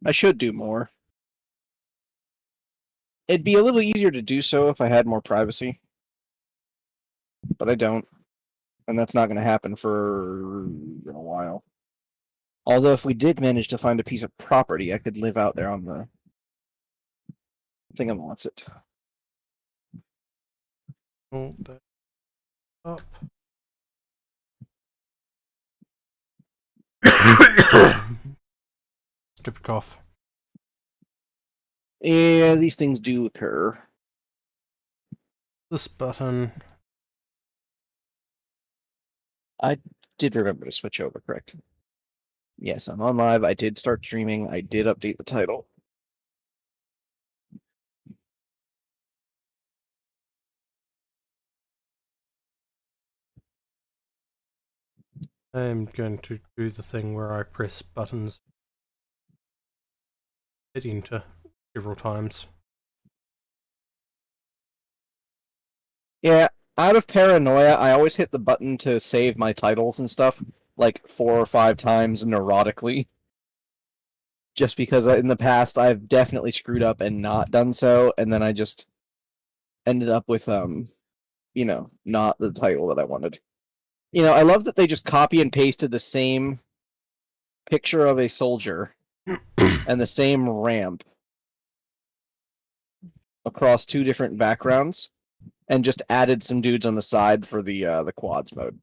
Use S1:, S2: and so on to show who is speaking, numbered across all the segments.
S1: I should do more. It'd be a little easier to do so if I had more privacy. But I don't. And that's not going to happen for a while. Although if we did manage to find a piece of property, I could live out there on the thingamawhatsit.
S2: Hold that up. Stupid cough.
S1: Yeah, these things do occur.
S2: This button.
S1: I did remember to switch over, correct? Yes, I'm on live. I did start streaming. I did update the title.
S2: I'm going to do the thing where I press buttons, hit enter several times.
S1: Yeah, out of paranoia, I always hit the button to save my titles and stuff like 4 or 5 times neurotically. Just because in the past I've definitely screwed up and not done so, and then I just ended up with you know, not the title that I wanted. You know, I love that they just copy and pasted the same picture of a soldier and the same ramp across 2 different backgrounds and just added some dudes on the side for the quads mode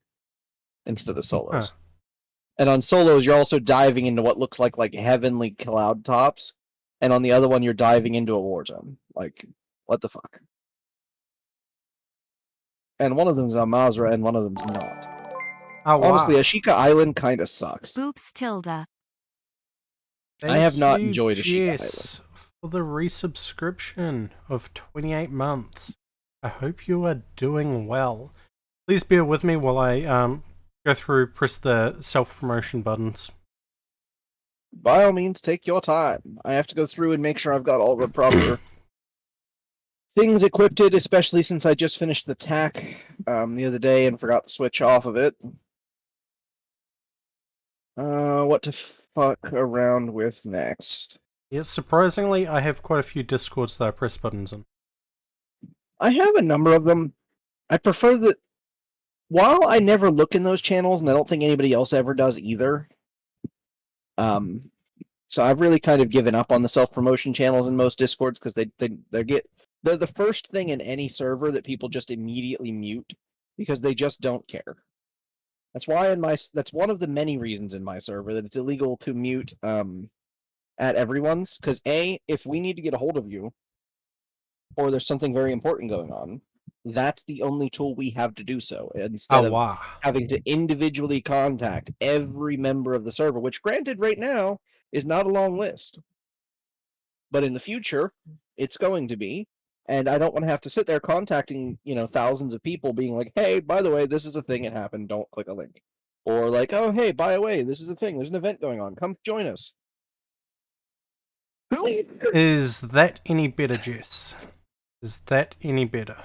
S1: instead of solos.
S2: Huh.
S1: And on solos, you're also diving into what looks like heavenly cloud tops, and on the other one, you're diving into a war zone. Like, what the fuck? And one of them's on Mazra, and one of them's not.
S2: Oh,
S1: Honestly,
S2: wow.
S1: Ashika Island kind of sucks.
S3: Oops, tilde.
S2: Thank
S1: I have not
S2: you,
S1: enjoyed Ashika Island.
S2: Jess, for the resubscription of 28 months. I hope you are doing well. Please bear with me while I go through, press the self-promotion buttons.
S1: By all means, take your time. I have to go through and make sure I've got all the proper things equipped, especially since I just finished the TAC the other day and forgot to switch off of it. What to fuck around with next?
S2: Yeah, surprisingly, I have quite a few Discords that I press buttons in.
S1: I have a number of them. I prefer that. While I never look in those channels, and I don't think anybody else ever does either, so I've really kind of given up on the self-promotion channels in most Discords because they're the first thing in any server that people just immediately mute because they just don't care. That's one of the many reasons in my server that it's illegal to mute at everyone's, because if we need to get a hold of you or there's something very important going on, that's the only tool we have to do so, instead of
S2: wow.
S1: having to individually contact every member of the server, which granted right now is not a long list. But in the future, it's going to be, and I don't want to have to sit there contacting, thousands of people being like, hey, by the way, this is a thing that happened, don't click a link. Or like, oh, hey, by the way, this is a thing, there's an event going on, come join us.
S2: Is that any better, Jess? Is that any better?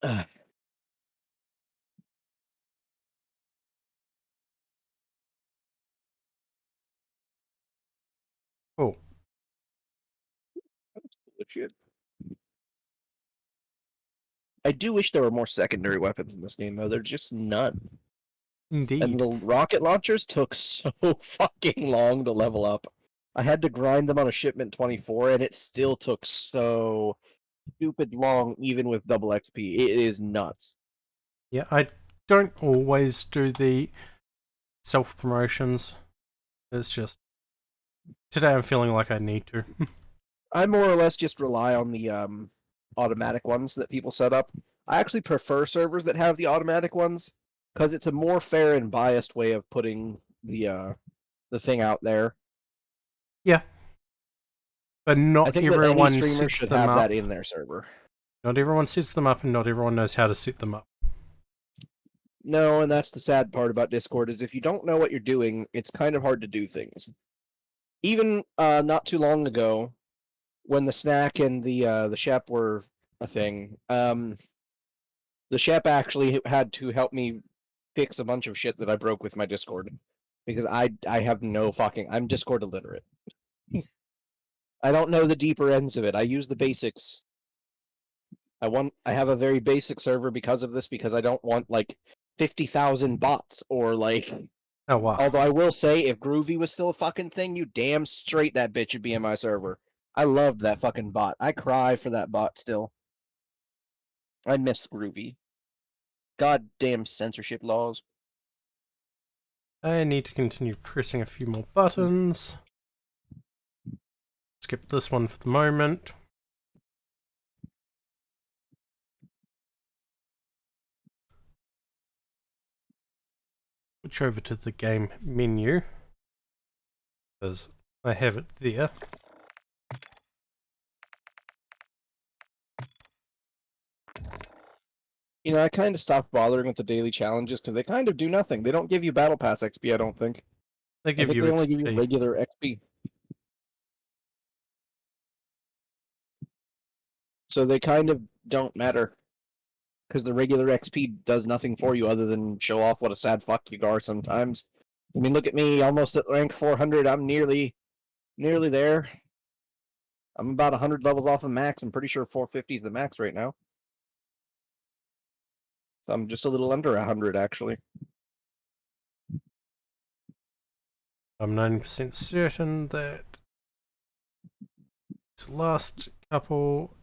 S2: Oh.
S1: I do wish there were more secondary weapons in this game, though. There's just none.
S2: Indeed.
S1: And the rocket launchers took so fucking long to level up. I had to grind them on a shipment 24, and it still took so stupid long, even with double XP. It is nuts.
S2: Yeah, I don't always do the self-promotions. It's just, today I'm feeling like I need to.
S1: I more or less just rely on the automatic ones that people set up. I actually prefer servers that have the automatic ones, because it's a more fair and biased way of putting the thing out there.
S2: Yeah. But
S1: I
S2: not
S1: think that any
S2: everyone
S1: streamer
S2: sets
S1: should
S2: them
S1: have
S2: up.
S1: that in their server.
S2: Not everyone sets them up, and not everyone knows how to set them up.
S1: No, and that's the sad part about Discord, is if you don't know what you're doing, it's kind of hard to do things. Even not too long ago, when the snack and the Shep were a thing, the Shep actually had to help me fix a bunch of shit that I broke with my Discord. because I have no fucking. I'm Discord illiterate. I don't know the deeper ends of it. I use the basics. I have a very basic server because of this, because I don't want like 50,000 bots or like.
S2: Oh, wow.
S1: Although I will say, if Groovy was still a fucking thing, you damn straight that bitch would be in my server. I loved that fucking bot. I cry for that bot still. I miss Groovy. Goddamn censorship laws.
S2: I need to continue pressing a few more buttons. Skip this one for the moment. Switch over to the game menu, because I have it there.
S1: You know, I kind of stopped bothering with the daily challenges because they kind of do nothing. They don't give you Battle Pass XP, I don't think.
S2: They
S1: I
S2: give
S1: think
S2: you
S1: they only give you
S2: XP.
S1: regular XP. So they kind of don't matter. Because the regular XP does nothing for you other than show off what a sad fuck you are sometimes. I mean, look at me, almost at rank 400. I'm nearly there. I'm about 100 levels off of max. I'm pretty sure 450 is the max right now. So I'm just a little under 100, actually.
S2: I'm 90% certain that this last couple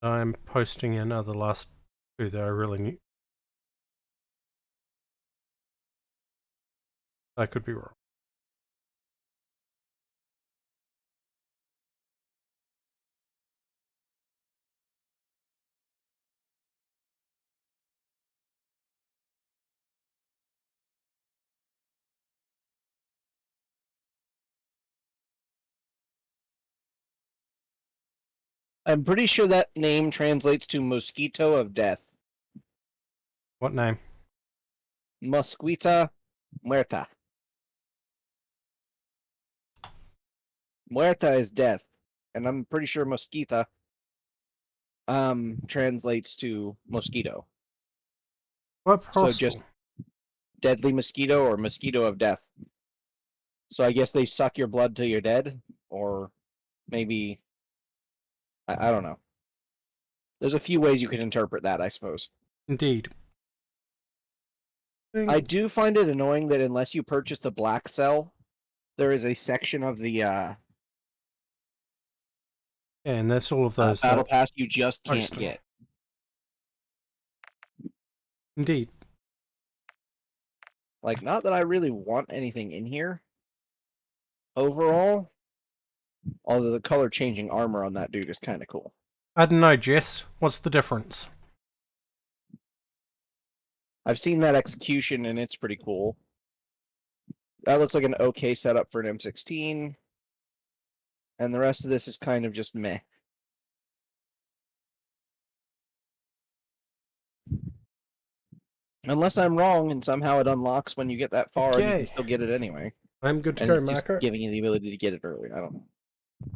S2: I'm posting in are the last two that I really need. I could be wrong.
S1: I'm pretty sure that name translates to Mosquito of Death.
S2: What name?
S1: Mosquita Muerta. Muerta is death. And I'm pretty sure Mosquita translates to mosquito.
S2: What
S1: So
S2: possible?
S1: just deadly mosquito or mosquito of death. So I guess they suck your blood till you're dead, or maybe I don't know. There's a few ways you can interpret that, I suppose.
S2: Indeed.
S1: I do find it annoying that unless you purchase the black cell, there is a section of the
S2: Yeah, and that's all of those
S1: battle
S2: that
S1: pass you just can't
S2: posting.
S1: get.
S2: Indeed.
S1: Like, not that I really want anything in here overall, although the color changing armor on that dude is kind of cool.
S2: I don't know, Jess. What's the difference?
S1: I've seen that execution and it's pretty cool. That looks like an okay setup for an M16, and the rest of this is kind of just meh. Unless I'm wrong and somehow it unlocks when you get that far and you can
S2: Okay.
S1: still get it anyway.
S2: I'm good to
S1: And
S2: go,
S1: it's just
S2: Marco.
S1: giving you the ability to get it early. I don't know.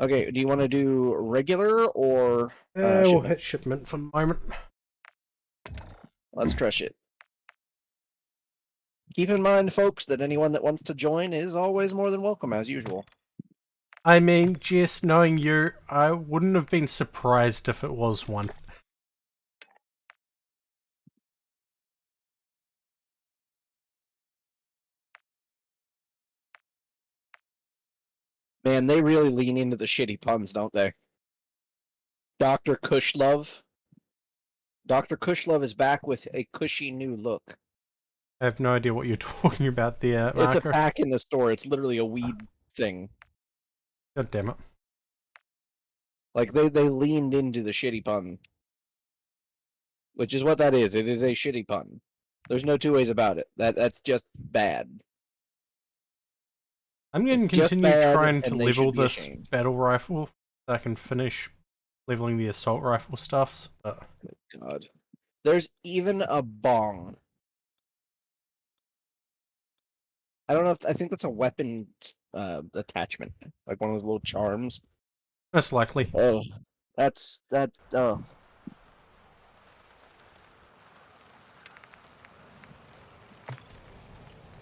S1: Okay, do you want to do regular or
S2: We'll
S1: shipment?
S2: hit shipment for the moment.
S1: Let's crush it. Keep in mind, folks, that anyone that wants to join is always more than welcome, as usual.
S2: I mean, Jess, knowing you, I wouldn't have been surprised if it was one.
S1: Man, they really lean into the shitty puns, don't they? Dr. Kushlove. Dr. Kushlove is back with a cushy new look.
S2: I have no idea what you're talking about there,
S1: It's a
S2: Marco.
S1: pack in the store. It's literally a weed thing.
S2: God damn it.
S1: Like, they leaned into the shitty pun. Which is what that is. It is a shitty pun. There's no two ways about it. That's just bad.
S2: I'm going to
S1: It's just
S2: continue
S1: bad,
S2: trying to
S1: and they
S2: level
S1: should be
S2: this
S1: ashamed.
S2: battle rifle so I can finish leveling the assault rifle stuffs. But
S1: God. There's even a bong. I don't know if I think that's a weapon attachment, like one of those little charms.
S2: most likely.
S1: Oh, that's that. Oh,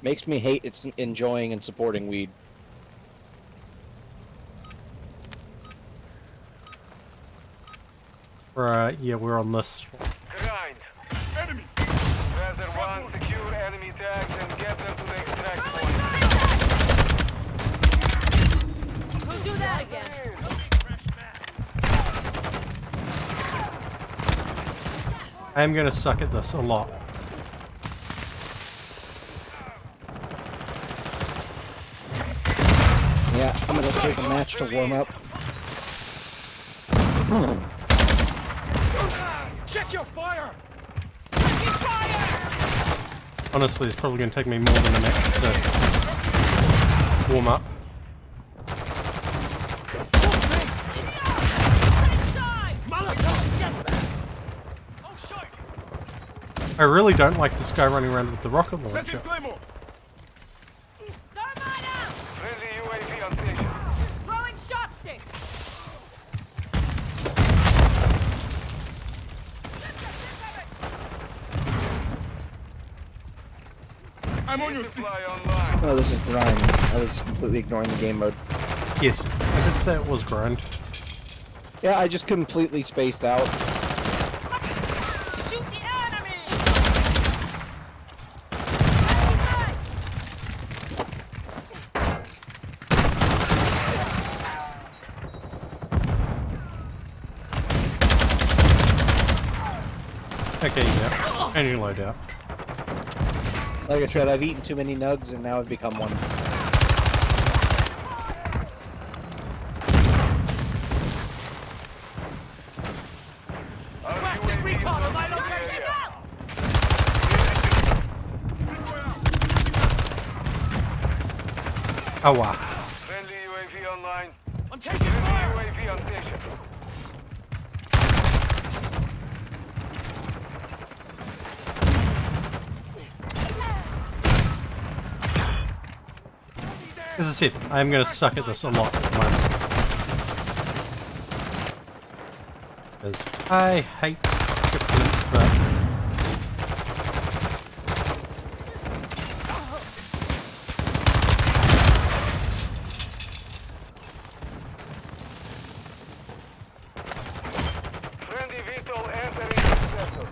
S1: Makes me hate it's enjoying and supporting weed.
S2: Right, yeah, we're on this.
S3: Grind. Enemy. Rather one, secure enemy tags and get them to the extract point.
S4: We'll do that again.
S2: I am gonna suck at this a lot.
S1: Yeah, I'm gonna take a match to warm up.
S3: Check your fire.
S2: Honestly, it's probably gonna take me more than a match to warm up. I really don't like this guy running around with the rocket launcher.
S3: Friendly UAV on station.
S4: Throwing shock stick.
S3: I'm on your supply online.
S1: Oh, this is grind. I was completely ignoring the game mode.
S2: Yes, I did say it was grind.
S1: Yeah, I just completely spaced out.
S4: Shoot the enemy.
S2: Okay, yeah. And you load out.
S1: Like I said, I've eaten too many nugs and now I've become one.
S3: Requesting recon on my location.
S2: Oh wow.
S3: Friendly UAV online.
S5: I'm taking fire!
S3: UAV on station.
S2: As I said, I am gonna suck at this a lot at the moment. Because I hate shifting, but
S3: Friendly VTOL entering the sector.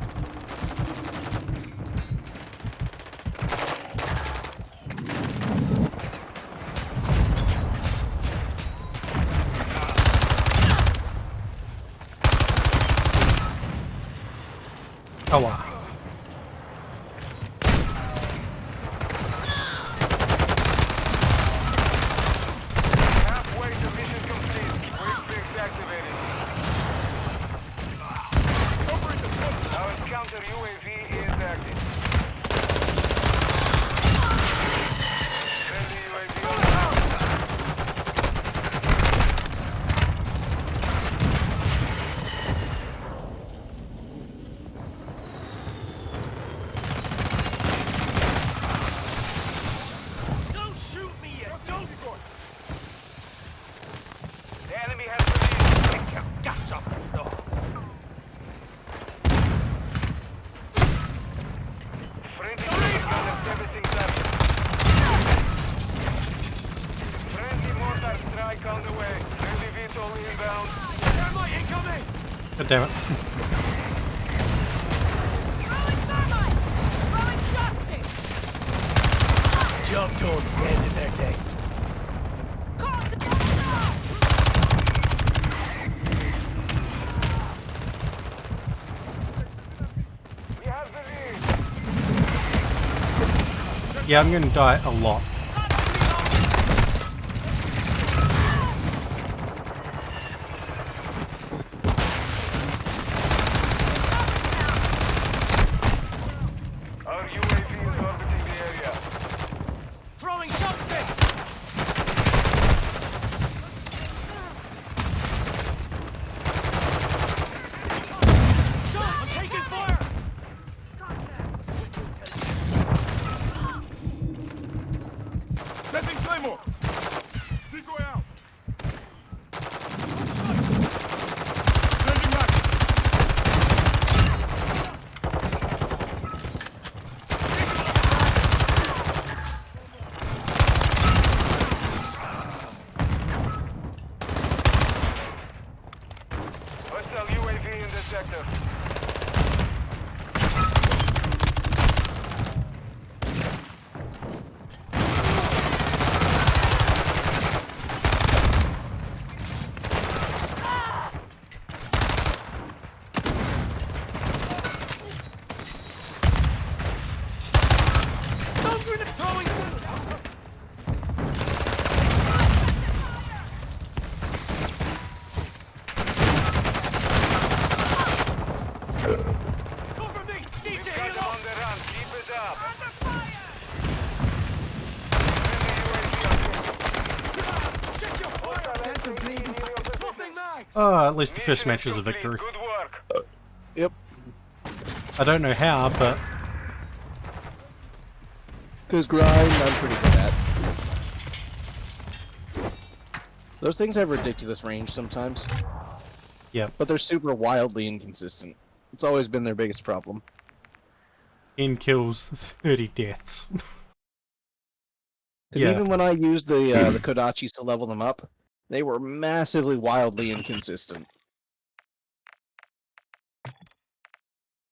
S2: oh wow.
S3: Halfway to mission complete. Quick fix activated. Our counter UAV is active. Friendly UAV online.
S5: Don't shoot me yet! Don't!
S3: The enemy has released.
S5: Get your guts off the floor!
S3: Friendly gun and servicing target. Friendly mortar strike on the way. Friendly VTOL inbound.
S5: Thermite incoming!
S2: God damn it.
S4: Throwing thermite. Throwing shock stick.
S5: Job done. End of their day.
S4: Call to
S3: We have the lead.
S2: Yeah, I'm gonna die a lot.
S3: Our UAV is orbiting the area.
S5: Throwing shock stick! Stop! I'm taking fire!
S3: sector.
S2: Oh, at least the first match is a victory.
S3: Good work.
S1: Yep.
S2: I don't know how, but
S1: Because grind, I'm pretty good at. Those things have ridiculous range sometimes.
S2: yeah,
S1: But they're super wildly inconsistent. It's always been their biggest problem.
S2: 10 kills, 30 deaths.
S1: 'Cause
S2: Yeah.
S1: even when I used the Kodachis to level them up, they were massively wildly inconsistent.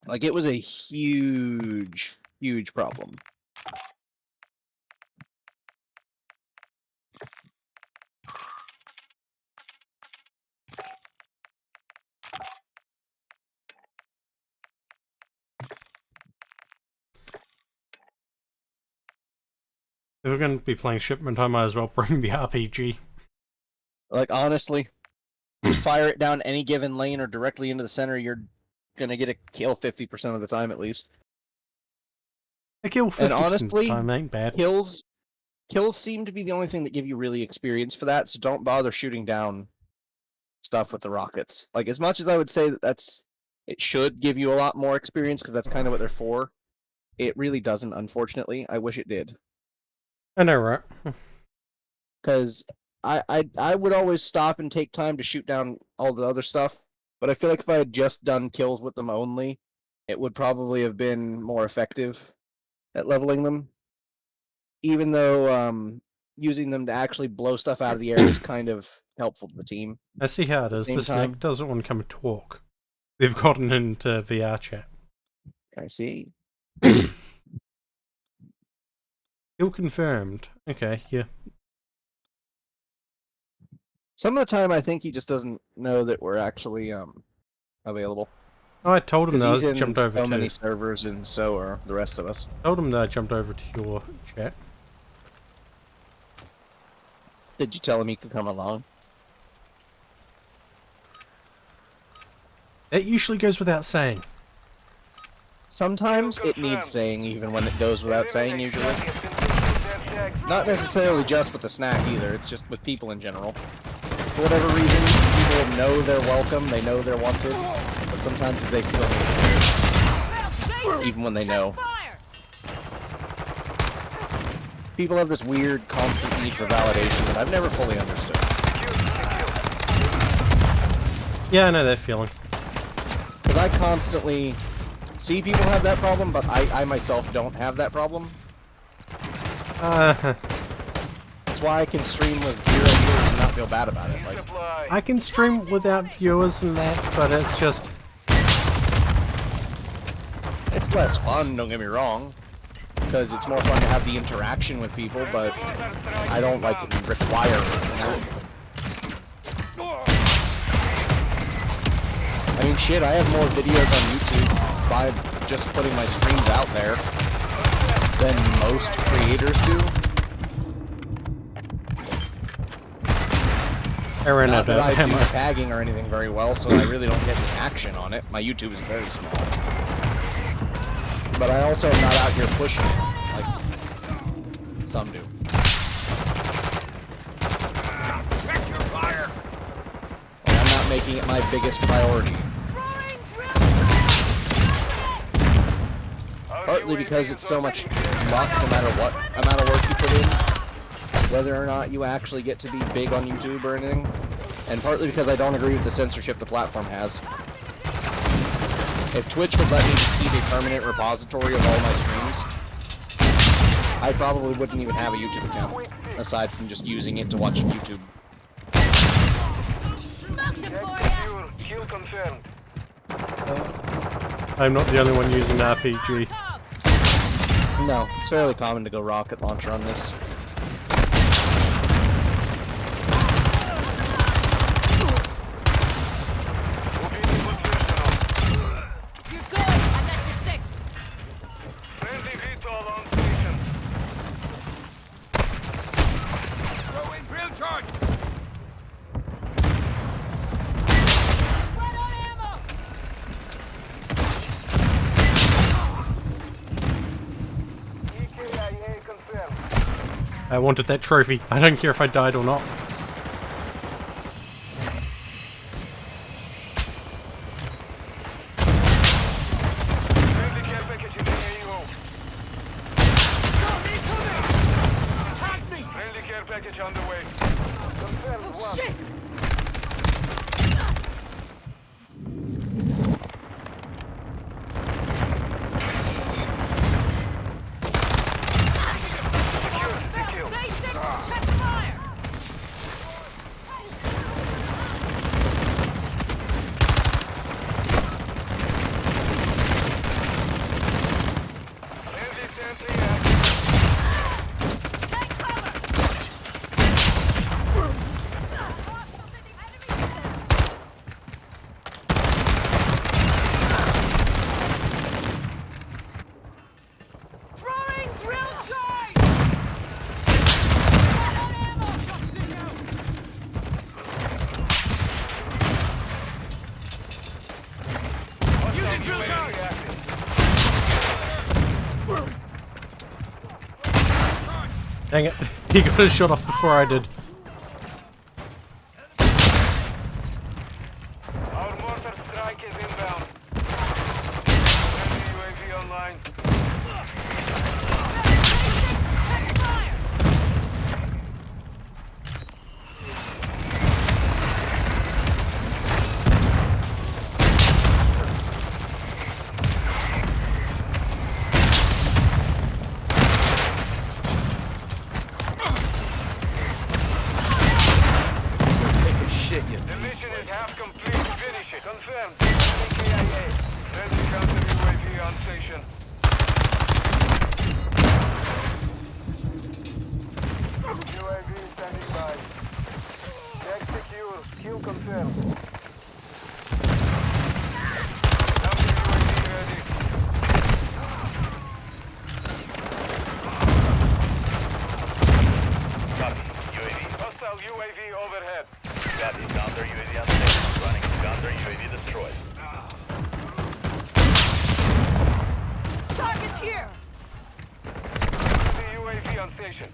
S1: Like, it was a huge, huge problem.
S2: If we're going to be playing shipment, I might as well bring the RPG.
S1: Like, honestly, you fire it down any given lane or directly into the center, you're gonna get a kill 50% of the time at least.
S2: A kill 50%
S1: And honestly,
S2: time ain't bad.
S1: Kills seem to be the only thing that give you really experience for that, so don't bother shooting down stuff with the rockets. Like, as much as I would say that it should give you a lot more experience, because that's kind of what they're for, it really doesn't, unfortunately. I wish it did.
S2: I know, right?
S1: Because I would always stop and take time to shoot down all the other stuff, but I feel like if I had just done kills with them only, it would probably have been more effective at leveling them. Even though using them to actually blow stuff out of the air is kind of helpful to the team.
S2: I see how it
S1: At the
S2: is.
S1: same
S2: The snake
S1: time-
S2: doesn't want to come and talk. They've gotten into VR chat.
S1: I see.
S2: Kill confirmed. Okay, yeah.
S1: Some of the time, I think he just doesn't know that we're actually available.
S2: Oh, I told him
S1: Because
S2: that
S1: he's
S2: I
S1: in
S2: jumped over
S1: so
S2: to.
S1: many servers, and so are the rest of us.
S2: Told him that I jumped over to your chat.
S1: Did you tell him he could come along?
S2: That usually goes without saying.
S1: Sometimes it needs saying, even when it goes without saying, usually. Not necessarily just with the snack either, it's just with people in general. For whatever reason, people know they're welcome, they know they're wanted, but sometimes they still need to, even when they know. People have this weird, constant need for validation that I've never fully understood.
S2: Yeah, I know that feeling.
S1: Because I constantly see people have that problem, but I myself don't have that problem. That's why I can stream with 0 viewers and not feel bad about it. Like,
S2: I can stream without viewers and that, but it's just...
S1: it's less fun, don't get me wrong. Because it's more fun to have the interaction with people, but I don't, like, require it, you know? I mean, shit, I have more videos on YouTube by just putting my streams out there than most creators do.
S2: I ran
S1: Not
S2: out
S1: that
S2: of
S1: I do
S2: ammo.
S1: tagging or anything very well, so I really don't get any action on it. My YouTube is very small. But I also am not out here pushing it, like some do. And I'm not making it my biggest priority. Partly because it's so much luck no matter what amount of work you put in, whether or not you actually get to be big on YouTube or anything, and partly because I don't agree with the censorship the platform has. If Twitch would let me just keep a permanent repository of all my streams, I probably wouldn't even have a YouTube account, aside from just using it to watch YouTube.
S3: Kill confirmed.
S2: I'm not the only one using RPG.
S4: Top.
S1: No, it's fairly common to go rocket launcher on this.
S4: You're good. I got your 6.
S3: Friendly VTOL on station.
S5: Throwing drill charge!
S4: Run on ammo.
S3: EKIA confirmed.
S2: I wanted that trophy. I don't care if I died or not.
S3: Friendly care package in the AO.
S5: Attack me!
S3: Friendly care package on the way. Confirmed
S4: Oh,
S3: one.
S4: shit. Basic. Check the fire.
S3: Friendly sentry active.
S4: Take cover. Throwing drill charge. Run on ammo.
S5: Using drill charge!
S2: Dang it. He got his shot off before I did.
S3: Our mortar strike is inbound. Friendly UAV online.
S4: Check the fire.
S5: Take a shit, you
S3: The mission is half complete. Finish it. Confirmed. EKIA. Friendly counter UAV on station. UAV standing by. Deck secure. Kill confirmed. Counter UAV ready.
S6: Copy. UAV.
S3: Hostile UAV overhead.
S6: Copy. Counter UAV on station. Running. Counter UAV destroyed.
S4: Target's here.
S3: The UAV on station.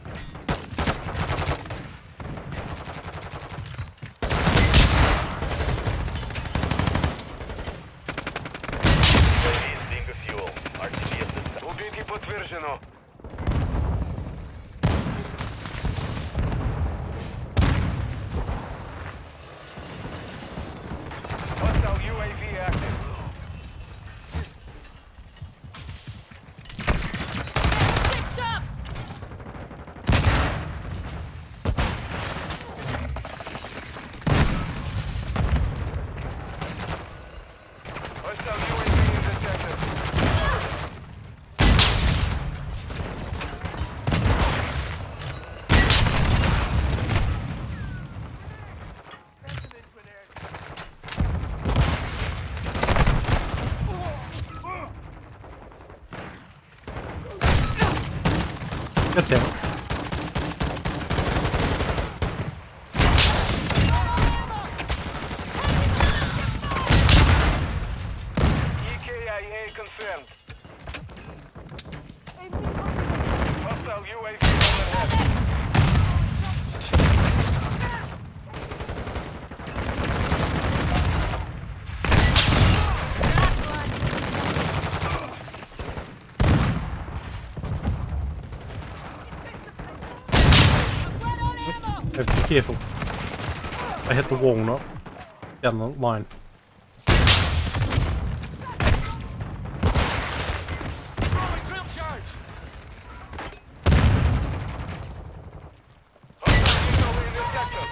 S6: UAV is being fuel. RTB assistant.
S3: Убитый подтверждено. Hostile UAV active.
S4: Fixed up.
S3: Hostile UAV detected.
S2: God damn it.
S3: EKIA confirmed. Hostile UAV overhead.
S2: Have to be careful. I hit the wall, not down the line.
S5: Throwing drill charge!
S3: Hostile in the sector.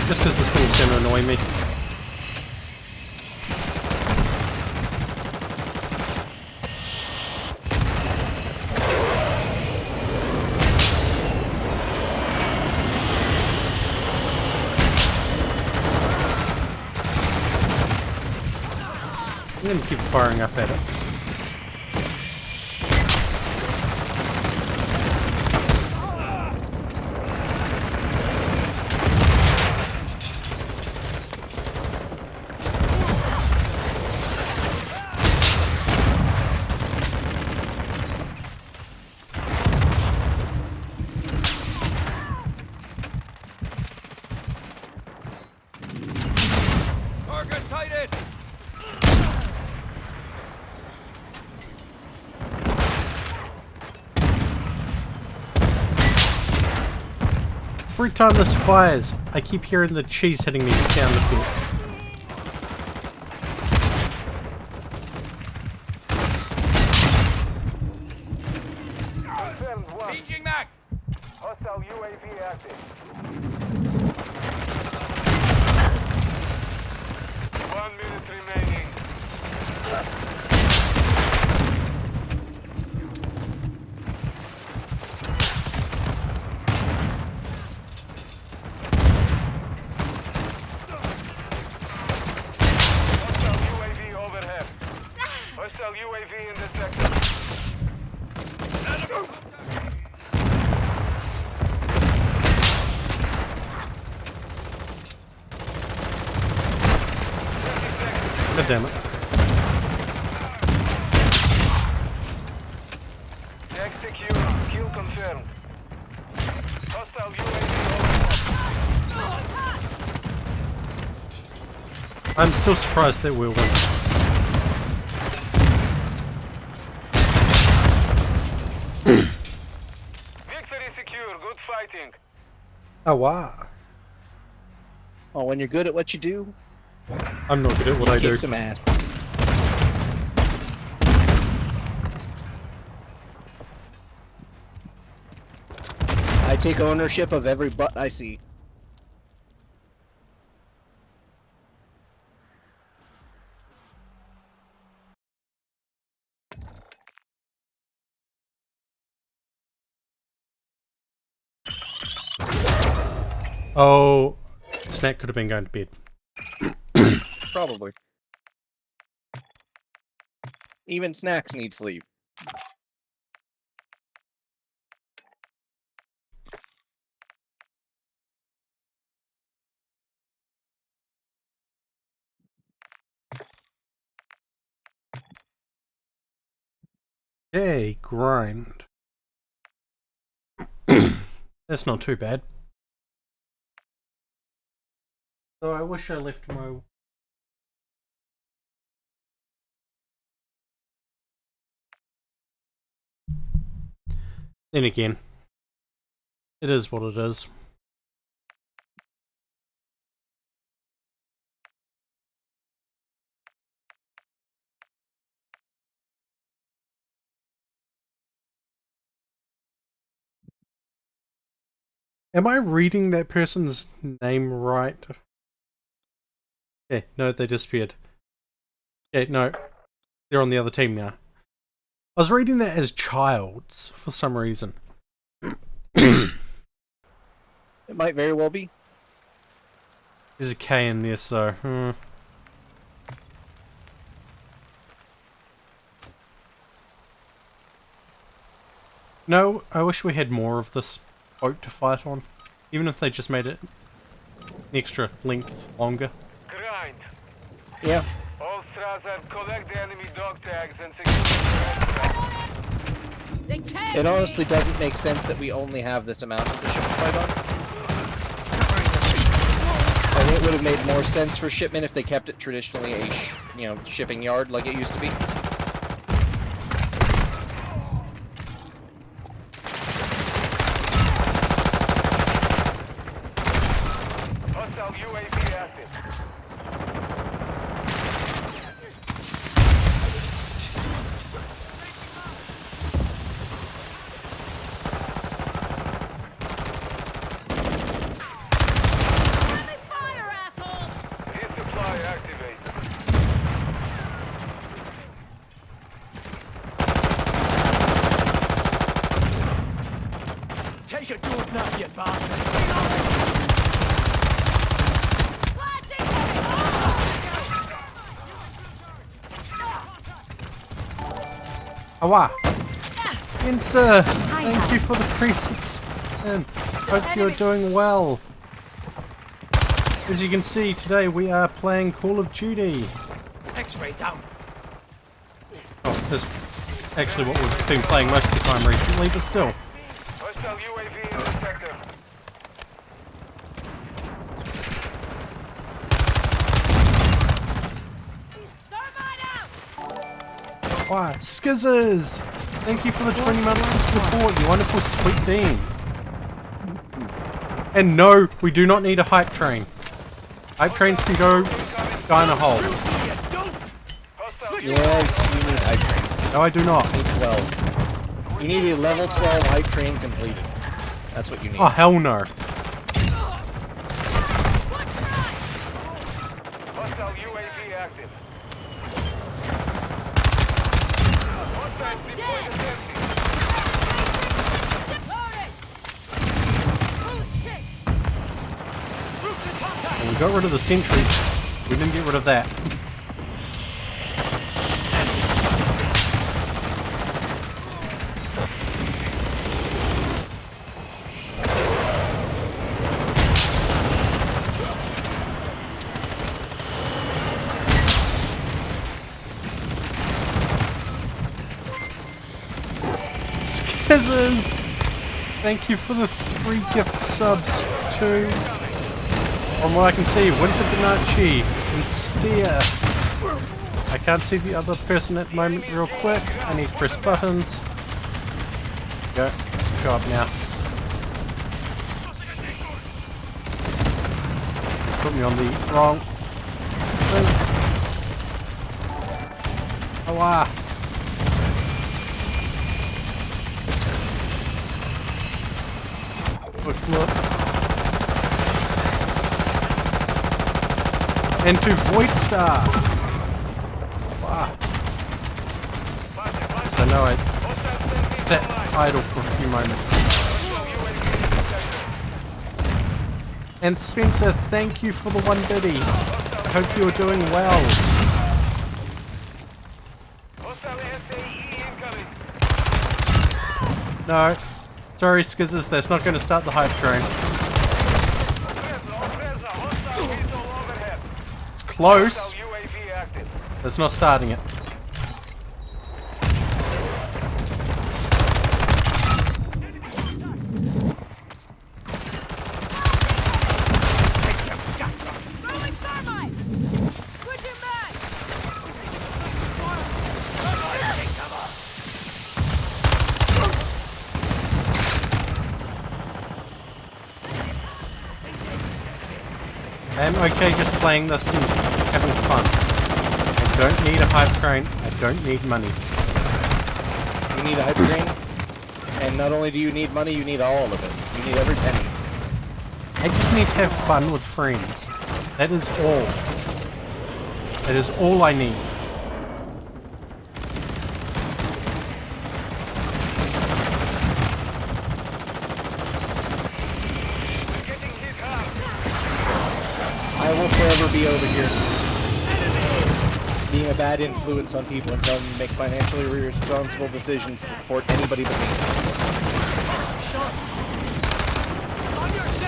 S2: Just because this thing's going to annoy me. I'm going to keep firing up at it.
S5: Target sighted!
S2: Every time this fires, I keep hearing the cheese hitting me sound effect.
S3: Confirmed one.
S5: Changing mag!
S3: Hostile UAV active. 1 minute remaining. Hostile UAV overhead. Hostile UAV in the sector.
S2: God damn it.
S3: Execute. Kill confirmed. Hostile UAV overhead.
S2: I'm still surprised that we'll win.
S3: Victory secure. Good fighting.
S2: Oh wow.
S1: Oh, when you're good at what you do,
S2: I'm not good at what I do.
S1: kick some ass. I take ownership of every butt I see.
S2: Oh, Snack could have been going to bed.
S1: Probably. Even snacks need sleep.
S2: Yay, grind. That's not too bad. So I wish I left my... Then again, it is what it is. Am I reading that person's name right? Yeah, no, they disappeared. Yeah, no, they're on the other team now. I was reading that as Childs for some reason.
S1: It might very well be.
S2: There's a K in there, so... No, I wish we had more of this boat to fight on. Even if they just made it an extra length longer.
S3: Grind.
S1: Yeah.
S3: All Strasser, collect the enemy dog tags and secure the
S4: They tagged
S1: It honestly
S4: me.
S1: doesn't make sense that we only have this amount of the ship to fight on. I think it would have made more sense for shipment if they kept it traditionally a shipping yard like it used to be.
S3: Hostile UAV active.
S5: Take a door now, you bastard!
S4: Flashing!
S2: Awa! Insa! Thank you for the presents. And hope you're doing well. As you can see, today we are playing Call of Duty.
S5: X-ray down.
S2: Oh, that's actually what we've been playing most of the time recently, but still.
S3: Hostile UAV in the sector.
S4: Thermite out!
S2: Wow, Skizzers! Thank you for the 20 months of support, you wonderful sweet bean. And no, we do not need a hype train. Hype trains can go die in a hole.
S3: Hostile
S1: Yes, you need hype train.
S2: No, I do not.
S1: You need 12. You need a level 12 hype train completed. That's what you need.
S2: Oh, hell no.
S3: Hostile UAV active. Hostile zip point is empty.
S4: Loaded! Oh shit!
S2: Well, we got rid of the sentry. We didn't get rid of that. Skizzers! Thank you for the 3 gift subs too. From what I can see, Winter Bonacci and Steer. I can't see the other person at the moment real quick. I need to press buttons. Go. Show up now. Put me on the wrong thing. Oh, ah. Look. And to Void Star. Wow. So now I sat idle for a few moments. And Spencer, thank you for the 1 biddy. Hope you're doing well.
S3: Hostile SAE incoming.
S2: No. Sorry, Skizzers, that's not going to start the hype train.
S3: Hostile missile overhead.
S2: It's close.
S3: Hostile UAV active.
S2: That's not starting it.
S4: Throwing thermite! Switching back!
S2: I'm okay just playing this and having fun. I don't need a hype train. I don't need money.
S1: You need a hype train. And not only do you need money, you need all of it. You need every penny.
S2: I just need to have fun with friends. That is all. That is all I need.
S3: Getting hit hard.
S1: I will forever be over here, being a bad influence on people and telling them to make financially responsible decisions to support anybody but me.
S5: On your 6!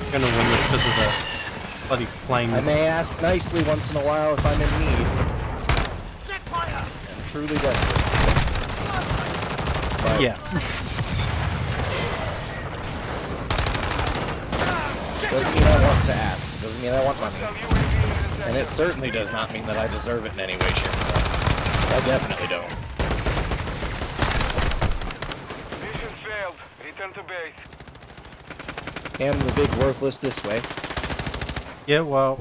S2: I'm gonna win this because of the bloody planes.
S1: I may ask nicely once in a while if I'm in need.
S5: Check fire!
S1: I'm truly desperate. But
S2: Yeah.
S1: doesn't mean I want to ask. Doesn't mean I want money.
S3: Hostile UAV in the sector.
S1: And it certainly does not mean that I deserve it in any way, shape, or form. I definitely don't.
S3: Mission failed. Return to base.
S1: Am the big worthless this way.
S2: Yeah, well,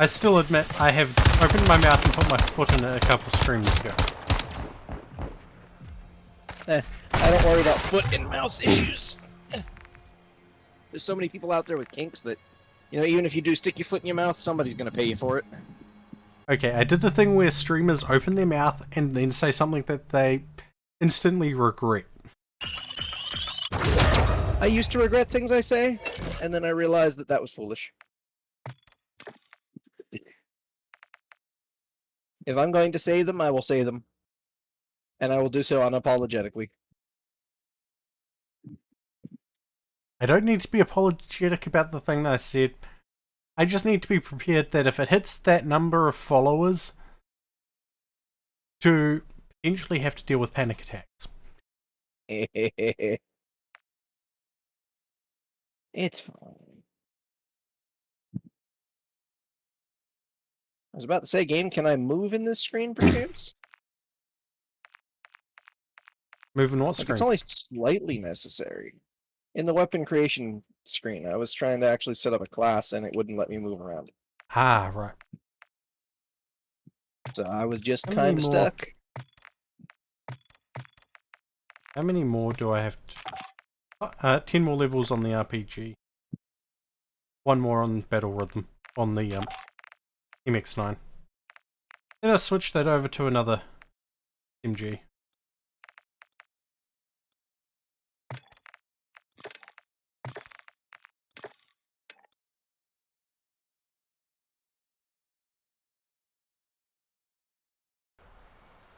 S2: I still admit I have opened my mouth and put my foot in it a couple streams ago.
S1: I don't worry about foot and mouse issues. There's so many people out there with kinks that, you know, even if you do stick your foot in your mouth, somebody's gonna pay you for it.
S2: Okay, I did the thing where streamers open their mouth and then say something that they instantly regret.
S1: I used to regret things I say, and then I realized that that was foolish. If I'm going to say them, I will say them. And I will do so unapologetically.
S2: I don't need to be apologetic about the thing that I said. I just need to be prepared that if it hits that number of followers, to potentially have to deal with panic attacks.
S1: It's fine. I was about to say, game, can I move in this screen perchance?
S2: Move in what
S1: Like,
S2: screen?
S1: it's only slightly necessary. In the weapon creation screen, I was trying to actually set up a class and it wouldn't let me move around.
S2: Ah, right.
S1: So I was just
S2: How many
S1: kind of
S2: more?
S1: stuck.
S2: How many more do I have to... 10 more levels on the RPG. 1 more on Battle Rhythm, on the MX9. Then I'll switch that over to another MG.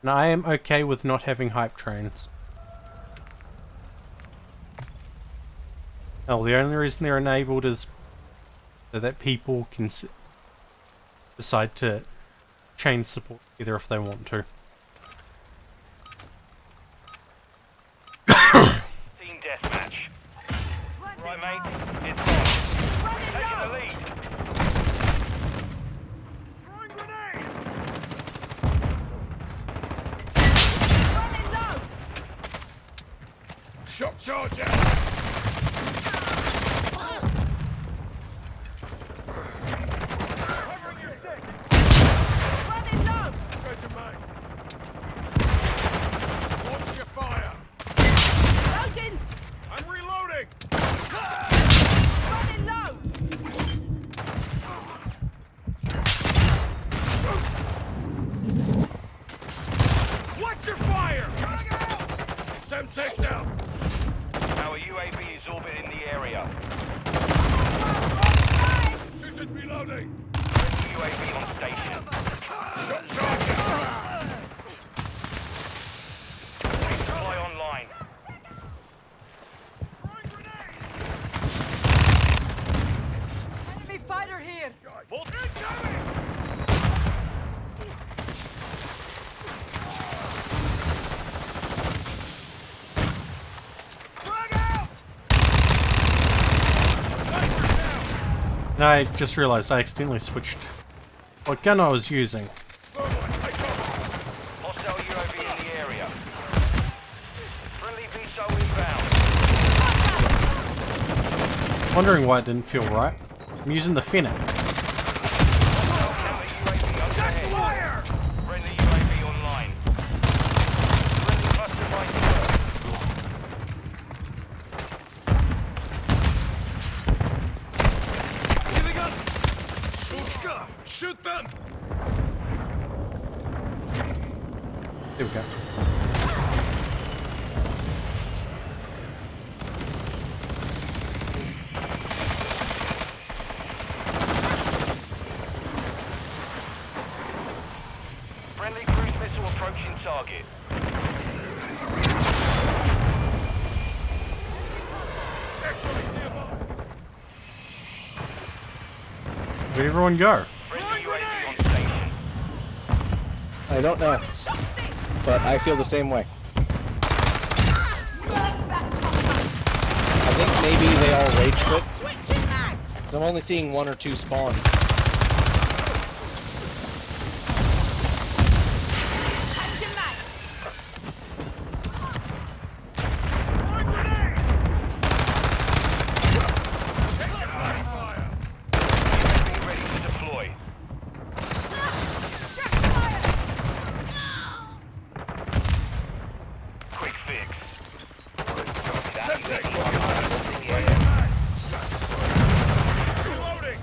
S2: And I am okay with not having hype trains. Oh, the only reason they're enabled is so that people can decide to change support either if they want to.
S6: Team deathmatch. Right, mate. It's on. Taking the lead.
S3: Throwing grenade!
S4: Running low!
S5: Shock charger!
S3: Covering your six!
S4: Running low!
S3: Go to mine.
S5: Launch your fire!
S4: Loading!
S3: I'm reloading!
S4: Running low!
S5: Watch your fire! Semtex out!
S6: Our UAV is orbiting the area.
S5: Shooters reloading!
S6: UAV on station.
S5: Shock charger!
S6: Supply online.
S3: Throwing grenade!
S4: Enemy fighter here!
S3: Incoming! Frag out! Sniper's down!
S2: And I just realized I accidentally switched what gun I was using.
S5: Thermite, take cover!
S6: Hostile UAV in the area. Friendly VTuber inbound.
S2: Wondering why it didn't feel right. I'm using the Fennec.
S6: Counter UAV overhead.
S5: Fire!
S6: Friendly UAV online. Friendly cluster right first.
S5: Giving up! Shoot them!
S2: There we go.
S6: Friendly cruise missile approaching target.
S5: X-rays nearby!
S2: Where'd everyone go?
S6: Friendly UAV on station.
S1: I don't know,
S4: Shock stick!
S1: but I feel the same way.
S4: Burn that tosser!
S1: I think maybe they all rage quit,
S4: Switching mags!
S1: because I'm only seeing 1 or 2 spawn.
S4: Changing mag!
S3: Throwing grenade!
S5: Fire!
S6: UAV ready to deploy.
S4: Check fire!
S6: Quick fix.
S5: Semtex!
S6: In the area.
S5: Reloading!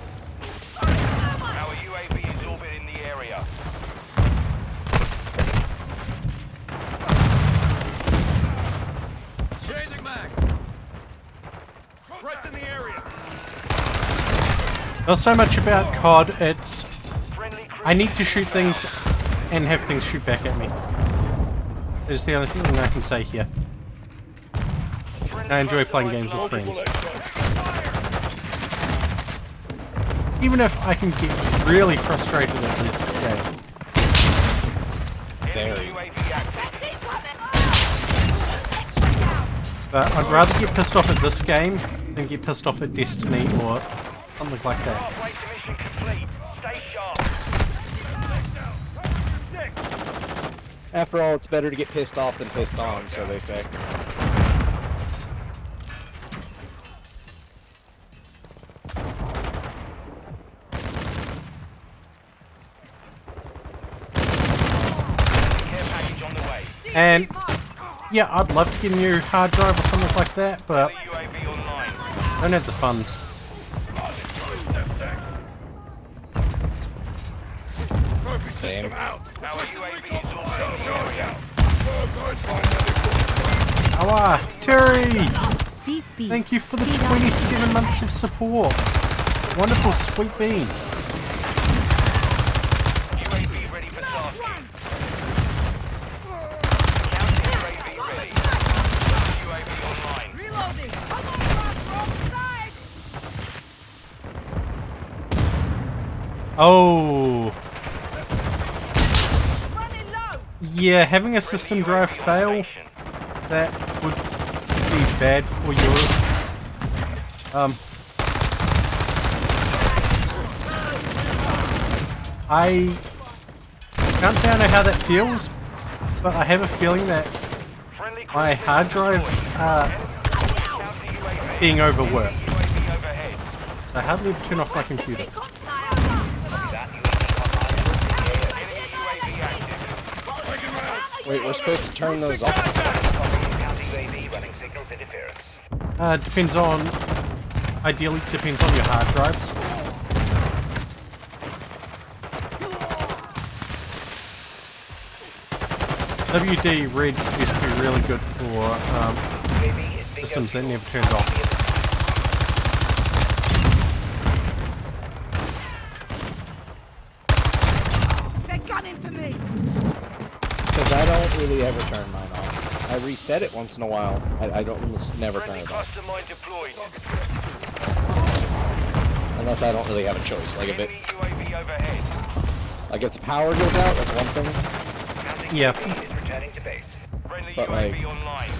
S2: Not so much about COD, it's
S3: Friendly crew
S2: I need to shoot things and have things shoot back at me. It's the only thing I can say here. I enjoy playing games with friends. Even if I can get really frustrated at this game.
S3: Enemy UAV active.
S2: But I'd rather get pissed off at this game than get pissed off at Destiny or something like that.
S3: Halfway to mission complete. Stay sharp.
S1: After all, it's better to get pissed off than pissed on, so they say.
S3: Care package on the way.
S2: And yeah, I'd love to get a new hard drive or something like that, but
S3: UAV online.
S2: I don't have the funds.
S5: Trophy system out.
S3: Our UAV is online.
S2: Ah, Terry! Thank you for the 27 months of support. Wonderful, sweet bean.
S3: UAV ready for tasking. Counter UAV ready. UAV online.
S4: Reloading! Come on, wrong side!
S2: Oh,
S4: Running low!
S2: yeah, having a system drive fail, that would be bad for you. I can't say I know how that feels, but I have a feeling that
S3: Friendly crew
S2: my hard drives are
S3: counter UAV.
S2: being overworked.
S3: UAV overhead.
S2: I hardly ever turn off my computer.
S3: Enemy UAV active.
S1: Wait, we're supposed to turn those off?
S2: Depends on... Ideally, depends on your hard drives. WD Red used to be really good for systems that never turned off.
S4: They're gunning for me!
S1: Because I don't really ever turn mine off. I reset it once in a while. I don't almost never turn
S3: Friendly
S1: it off.
S3: cluster mine deployed.
S1: Unless I don't really have a choice. Like if
S3: Enemy UAV overhead.
S1: if the power goes out, that's one thing.
S2: Yeah.
S3: Friendly
S1: But,
S3: UAV
S1: like-
S3: online.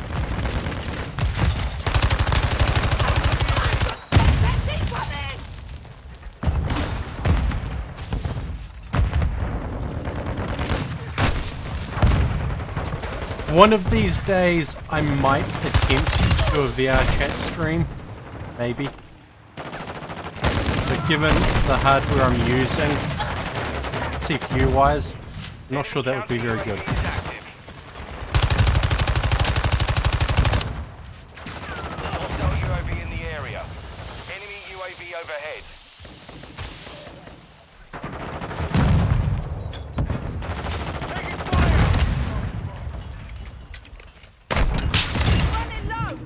S2: One of these days, I might attempt to do a VR chat stream. Maybe. But given the hardware I'm using, CPU-wise, I'm not sure that would be very good.
S3: UAV is active. Hostile UAV in the area. Enemy UAV overhead.
S4: Running low!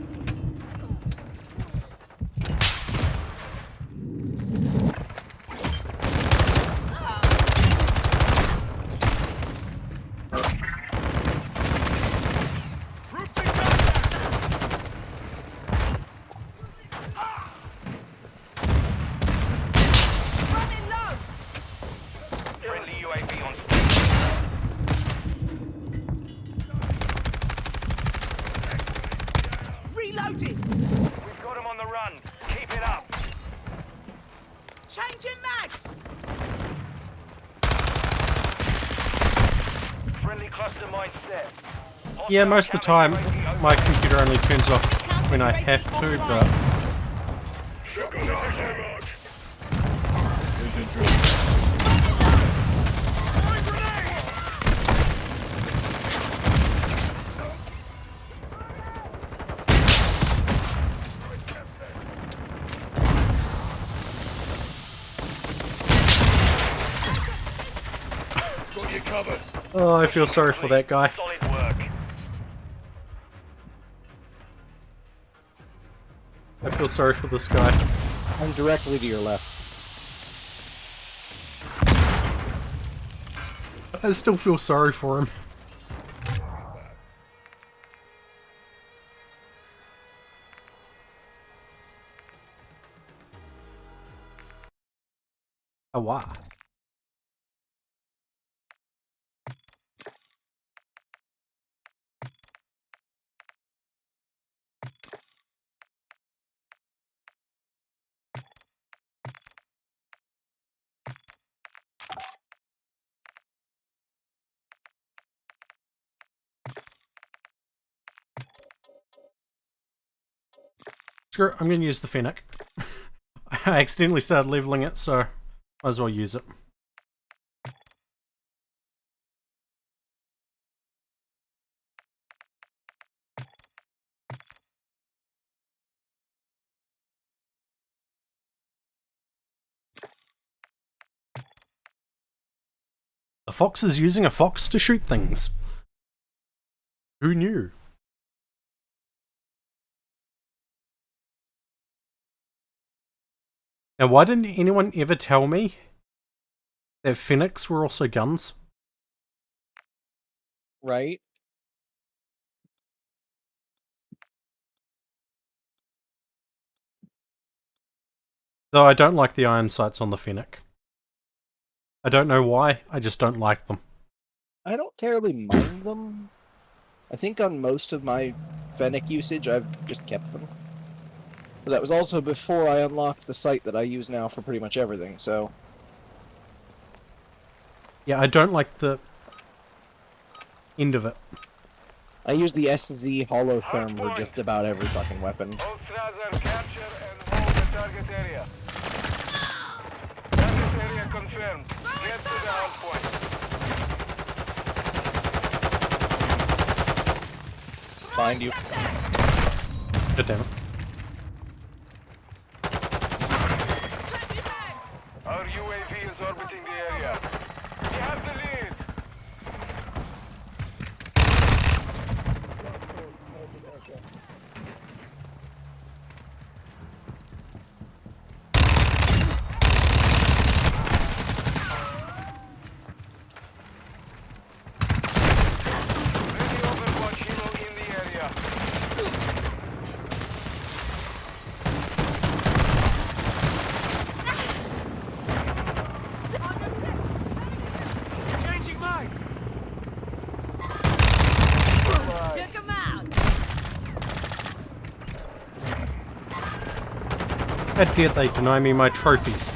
S4: Running low!
S3: Friendly UAV on station.
S4: Reloading!
S3: We've got him on the run. Keep it up.
S4: Changing mags!
S3: Friendly cluster mine set.
S2: Yeah, most of the time,
S3: Hostile
S2: my computer only turns off when I have to, but...
S5: Got you covered.
S2: Oh, I feel sorry for that guy.
S3: Solid work.
S2: I feel sorry for this guy.
S1: I'm directly to your left.
S2: I still feel sorry for him. Oh, wow. Screw it, I'm gonna use the Fennec. I accidentally started leveling it, so might as well use it. The fox is using a fox to shoot things. Who knew? Now, why didn't anyone ever tell me that Fennecs were also guns?
S1: Right?
S2: Though I don't like the iron sights on the Fennec. I don't know why, I just don't like them.
S1: I don't terribly mind them. I think on most of my Fennec usage, I've just kept them. But that was also before I unlocked the sight that I use now for pretty much everything, so...
S2: Yeah, I don't like the end of it.
S1: I use the SZ hollow therm for just about every fucking weapon.
S3: Hold Strasser, capture and hold the target area. Target area confirmed. Get to the hard point.
S1: Find you.
S2: God damn it.
S3: Our UAV is orbiting the area. We have the lead. Ready Overwatch helo in the area.
S5: Changing mics!
S4: Took him out.
S2: How dare they deny me my trophies?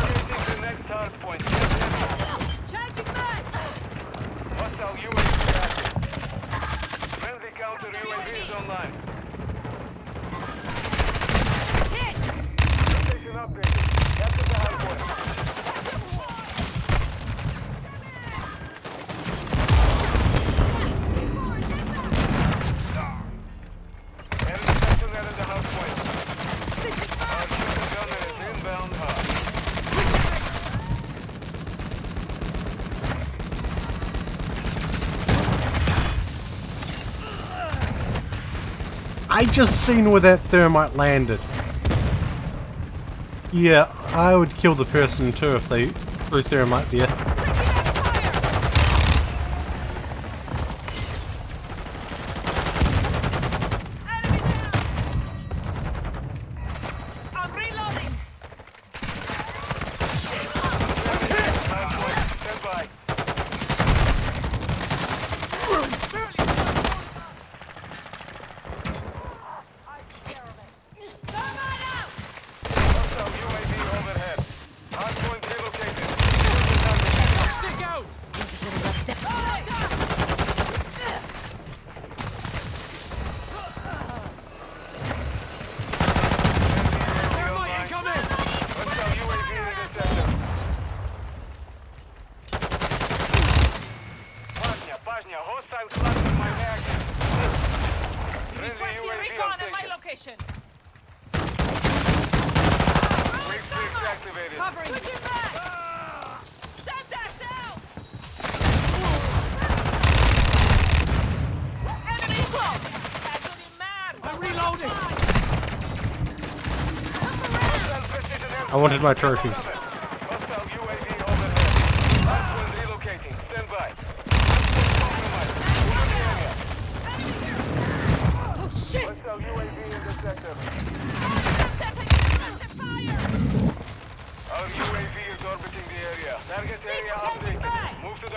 S3: Engaging the next hard point. Get ready.
S4: Changing mags.
S3: Hostile UAV active. Friendly counter UAV is online.
S4: Hit.
S3: Station updated. Get to the hard point. Enemy personnel at the hard point. Our shooter gunner is inbound hard.
S2: I just seen where that thermite landed. Yeah, I would kill the person too if they threw thermite there.
S4: I'm reloading.
S3: Hard point. Stand by.
S4: Thermite out.
S3: Hostile UAV overhead. Hard point relocated.
S5: Stick out! Thermite incoming!
S3: Hostile UAV in the sector. Paznia, hostile cluster mine active. Friendly
S4: Requesting
S3: UAV
S4: recon
S3: on
S4: at my
S3: station.
S4: location.
S3: Quick fix activated.
S4: Covering. Switching back. Syntax out. Enemy close. Casualty mad.
S5: I'm reloading!
S3: Hostile precision
S2: I wanted my trophies.
S3: Hostile UAV overhead. Hard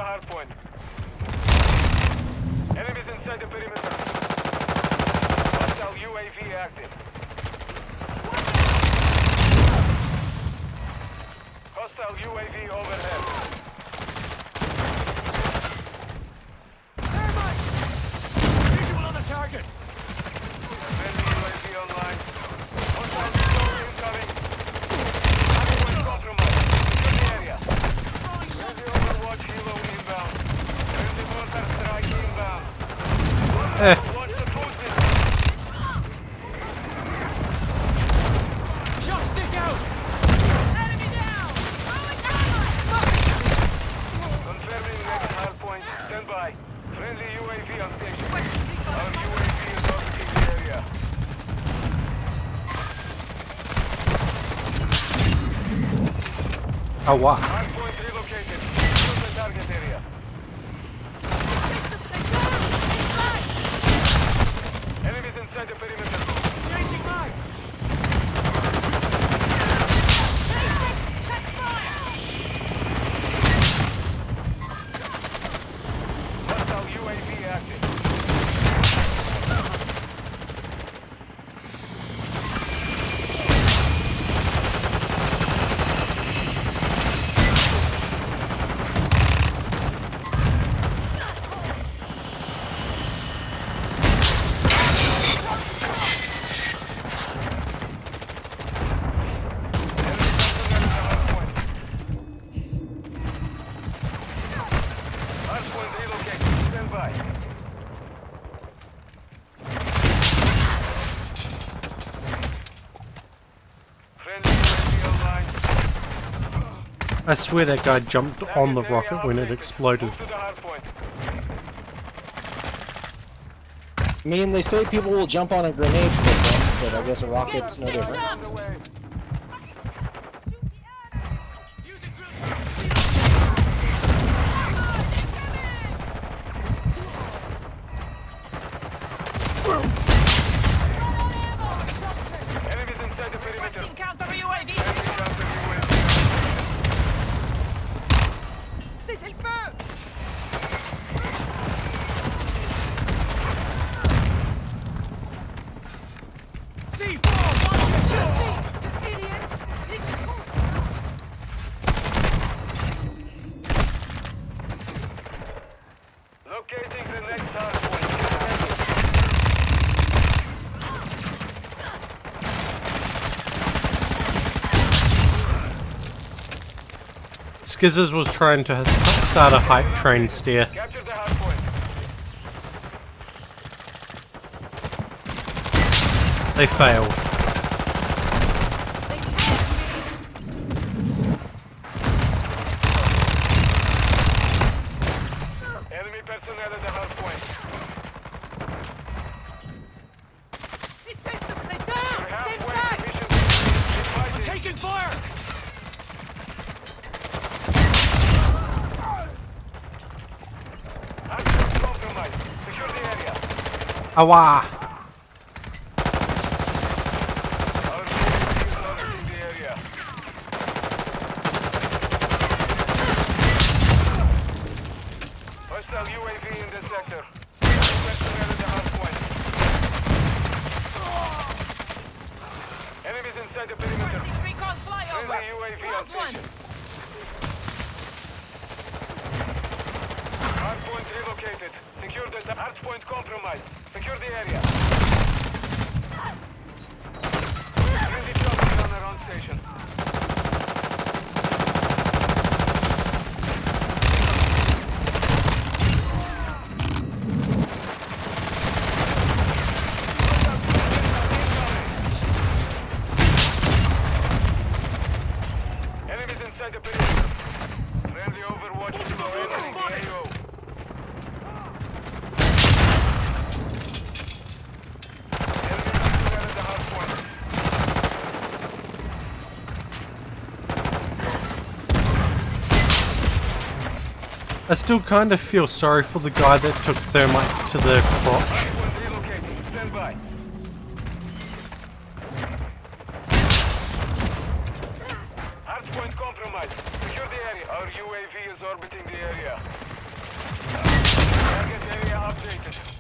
S3: the hard point. Enemies inside the perimeter. Hostile UAV active. Hostile UAV overhead.
S5: Visual on the target.
S3: Friendly UAV online. Hostile drone incoming. Hardpoint compromised. Secure the area. Friendly Overwatch helo inbound. Friendly mortar strike inbound. Watch the food system.
S5: Shock stick out.
S4: Enemy down! Throwing dynamite!
S3: Confirming next hardpoint. Stand by. Friendly UAV on station. Our UAV is orbiting the area.
S2: Oh, wow.
S3: Hardpoint relocated. Secure the target area. Enemies inside the perimeter.
S5: Changing lights.
S4: Check fire!
S3: Hostile UAV active. Hardpoint relocated. Stand by. Friendly UAV online.
S2: I swear that guy jumped on the rocket when it exploded.
S3: Move to the hardpoint.
S1: I mean, they say people will jump on a grenade for things, but I guess a rocket's no different.
S3: On the way.
S5: Using drill shot.
S3: Enemies inside the perimeter.
S4: Requesting counter UAV!
S3: Enemy counter UAV.
S4: Cessez le feu!
S5: C4. Watch it.
S4: Idiot!
S3: Locating the next hardpoint.
S2: Skizzers was trying to start a hype train steer.
S3: Capture the hardpoint.
S2: They failed.
S4: They tagged me!
S3: Enemy personnel at the hardpoint.
S4: Espèce de crétin! C'est
S3: Halfway
S4: le sac!
S3: efficiency.
S5: I'm taking fire.
S3: Hardpoint compromised. Secure the area.
S2: Awa!
S3: Our UAV is orbiting the area. Hostile UAV in the sector. Personnel at the hardpoint. Enemies inside the perimeter.
S4: Requesting recon flyover!
S3: Friendly UAV on
S4: Lost one!
S3: station. Hardpoint relocated. Secure the hardpoint compromised. Secure the area. Friendly chopper gunner on station. Enemies inside the perimeter. Friendly Overwatch is entering the AO. Enemy personnel at the hardpoint.
S2: I still kind of feel sorry for the guy that took thermite to the crotch.
S3: Hardpoint relocating. Stand by. Hardpoint compromised. Secure the area. Our UAV is orbiting the area.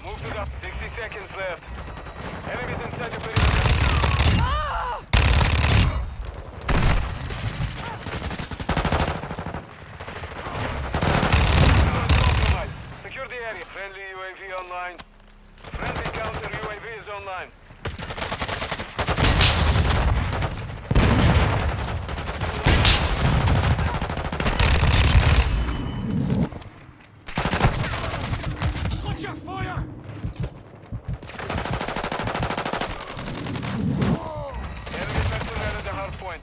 S3: Move to the 60 seconds left. Enemies inside the perimeter. Compromised. Secure the area. Friendly UAV online. Friendly counter UAV is online.
S5: Watch your fire!
S3: Enemy personnel at the hard point.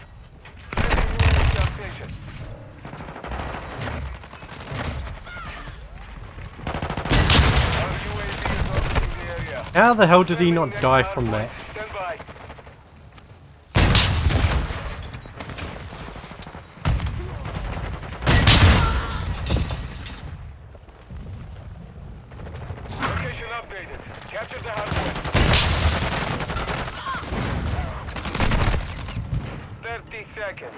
S3: Friendly UAV on station. Our UAV is orbiting the area.
S2: How the hell did he not die from that?
S3: Stand by. Location updated. Capture the hard point. 30 seconds.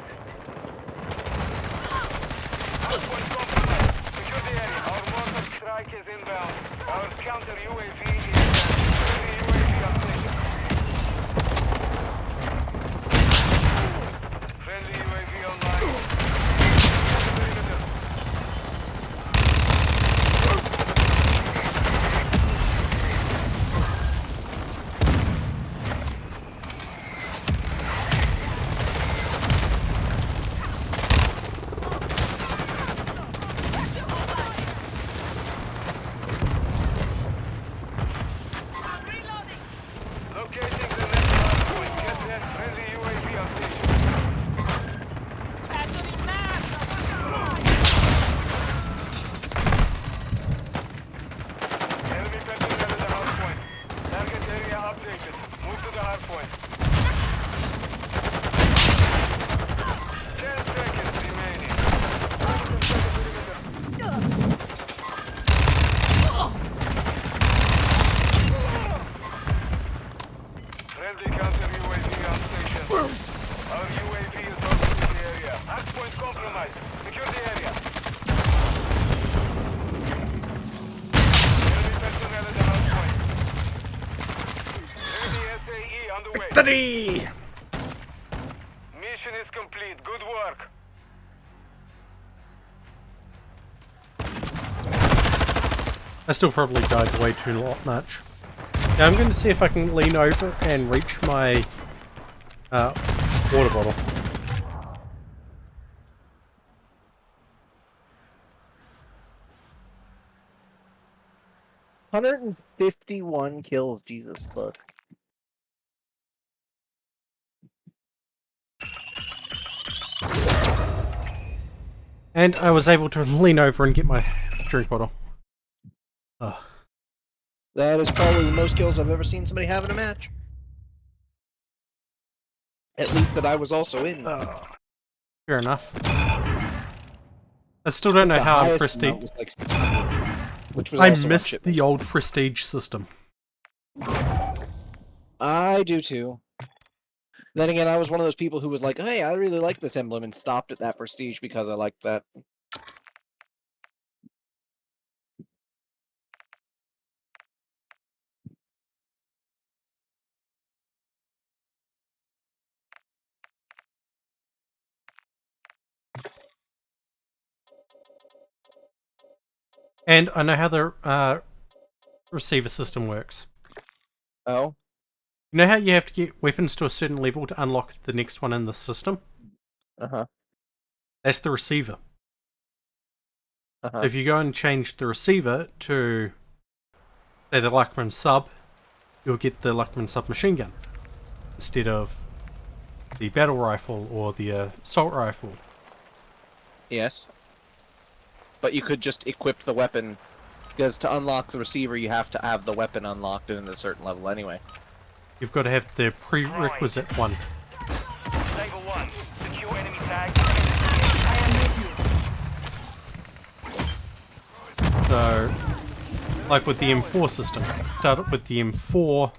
S3: Hard point compromised. Secure the area. Our mortar strike is inbound. Our counter UAV is friendly UAV on station. Friendly UAV online. Locating the next hard point. Get there. Friendly UAV on station.
S4: Pezzo di merda!
S3: Enemy personnel at the hard point. Target area updated. Move to the hard point. 10 seconds remaining. Friendly counter UAV on station. Our UAV is orbiting the area. Hard point compromised. Secure the area. Enemy personnel at the hard point. Enemy SAE on the way.
S2: Victory!
S3: Mission is complete. Good work.
S2: I still probably died way too much. Now I'm going to see if I can lean over and reach my water bottle.
S1: 151 kills, Jesus fuck.
S2: And I was able to lean over and get my drink bottle. Ugh.
S1: That is probably the most kills I've ever seen somebody have in a match. At least that I was also in.
S2: Fair enough. I still don't know
S1: The
S2: how I'm
S1: highest
S2: prestige.
S1: amount was like 600, which was
S2: I
S1: also on
S2: miss
S1: shipment.
S2: the old prestige system.
S1: I do too. Then again, I was one of those people who was like, hey, I really like this emblem, and stopped at that prestige because I liked that.
S2: And I know how the receiver system works.
S1: Oh?
S2: You know how you have to get weapons to a certain level to unlock the next one in the system?
S1: Uh-huh.
S2: That's the receiver.
S1: Uh-huh.
S2: So if you go and change the receiver to, say, the Luckman sub, you'll get the Luckman submachine gun instead of the battle rifle or the assault rifle.
S1: Yes. But you could just equip the weapon, because to unlock the receiver, you have to have the weapon unlocked at a certain level anyway.
S2: You've got to have the prerequisite one.
S6: Saber 1, secure enemy tag.
S2: So, like with the M4 system, start it with the M4,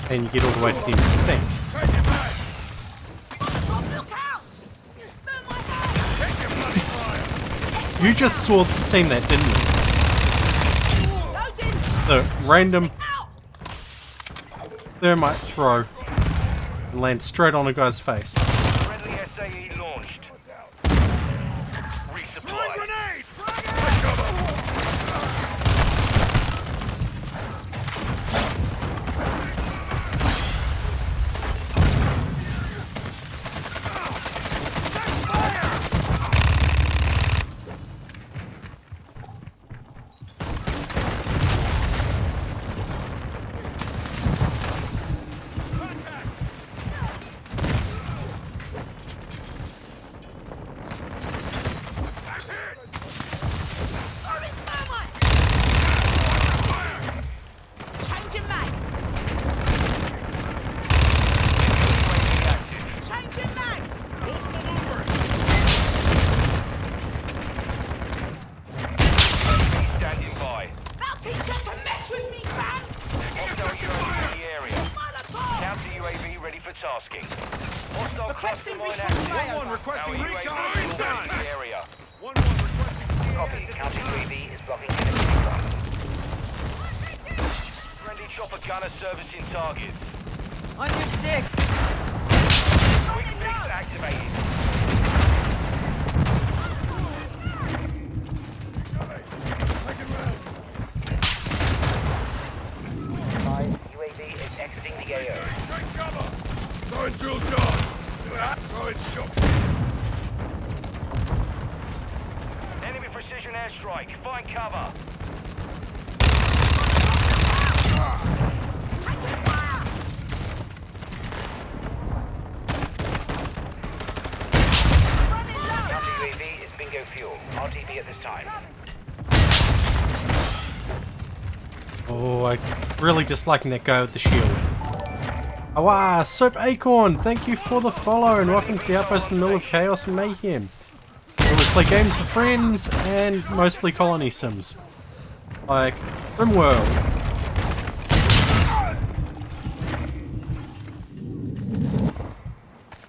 S2: and you get all the way to the M16.
S4: Look out! Burn my house!
S2: You just seen that, didn't you? the random thermite throw and land straight on a guy's face.
S6: Friendly SAE launched. Resupply.
S5: Grenade!
S4: Changing mag! Changing mags!
S6: Standing by.
S4: They'll teach you to mess with me, fam!
S6: Hostile UAV in the area.
S4: Molotov!
S6: Counter UAV ready for tasking. Hostile
S4: Requesting
S6: cluster mine
S4: recon
S6: active.
S4: flyover.
S5: One requesting
S6: Our
S5: recon.
S6: UAV is
S5: Recon.
S6: in the area.
S5: One requesting
S6: Copy. Counter UAV is blocking enemy recon. Friendly chopper gunner servicing targets.
S4: On your six!
S6: Quick fix activated. UAV is exiting the AO.
S5: Take cover! Throwing drill charge! Throwing shocks!
S6: Enemy precision airstrike. Find cover. Counter UAV is bingo fuel. RTB at this time.
S2: Oh, I really disliking that guy with the shield. Ah, Soap Acorn, thank you for the follow and welcome to the outpost in the middle of Chaos and Mayhem, where we play games with friends and mostly colony sims, like RimWorld.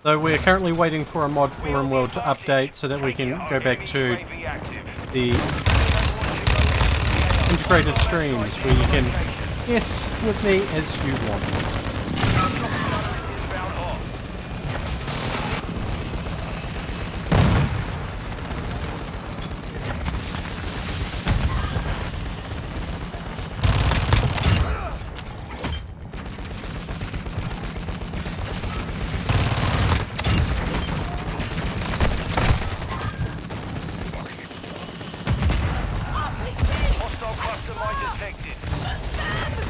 S2: Though we are currently waiting for a mod for RimWorld to update so that we can go back to
S6: UAV active.
S2: the integrated streams where you can yes with me as you want.
S6: Inbound hot. Hostile cluster mine detected.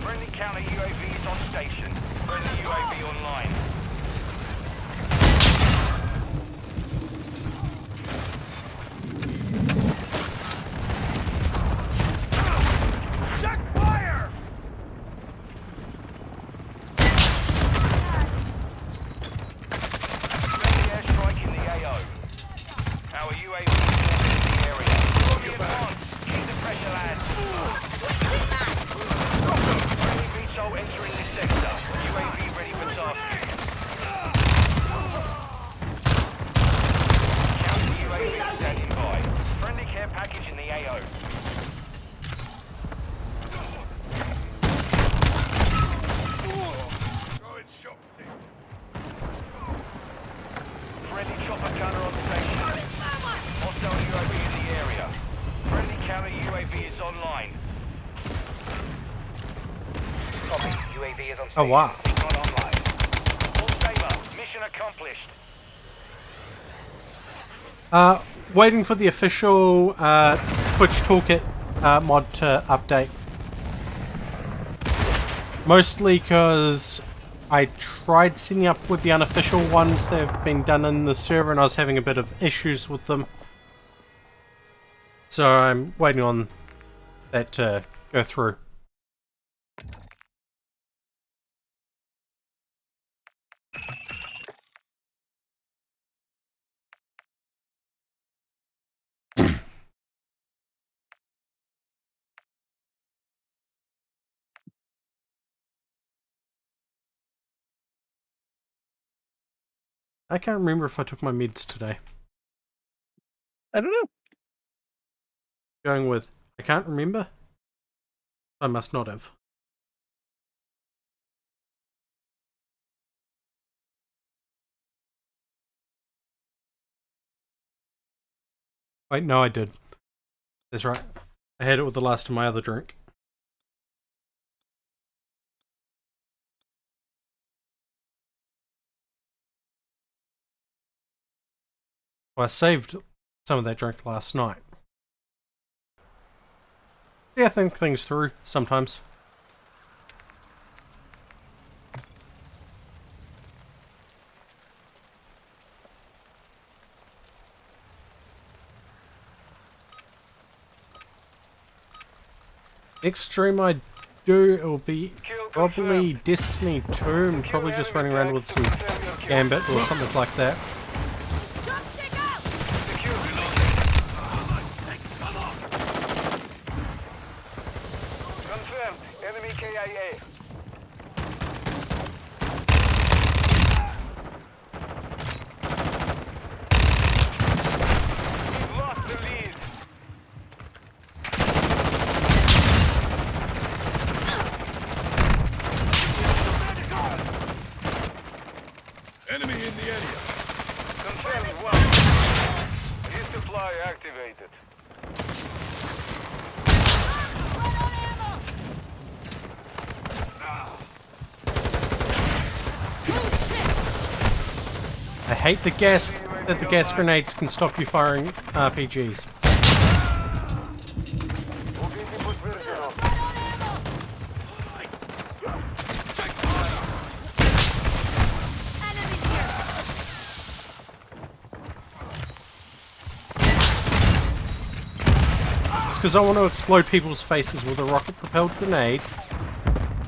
S6: Friendly counter UAV is on station. Friendly UAV online.
S5: Check fire!
S6: Friendly airstrike in the AO. Our UAV is in the area. Be advanced. Keep the pressure, lads. Friendly VTuber entering this sector. UAV ready for tasking. Counter UAV standing by. Friendly care package in the AO.
S5: Throwing shock stick.
S6: Friendly chopper gunner on station. Hostile UAV in the area. Friendly counter UAV is online. Copy. UAV is on station.
S2: Oh wow.
S6: Not online. All saber. Mission accomplished.
S2: Waiting for the official Twitch Toolkit mod to update. Mostly because I tried setting up with the unofficial ones that have been done in the server and I was having a bit of issues with them. So I'm waiting on that to go through. I can't remember if I took my meds today.
S1: I don't know.
S2: Going with, I can't remember. I must not have. Wait, no, I did. That's right. I had it with the last of my other drink. Well, I saved some of that drink last night. Yeah, I think things through sometimes. Next stream I do, it will be probably Destiny 2 and probably just running around with some Gambit or something like that.
S4: Chopstick out!
S3: Confirmed. Enemy KIA. We've lost the lead.
S5: Enemy in the area.
S3: Confirmed. Well. Resupply activated.
S4: Run on ammo! Oh shit!
S2: I hate the gas that the gas grenades can stop you firing RPGs.
S3: Убейте подтверждено.
S4: Run on ammo!
S5: Check fire.
S4: Enemies here!
S2: Just because I want to explode people's faces with a rocket-propelled grenade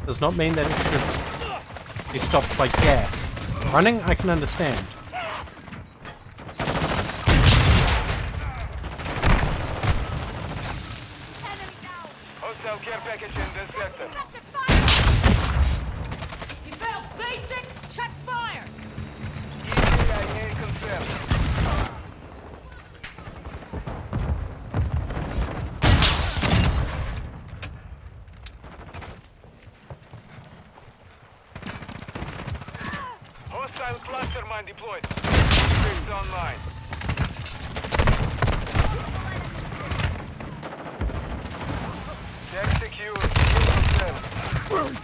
S2: does not mean that it should be stopped by gas. Running, I can understand.
S4: Enemy down!
S3: Hostile care package in this sector.
S4: Effective fire! You failed basic, check fire!
S3: KIA confirmed. Hostile cluster mine deployed. Fixed online. Check secure. Confirmed.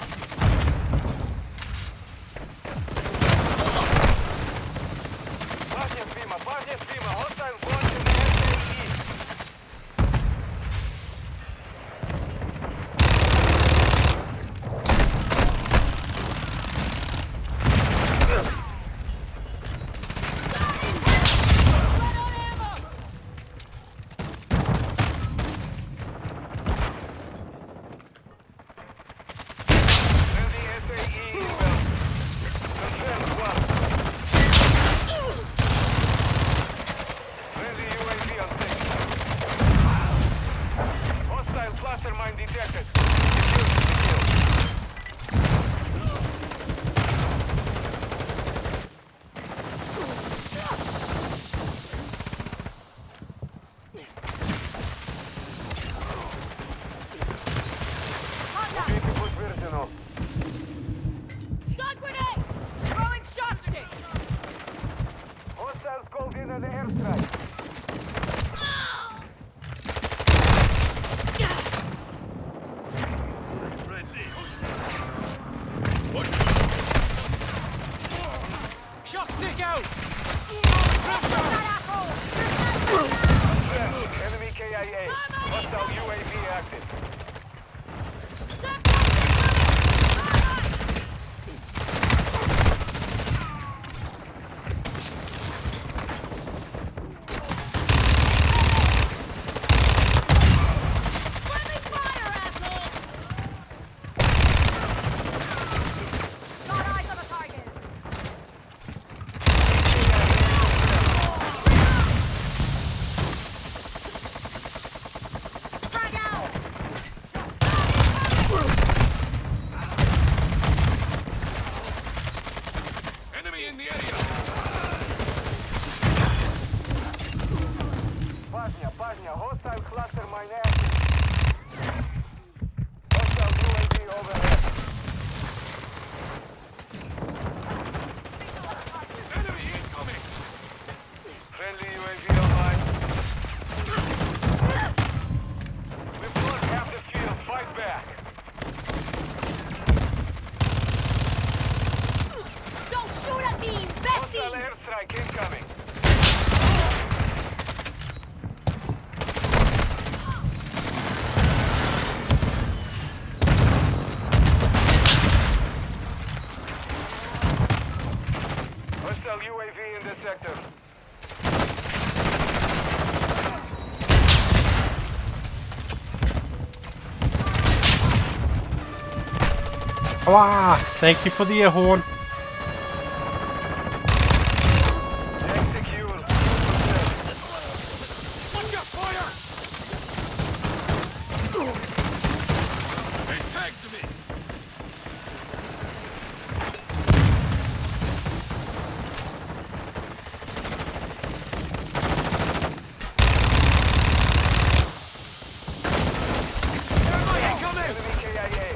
S3: Party Prima. Hostile launch in the SAE.
S4: Run on ammo!
S3: Sending SAE inbound. Confirmed. One. Friendly UAV on station. Hostile cluster mine detected. Secure. Убейте подтверждено.
S4: Stun grenade! Throwing shock stick!
S3: Hostiles called in an airstrike.
S5: What?
S3: Shock stick out!
S4: That asshole!
S3: Enemy KIA. Hostile UAV active.
S4: Friendly fire, asshole! Got eyes on the target! Frag out!
S3: incoming. Hostile UAV in this sector.
S2: Ah, thank you for the air horn.
S3: Tank secure.
S5: Watch your fire! Take tag to me!
S3: Enemy KIA.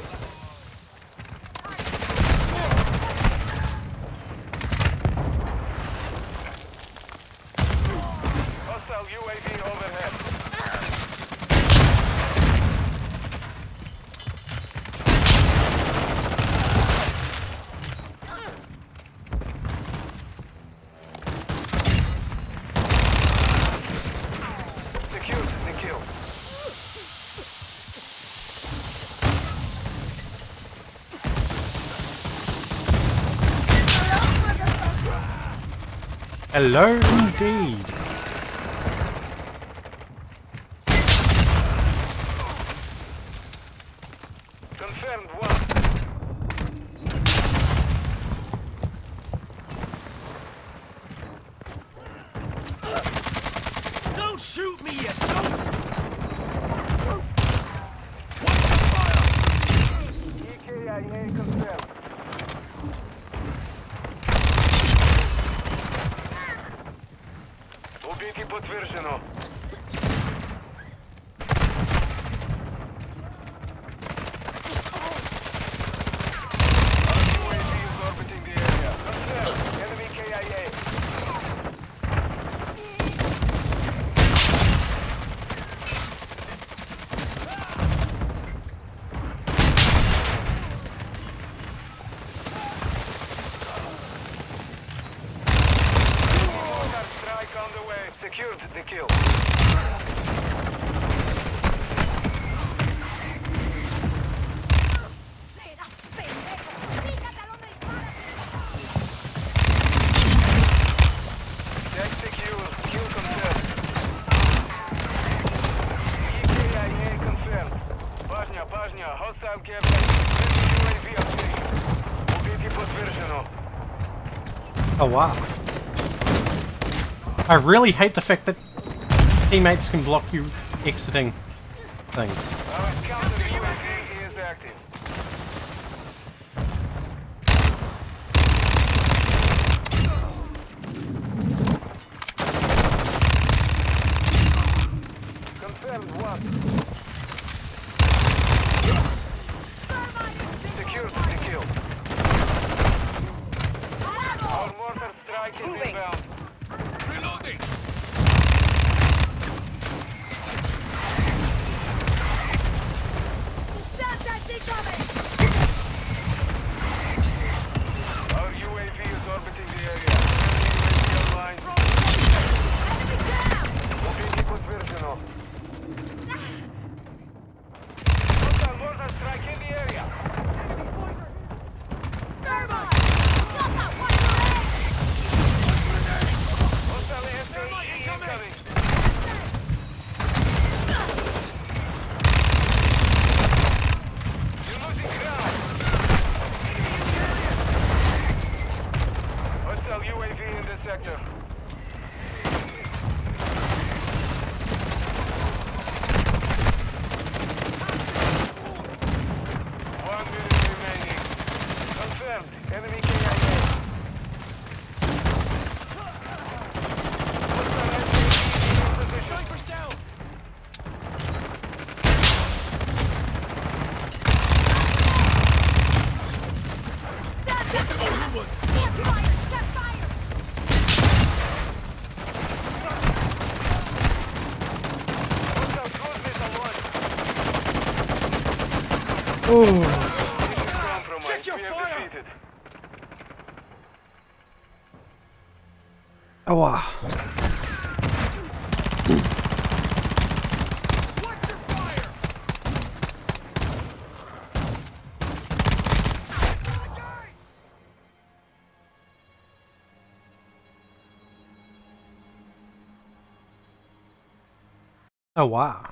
S3: Hostile UAV overhead. Secured the kill.
S2: Hello, indeed.
S3: Confirmed one.
S5: Don't shoot me, you don't! Watch your fire!
S3: EKIA confirmed. Убитый подтверждено. UAV is orbiting the area. Confirmed. Enemy KIA. Mortar strike on the way. Secured the kill.
S4: ¡Serás pendejo! ¡Fíjate a dónde disparas!
S3: Tag secure. Kill confirmed. EKIA confirmed. Пажня. Hostile care package. UAV active. Убитый подтверждено.
S2: Oh wow. I really hate the fact that teammates can block you exiting things.
S3: Our counter UAV is active. Confirmed one. Secured the kill. Our mortar strike is inbound.
S5: Reloading!
S4: ¡Sound incoming!
S3: Our UAV is orbiting the area. Enemy UAV online.
S4: Enemy down!
S3: Убитый подтверждено. Hostile mortar strike in the area.
S4: Thermite! Stop that! Watch your head!
S3: Hostile SAE incoming. You're losing ground. Hostile UAV in this sector. One minute remaining. Confirmed. Enemy KIA. Hostile SAE in position.
S5: Snipers down!
S4: Sound
S5: What the new ones?
S4: fire! Check fire!
S3: Hostile cruise missile launched. Mission compromised.
S5: Check your
S3: We are
S5: fire.
S3: defeated.
S2: Oh, wow. Oh, wow.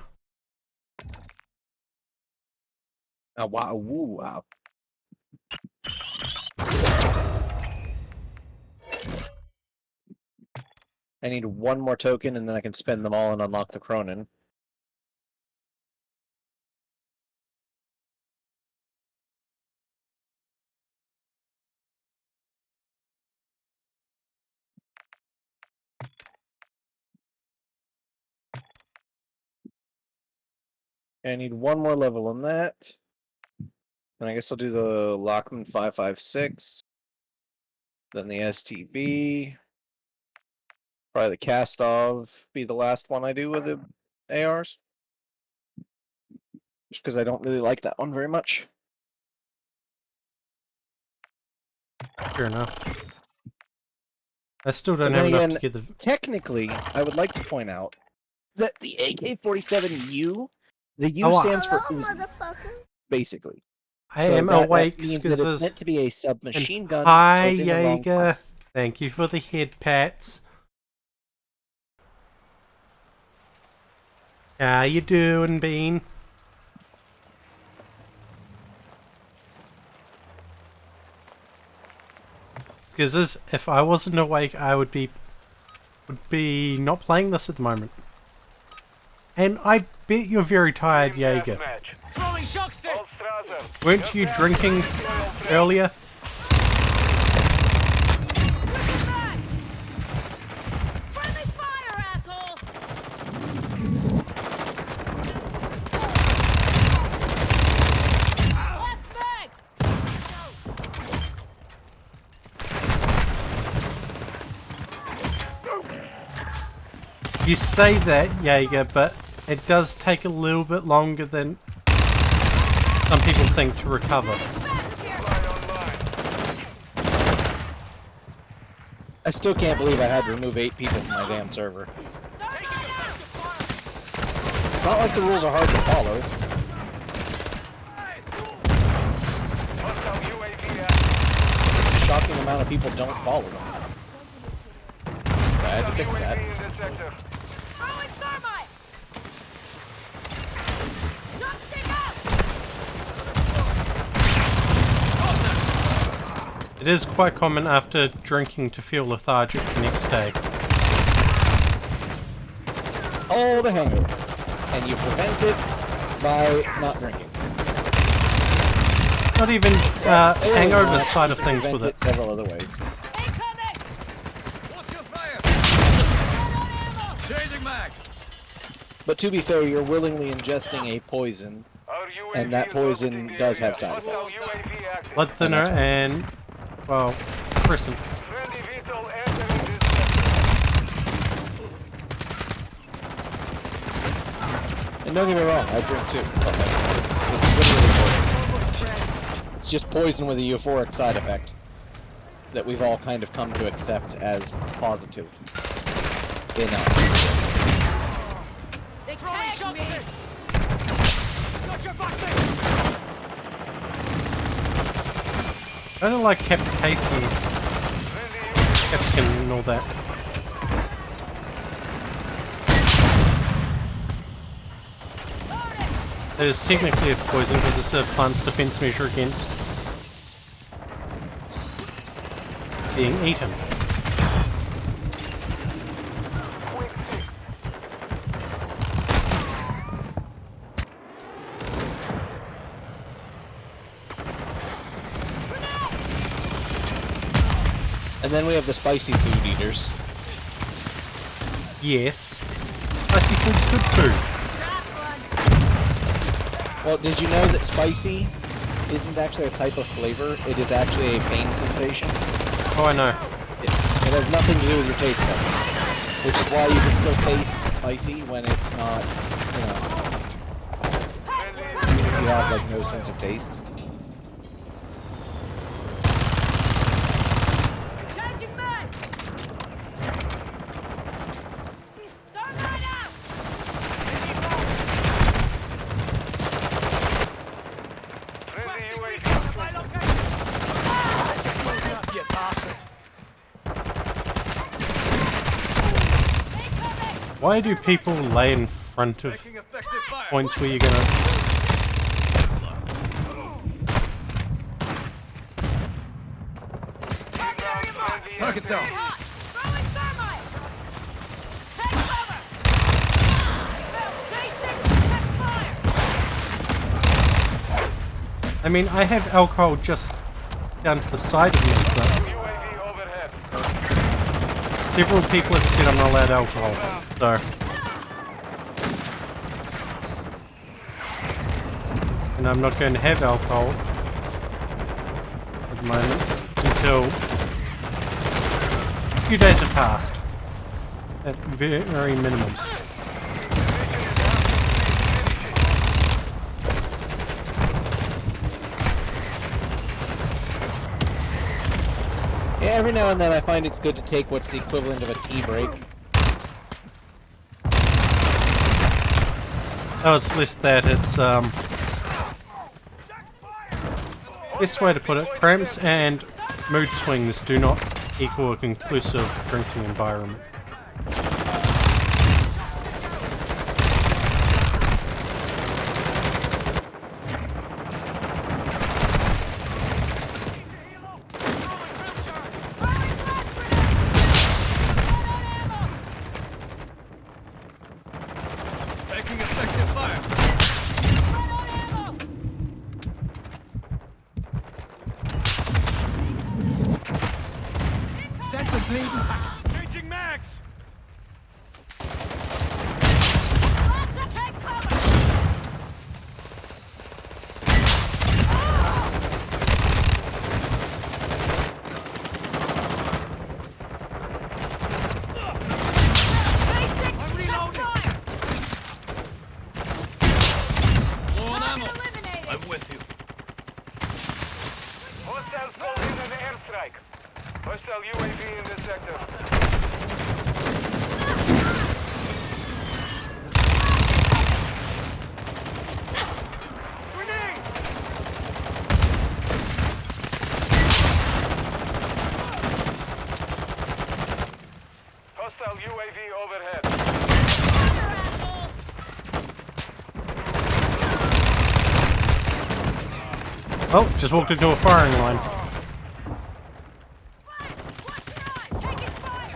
S1: Oh, wow. Woo, wow. I need one more token, and then I can spend them all and unlock the Cronin. I need one more level on that. And I guess I'll do the Lockman 556. Then the STB. Probably the Castov be the last one I do with the ARs. Just because I don't really like that one very much.
S2: Fair enough. I still don't
S1: But
S2: have
S1: then
S2: enough
S1: again,
S2: to get the...
S1: technically, I would like to point out that the AK-47U, the U
S2: Oh, wow.
S1: stands for Uzi, basically.
S2: I
S1: So
S2: am
S1: that
S2: awake,
S1: means that it's meant to be a submachine gun, so
S2: hi,
S1: it's in the wrong
S2: Jaeger.
S1: class.
S2: Thank you for the head pats. How you doing, Bean? Because if I wasn't awake, I would be not playing this at the moment. And I bet you're very tired, Jaeger.
S3: Throwing shock stick.
S2: Weren't you drinking earlier?
S4: Friendly fire, asshole! Last mag!
S2: You say that, Jaeger, but it does take a little bit longer than some people think to recover.
S1: I still can't believe I had to remove 8 people from my damn server. It's not like the rules are hard to follow. A shocking amount of people don't follow them. I had to fix that.
S4: Throwing thermite! Shock stick out!
S2: It is quite common after drinking to feel lethargic the next day.
S1: Oh, the hangover. And you prevent it by not drinking.
S2: Not even hangover side of things with it.
S1: Several other ways.
S4: Incoming!
S5: Watch your fire! Changing mag!
S1: But to be fair, you're willingly ingesting a poison, and that poison does have side effects.
S2: Blood thinner and, well, crescent.
S1: And don't get me wrong, I drink too. It's literally poison. It's just poison with a euphoric side effect that we've all kind of come to accept as positive enough.
S4: They tagged me!
S3: Got your back there.
S2: I don't like kept case and kept skin and all that. It is technically a poison because it's a plant's defense measure against being eaten.
S1: And then we have the spicy food eaters.
S2: Yes. Spicy food's good food.
S1: Well, did you know that spicy isn't actually a type of flavor? It is actually a pain sensation.
S2: Oh, I know.
S1: It has nothing to do with your taste buds. Which is why you can still taste spicy when it's not, you know, if you have like no sense of taste.
S4: Changing mag!
S2: Why do people lay in front of
S5: Taking effective fire.
S2: points where you're gonna...
S5: Target down.
S4: Hot! Throwing thermite! Take cover! Basic, check fire!
S2: I mean, I have alcohol just down to the side of me, but
S3: UAV overhead.
S2: several people have said I'm not allowed alcohol, so... And I'm not going to have alcohol at the moment until a few days have passed. At very minimum.
S1: Yeah, every now and then I find it's good to take what's the equivalent of a tea break.
S2: Oh, it's less that, it's best way to put it, cramps and mood swings do not equal a conclusive drinking environment.
S5: Taking effective fire.
S7: Send the bleeding.
S5: Changing mags.
S4: Take cover! Basic, check fire!
S5: Low on ammo.
S4: Eliminated!
S5: I'm with you.
S3: Hostiles called in an airstrike. Hostile UAV in this sector.
S5: Grenade.
S3: Hostile UAV overhead.
S2: Oh, just walked into a firing line.
S4: Taking fire!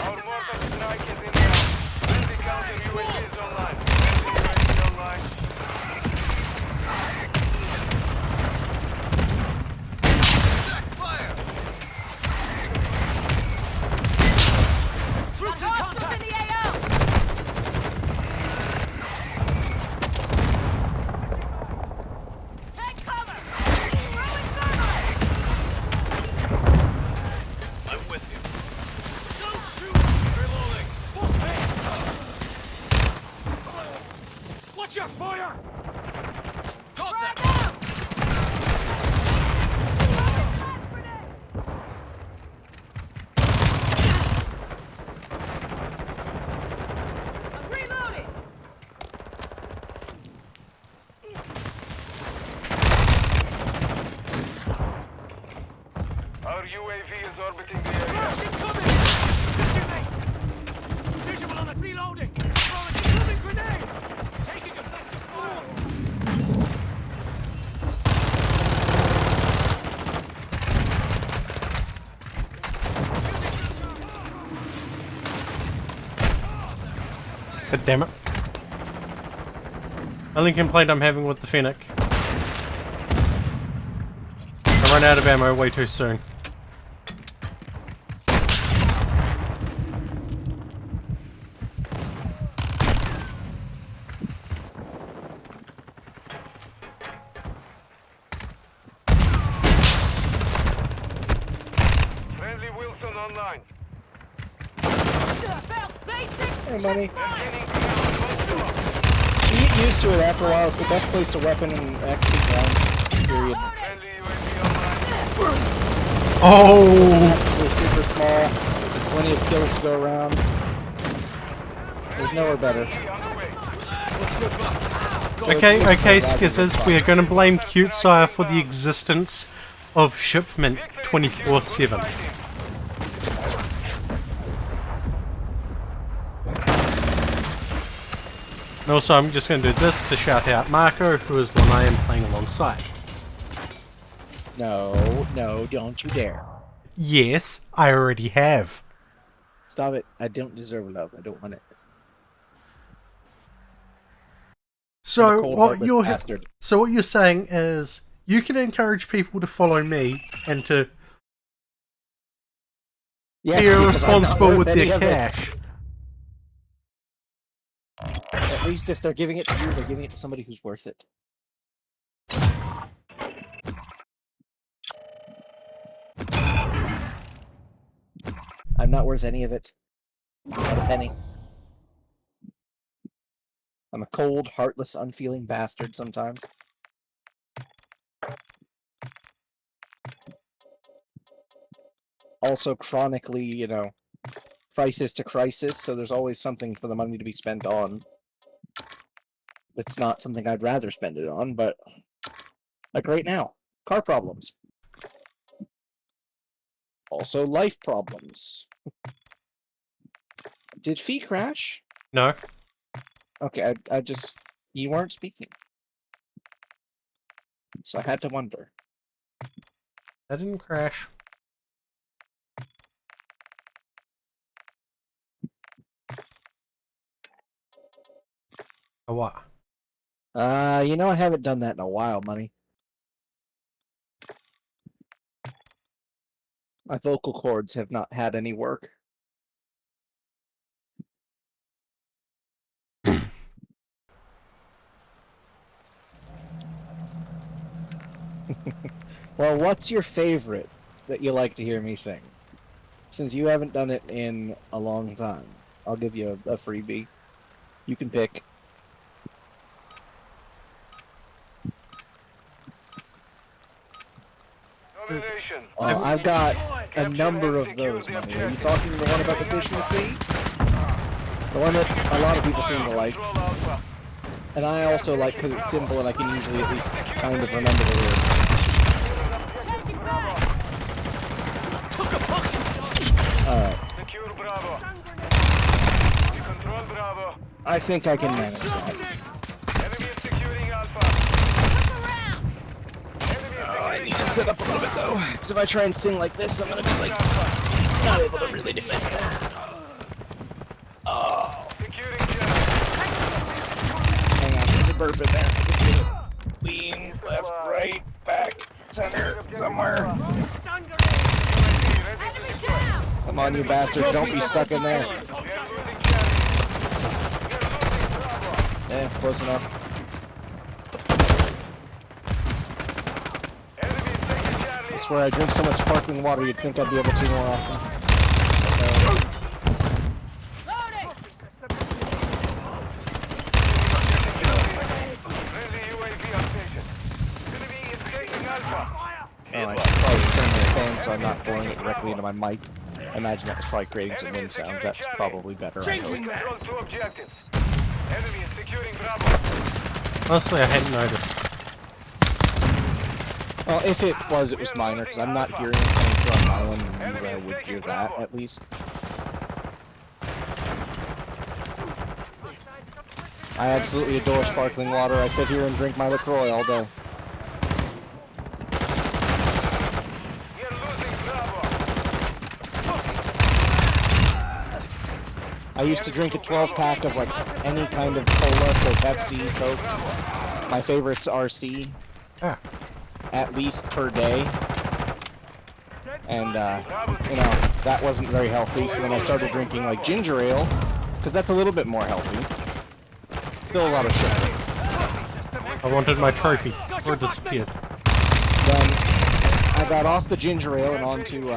S3: Our mortar strike is inbound. Friendly counter UAV is online. Friendly UAV online.
S5: Check fire. Troops in
S4: Hostiles
S5: contact.
S4: in the AO! Take cover! Throwing thermite!
S5: I'm with you. Don't shoot. Reloading. Full pay. Watch your fire. Got
S4: Frag
S5: that.
S4: out! Flash grenade! I'm reloading!
S3: Our UAV is orbiting the area.
S5: Flash incoming. Detonate. Visual on it. Reloading. Throwing incoming grenade. Taking effective fire.
S2: God damn it. Only complaint I'm having with the Fennec. I ran out of ammo way too soon.
S3: Friendly Wilson online.
S4: Belt basic!
S1: Hey, buddy.
S4: Check fire!
S3: Beginning command. Close door.
S1: You get used to it after a while. It's the best place to weapon and actually ground. Period.
S3: Friendly UAV online.
S2: Oh!
S1: Absolutely super small, plenty of kills to go around. There's nowhere better.
S2: Okay, Skizzers, we are going to blame Cutesire for the existence of Shipment 24/7. And also, I'm just going to do this to shout out Marco, who is the one I am playing alongside.
S1: No, don't you dare.
S2: Yes, I already have.
S1: Stop it. I don't deserve love. I don't want it.
S2: So
S1: Cold,
S2: what
S1: heartless bastard.
S2: what you're saying is you can encourage people to follow me and to
S1: Yes,
S2: be
S1: because I'm not
S2: irresponsible
S1: worth
S2: with
S1: any
S2: their
S1: of it.
S2: cash.
S1: At least if they're giving it to you, they're giving it to somebody who's worth it. I'm not worth any of it. Not a penny. I'm a cold, heartless, unfeeling bastard sometimes. Also chronically, you know, crisis to crisis, so there's always something for the money to be spent on. It's not something I'd rather spend it on, but like right now, car problems. Also life problems. Did Fee crash?
S2: No,
S1: Okay, I just... You weren't speaking. So I had to wonder.
S2: that didn't crash. A what?
S1: You know I haven't done that in a while, money. My vocal cords have not had any work. Well, what's your favorite that you like to hear me sing? Since you haven't done it in a long time, I'll give you a freebie. You can pick.
S3: Domination.
S1: I've got a number of those, money. Are you talking the one about the fish in the sea? The one that a lot of people seem to like.
S3: Control Alpha.
S1: And I also like because it's simple and I can usually at least kind of remember the words.
S4: Changing back!
S1: Alright.
S3: Secure Bravo. We control Bravo.
S1: I think I can manage that.
S3: Enemy is securing Alpha.
S4: Look around!
S3: Enemy is
S1: I need to sit up a little bit though, because if I try and sing like this, I'm gonna be like not able to really defend that. Oh,
S3: securing Jet.
S1: hang on, there's a burp in there. I can feel it. Lean, left, right, back, center, somewhere.
S4: Enemy down!
S1: Come on, you bastard! Don't be stuck in there.
S3: We are losing Charlie. We are losing Bravo.
S1: Yeah, close enough.
S3: Enemy is taking
S1: I
S3: Charlie.
S1: swear I drink so much sparkling water, you'd think I'd be able to more often. But no.
S4: Loading!
S3: Friendly UAV on station. Enemy is taking Alpha.
S1: Oh, I should probably turn my fan so I'm not blowing it directly into my mic. I imagine that was probably creating some wind sound. That's probably better. I hope.
S3: We control 2 objectives. Enemy is securing Bravo.
S2: Honestly, I hadn't noticed.
S1: Well, if it was minor, because I'm not hearing it coming through on my one, and you would hear that, at least. I absolutely adore sparkling water. I sit here and drink my LaCroix all day.
S3: We are losing Bravo.
S1: I used to drink a 12-pack of, like, any kind of cola, so Pepsi, Coke. My favorite's RC.
S2: Ah.
S1: At least per day. And, you know, that wasn't very healthy, so then I started drinking, like, ginger ale, because that's a little bit more healthy. Still a lot of sugar.
S2: I wanted my trophy. Or it disappeared.
S1: Then I got off the ginger ale and onto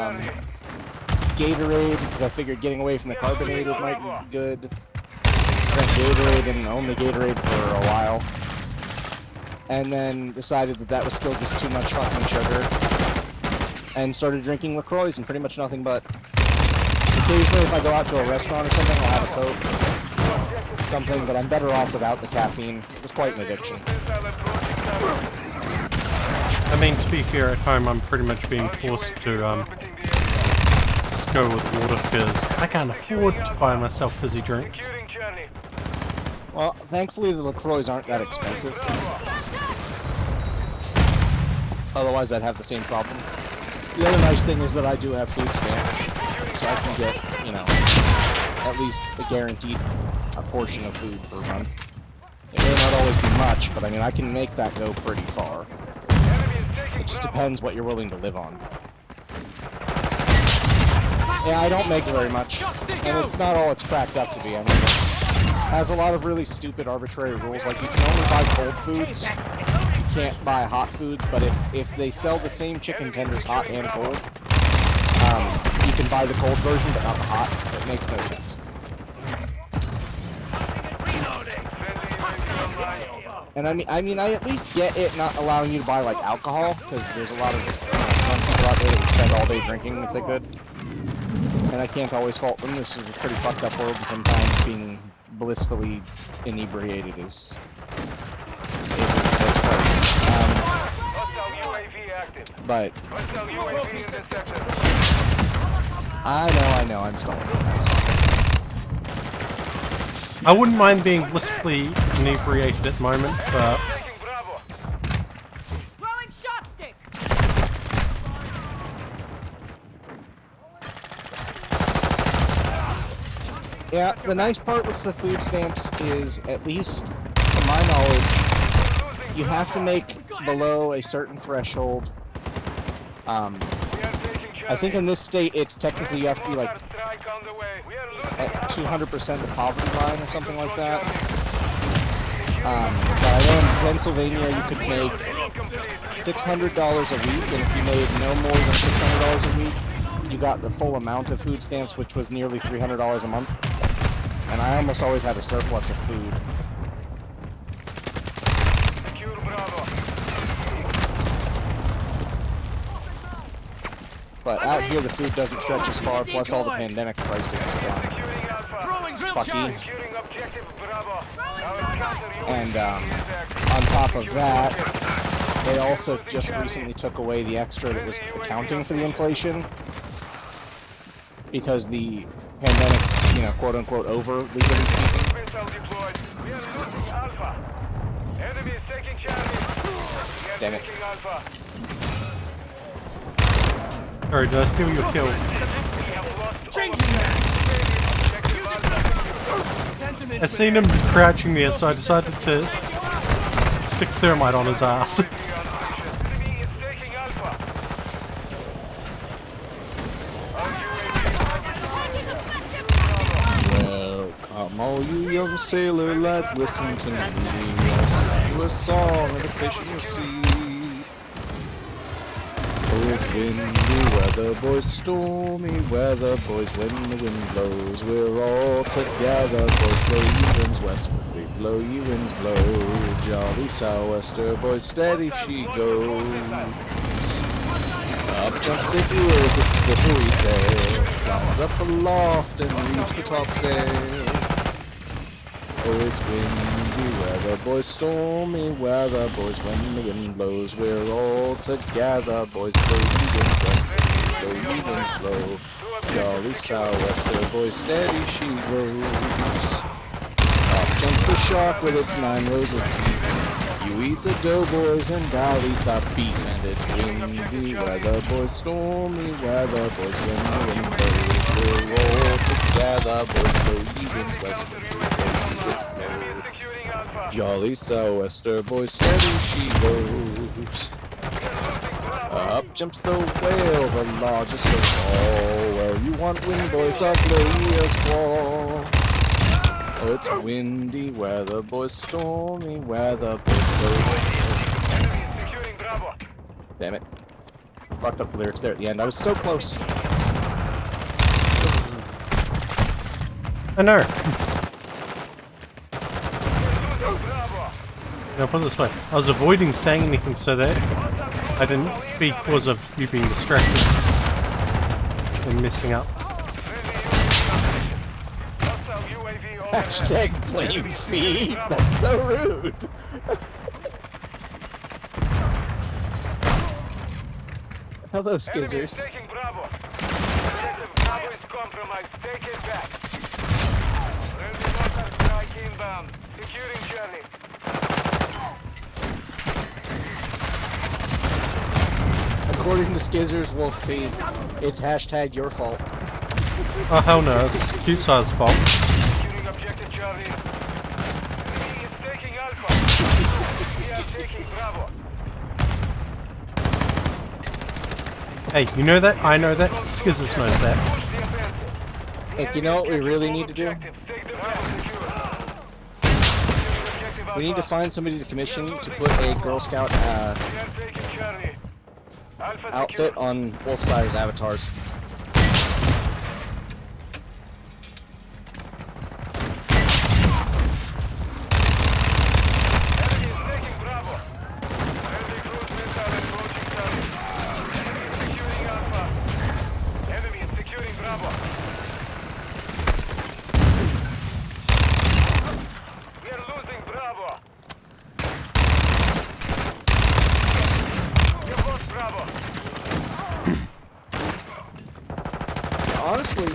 S1: Gatorade because I figured getting away from the carbonated might be good. Drank Gatorade and only Gatorade for a while. And then decided that that was still just too much fucking sugar. And started drinking LaCroix and pretty much nothing but. Occasionally, if I go out to a restaurant or something, I'll have a Coke, something, but I'm better off without the caffeine. It's quite an addiction.
S2: I mean, to be fair, at home I'm pretty much being forced to just go with water because I can't afford to buy myself fizzy drinks.
S3: Securing Charlie.
S1: Well, thankfully the LaCroix aren't that expensive. Otherwise, I'd have the same problem. The other nice thing is that I do have food stamps, so I can get, you know, at least a guaranteed a portion of food per month. It may not always be much, but I mean, I can make that go pretty far. It just depends what you're willing to live on. Yeah, I don't make very much, and it's not all it's cracked up to be. I mean, it has a lot of really stupid, arbitrary rules, like you can only buy cold foods. You can't buy hot foods, but if they sell the same chicken tenders hot and cold, you can buy the cold version but not the hot. It makes no sense. And I mean, I at least get it not allowing you to buy like alcohol, because there's a lot of some people out there that would spend all day drinking if they could. And I can't always fault them. This is a pretty fucked up world, and sometimes being blissfully inebriated is
S3: Hostile UAV active.
S1: but
S3: Hostile UAV in this sector.
S1: I know, I'm stalling.
S2: I wouldn't mind being blissfully inebriated at the moment, but
S3: Taking Bravo.
S4: Throwing shock stick.
S1: Yeah, the nice part with the food stamps is, at least to my knowledge, you have to make below a certain threshold.
S3: We are taking
S1: I think in this state it's technically you have to be like
S3: strike on the way. We are losing
S1: at
S3: Alpha.
S1: 200% the poverty line or something like that. But I know in Pennsylvania you could make $600 a week, and if you made no more than $600 a week, you got the full amount of food stamps, which was nearly $300 a month. And I almost always had a surplus of food.
S3: Secure Bravo.
S1: But out here the food doesn't stretch as far, plus all the pandemic prices.
S3: Securing Alpha.
S5: Throwing drill
S1: Fuck
S5: charge.
S1: you.
S3: Securing objective Bravo. Our counter UAV
S1: And
S3: is active.
S1: on top of that, they also just recently took away the extra that was accounting for the inflation, because the pandemic's, you know, quote unquote over, legally speaking.
S3: Missile deployed. We are losing Alpha. Enemy is taking Charlie. We are
S1: Damn it.
S3: taking Alpha.
S2: sorry, did I steal your kill?
S3: We have lost all
S5: Changing
S3: objective Alpha.
S5: Sentiment.
S2: I seen him crouching there, so I decided to stick thermite on his ass.
S3: Enemy is taking Alpha. Our UAV
S1: Well, come all you young sailor lads, listen to me. I'll sing you a song of the fish in the sea. Oh, it's windy weather, boys, stormy weather, boys, when the wind blows, we're all together, boys, blow you winds westward, we blow you winds blow, jolly sou'wester, boys, steady she goes. Up jumps the earth, its slippery tail, climbs up aloft and reaches the topsail. Oh, it's windy weather, boys, stormy weather, boys, when the wind blows, we're all together, boys, blow you winds westward, blow you winds blow, jolly sou'wester, boys, steady she goes. Up jumps the shark with its 9 rows of teeth, you eat the doughboys and I'll eat the beef, and it's windy weather, boys, stormy weather, boys, when the wind blows, we're all together, boys, blow you winds westward,
S3: securing Alpha.
S1: jolly sou'wester, boys, steady she goes. Up jumps the whale, the largest of all. Well, you want wind, boys, I'll blow you a squall. Oh, it's windy weather, boys, stormy weather, boys, blow.
S3: Enemy is securing Bravo.
S1: Damn it. Fucked up the lyrics there at the end. I was so close.
S2: I know.
S3: Bravo.
S2: Now put it this way, I was avoiding saying anything so that I didn't, because of you being distracted and messing up.
S3: Friendly
S1: Hashtag blame fee. That's so rude. Hello,
S3: Enemy is
S1: Skizzers.
S3: taking Bravo. Objective Bravo is compromised. Take it back. Friendly mortar strike inbound. Securing Charlie.
S1: According to Skizzers Wolf Fee, it's hashtag your fault.
S2: Oh hell no, it's cute size fault.
S3: Securing objective Charlie. Enemy is taking Alpha. We are taking Bravo.
S2: Hey, you know that? I know that. Skizzers knows that.
S3: Push the offensive.
S1: Look, you know what we really need to do?
S3: Objectives. Take them down. Secure. Securing objective
S1: We need to
S3: Alpha.
S1: find somebody to commission to put a Girl Scout
S3: We are taking Charlie. Alpha
S1: outfit
S3: secure.
S1: on Wolfsire's avatars.
S3: Enemy is taking Bravo. Friendly cruise missile approaching Charlie. Enemy is securing Alpha. Enemy is securing Bravo. We are losing Bravo. We have lost Bravo.
S1: Honestly,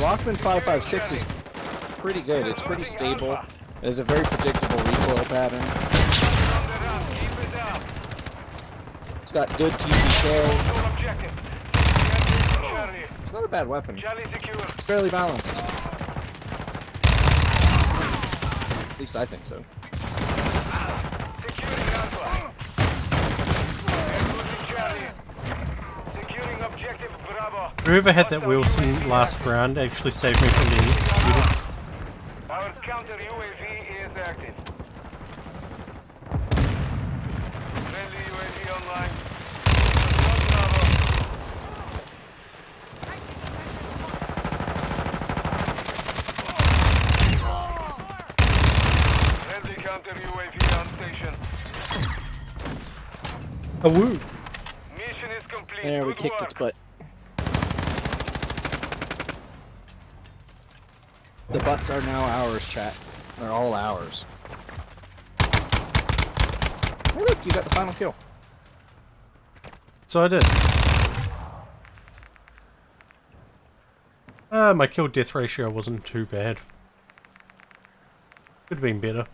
S1: Lockman 556 is pretty good. It's pretty stable. It has a very predictable recoil pattern.
S3: On the run. Keep it down.
S1: It's got good TTK.
S3: Control objective. We are taking Charlie.
S1: It's not a bad weapon.
S3: Charlie secure.
S1: It's fairly balanced. At least I think so.
S3: Securing Alpha. We are losing Charlie. Securing objective Bravo.
S2: Whoever had that Wilson last round actually saved me from being executed.
S3: Our counter UAV is active. Friendly UAV online. One Bravo. Friendly counter UAV on station.
S2: A woo!
S3: Mission is complete.
S1: There, we
S3: Good
S1: kicked
S3: work.
S1: its butt. The butts are now ours, chat. They're all ours. Hey look, you got the final kill.
S2: So I did. My kill death ratio wasn't too bad. Could have been better.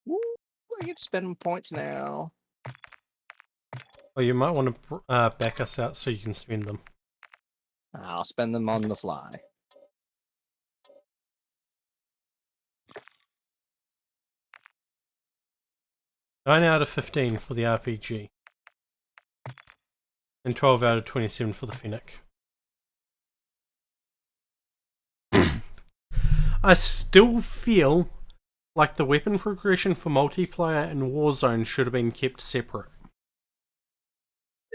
S1: Woo, I get to spend points now.
S2: Well, you might want to back us out so you can spend them.
S1: I'll spend them on the fly.
S2: Nine out of 15 for the RPG. And 12 out of 27 for the Fennec. I still feel like the weapon progression for multiplayer and Warzone should have been kept separate.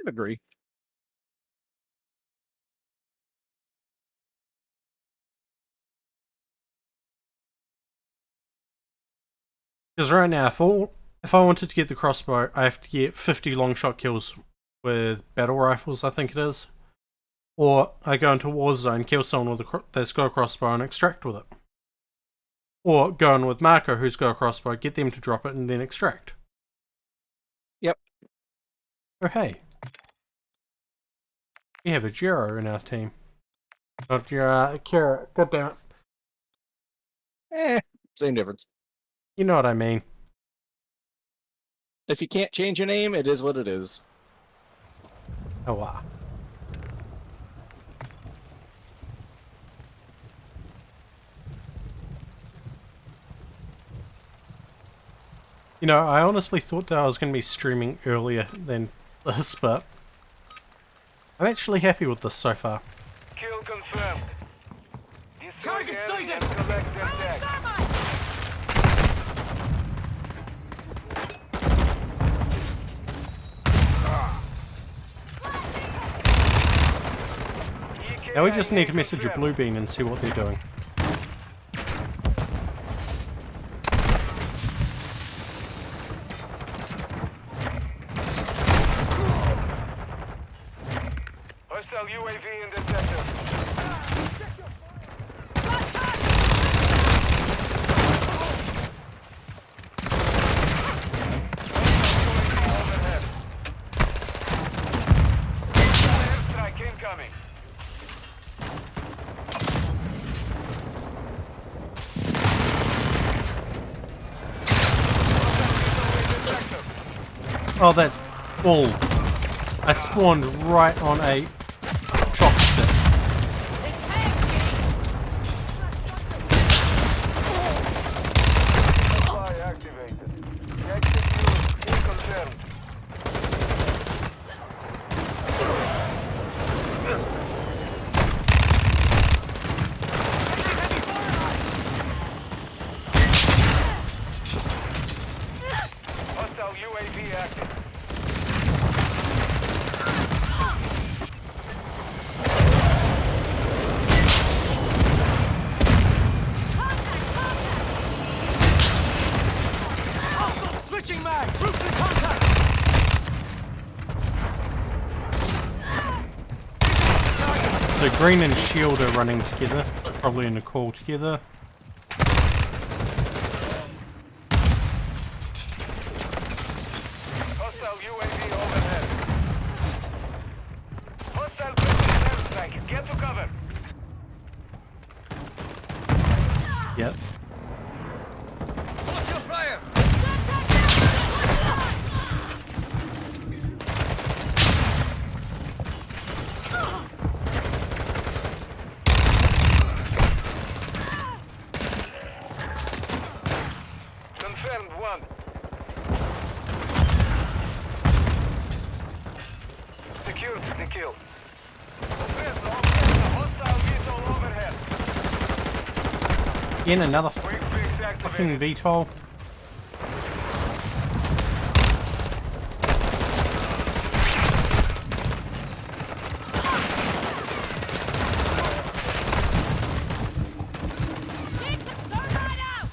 S1: I agree.
S2: Because right now, if I wanted to get the crossbow, I have to get 50 long shot kills with battle rifles, I think it is. Or I go into Warzone, kill someone with that's got a crossbow and extract with it. Or go in with Marco, who's got a crossbow, get them to drop it and then extract.
S1: Yep.
S2: Oh hey. We have a Jero in our team. Not your Kara. God damn it.
S1: Same difference.
S2: You know what I mean.
S1: If you can't change your name, it is what it is.
S2: Oh wow. You know, I honestly thought that I was going to be streaming earlier than this, but I'm actually happy with this so far.
S3: Kill confirmed. Destroy
S5: Target
S3: the enemy
S5: sighted!
S3: and collect their tag.
S2: Now we just need to message a blue bean and see what they're doing. Oh, that's bull. I spawned right on a chopstick.
S4: It's him!
S3: Supply activated. Execute. Kill confirmed. Hostile UAV active.
S5: Hostile! Switching mag! Troops in contact!
S2: So Green and Shield are running together, probably in a call together.
S3: Hostile UAV overhead. Hostile precision airstrike. Get to cover.
S2: Yep.
S6: Watch your fire!
S3: Confirmed one. Secured the kill. Hostile missile overhead.
S2: Again, another
S3: Quick fix
S2: fucking
S3: activated.
S2: VTOL.
S4: Keep the thermite out!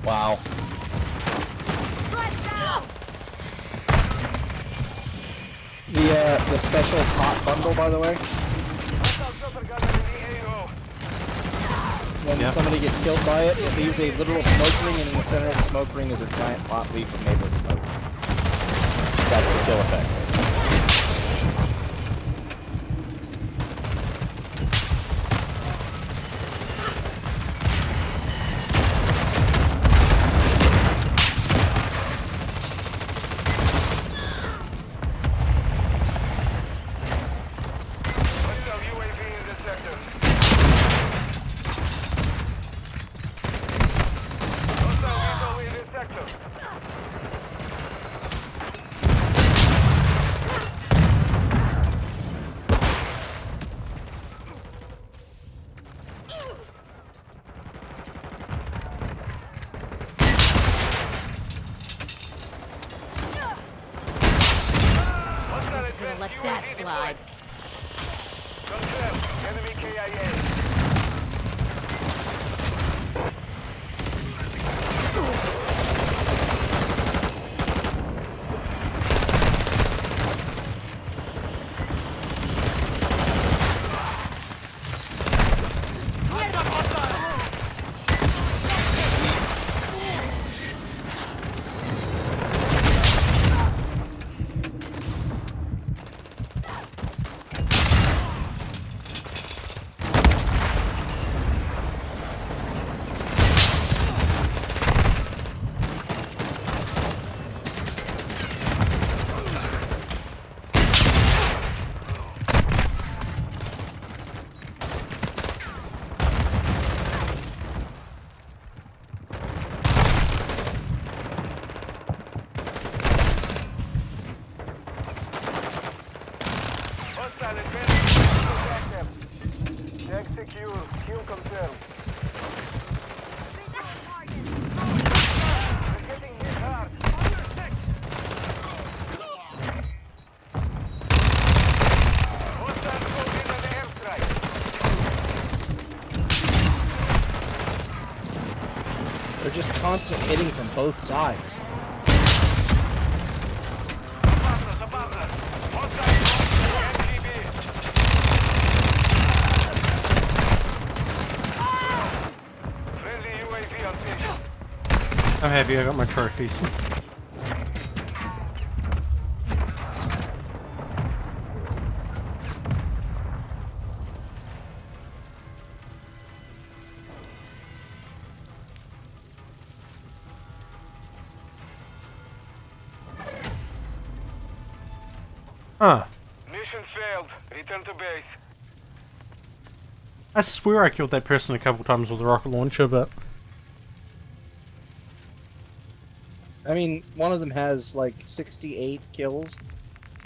S1: Wow.
S4: Threats out!
S1: The special pot bundle, by the way,
S3: Hostile chopper gunner in the AO.
S1: when
S2: Yeah.
S1: somebody gets killed by it, it leaves a literal smoke ring, and in the center of the smoke ring is a giant pot leaf of neighborhood smoke. That's the kill effect.
S3: Hostile UAV in the sector. Hostile missile in the sector. Hostile
S4: Wasn't gonna let
S3: advanced
S4: that
S3: UAV
S4: slide.
S3: deployed. Confirmed. Enemy KIA. Hostile advanced UAV active. Check secure. Kill confirmed. We're getting hit hard. Hostile called in an airstrike.
S1: They're just constant hitting from both sides.
S3: Partner. Hostile NGB. Friendly UAV on station.
S2: I'm happy I got my trophies. Huh.
S3: Mission failed. Return to base.
S2: I swear I killed that person a couple times with a rocket launcher, but
S1: I mean, one of them has like 68 kills,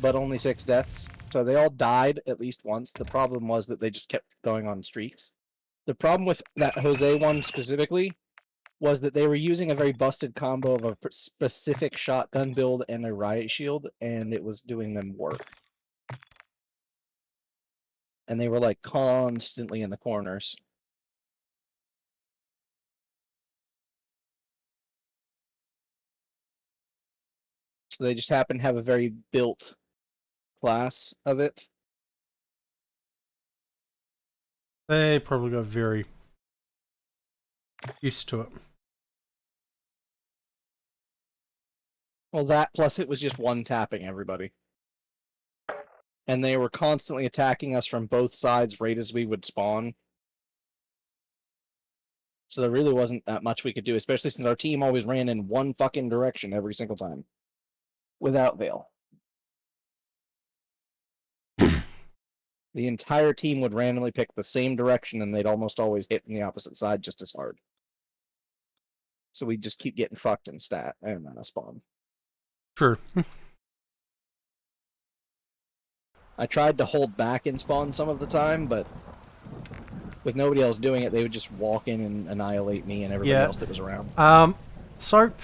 S1: but only 6 deaths. So they all died at least once. The problem was that they just kept going on streaks. The problem with that Jose one specifically was that they were using a very busted combo of a specific shotgun build and a riot shield, and it was doing them work. And they were like constantly in the corners. So they just happen to have a very built class of it.
S2: they probably got very used to it.
S1: Well, that plus it was just one tapping everybody. And they were constantly attacking us from both sides right as we would spawn. So there really wasn't that much we could do, especially since our team always ran in one fucking direction every single time. Without veil. The entire team would randomly pick the same direction and they'd almost always hit from the opposite side just as hard. So we'd just keep getting fucked in stat and spawn.
S2: True.
S1: I tried to hold back in spawn some of the time, but with nobody else doing it, they would just walk in and annihilate me and everybody else that was around.
S2: Soap.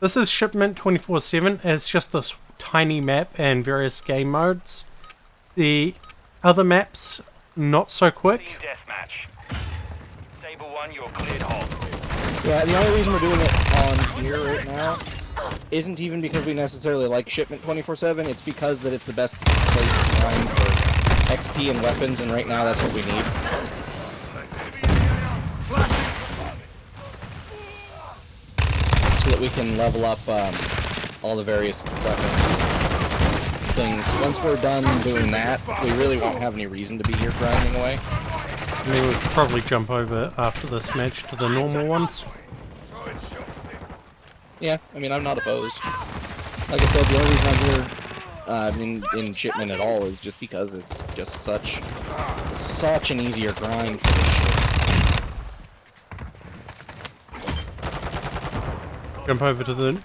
S2: This is Shipment 24/7. It's just this tiny map and various game modes. The other maps, not so quick.
S6: Team deathmatch. Table 1, you're cleared hot.
S1: Yeah, the only reason we're doing it on here right now isn't even because we necessarily like Shipment 24/7, it's because that it's the best place to find for XP and weapons, and right now that's what we need. So that we can level up all the various weapons things. Once we're done doing that, we really won't have any reason to be here grinding away.
S2: I mean, we'd probably jump over after this match to the normal ones.
S1: Yeah, I mean, I'm not opposed. Like I said, the only reason I'm here in Shipment at all is just because it's just such an easier grind for this shit.
S2: Jump over to the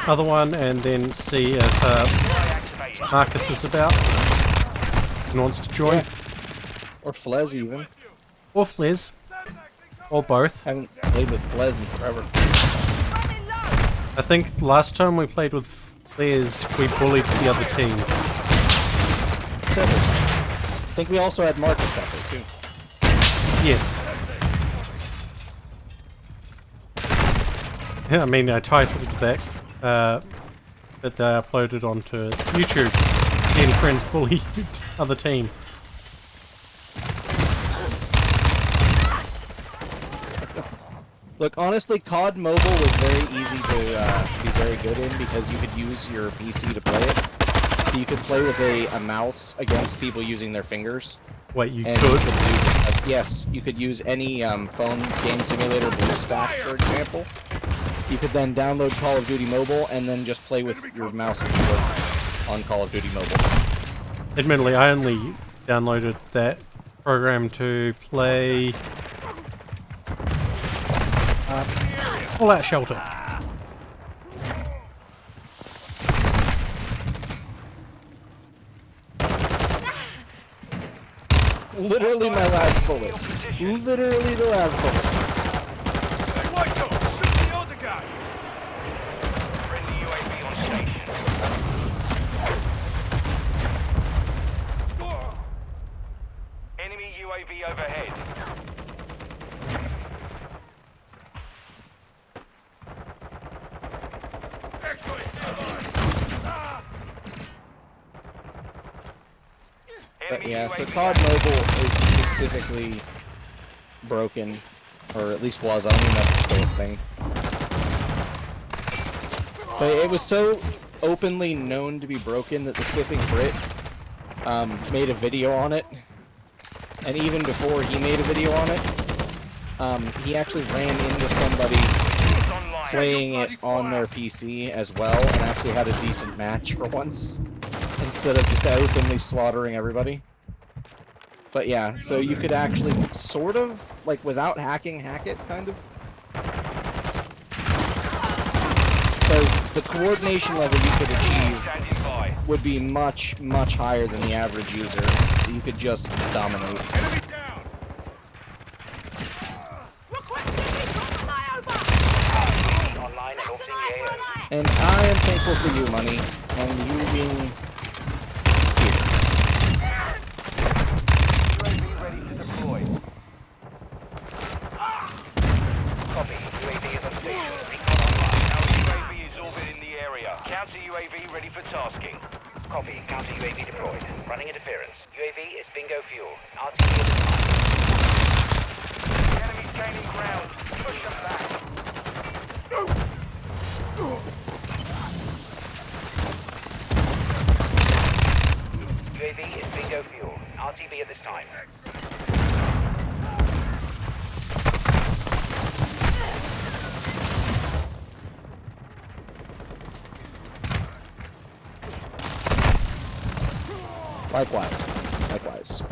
S2: other one and then see if Marcus is about and wants to join.
S1: Yeah. Or Flez even.
S2: Or Fles. Or both.
S1: Haven't played with Flez in forever.
S2: I think last time we played with Fles, we bullied the other team.
S1: Several times. I think we also had Marcus that way too.
S2: Yes. Yeah, I mean, I titled that that they uploaded onto YouTube. Me and friends bully other team.
S1: Look, honestly, COD Mobile was very easy to be very good in because you could use your PC to play it. So you could play with a mouse against people using their fingers.
S2: Wait, you
S1: And
S2: could?
S1: you could do this, yes, you could use any phone game simulator, BlueStack, for example. You could then download Call of Duty Mobile and then just play with your mouse and keyboard on Call of Duty Mobile.
S2: Admittedly, I only downloaded that program to play Fallout Shelter.
S1: Literally my last bullet. Literally the last bullet.
S3: Hey, watch out! Shoot the other guys!
S6: Friendly UAV on station. Enemy UAV overhead.
S3: X-ray, stand by!
S1: But
S6: Enemy
S1: yeah, so
S6: UAV
S1: COD Mobile is specifically broken, or at least was. I don't even know if it's still a thing. But it was so openly known to be broken that the Spiffing Brit made a video on it. And even before he made a video on it, he actually ran into somebody
S6: online.
S1: playing it on their PC as well and actually had a decent match for once, instead of just openly slaughtering everybody. But yeah, so you could actually sort of, like, without hacking, hack it, kind of. Because the coordination level you could achieve
S6: Standing by.
S1: would be much, much higher than the average user, so you could just dominate.
S5: Enemy down!
S6: Online and
S4: That's
S6: off
S4: an
S6: the
S4: eye for
S6: AO.
S4: an eye!
S1: And I am thankful for you, Money, and you being here.
S6: UAV ready to deploy. Copy. UAV is on station. Recon online. Our UAV is orbiting the area. Counter UAV ready for tasking. Copy. Counter UAV deployed. Running interference. UAV is bingo fuel. RTB at the time. The enemy's gaining ground. Push them back. UAV is bingo fuel. RTB at this time.
S1: Likewise. Likewise.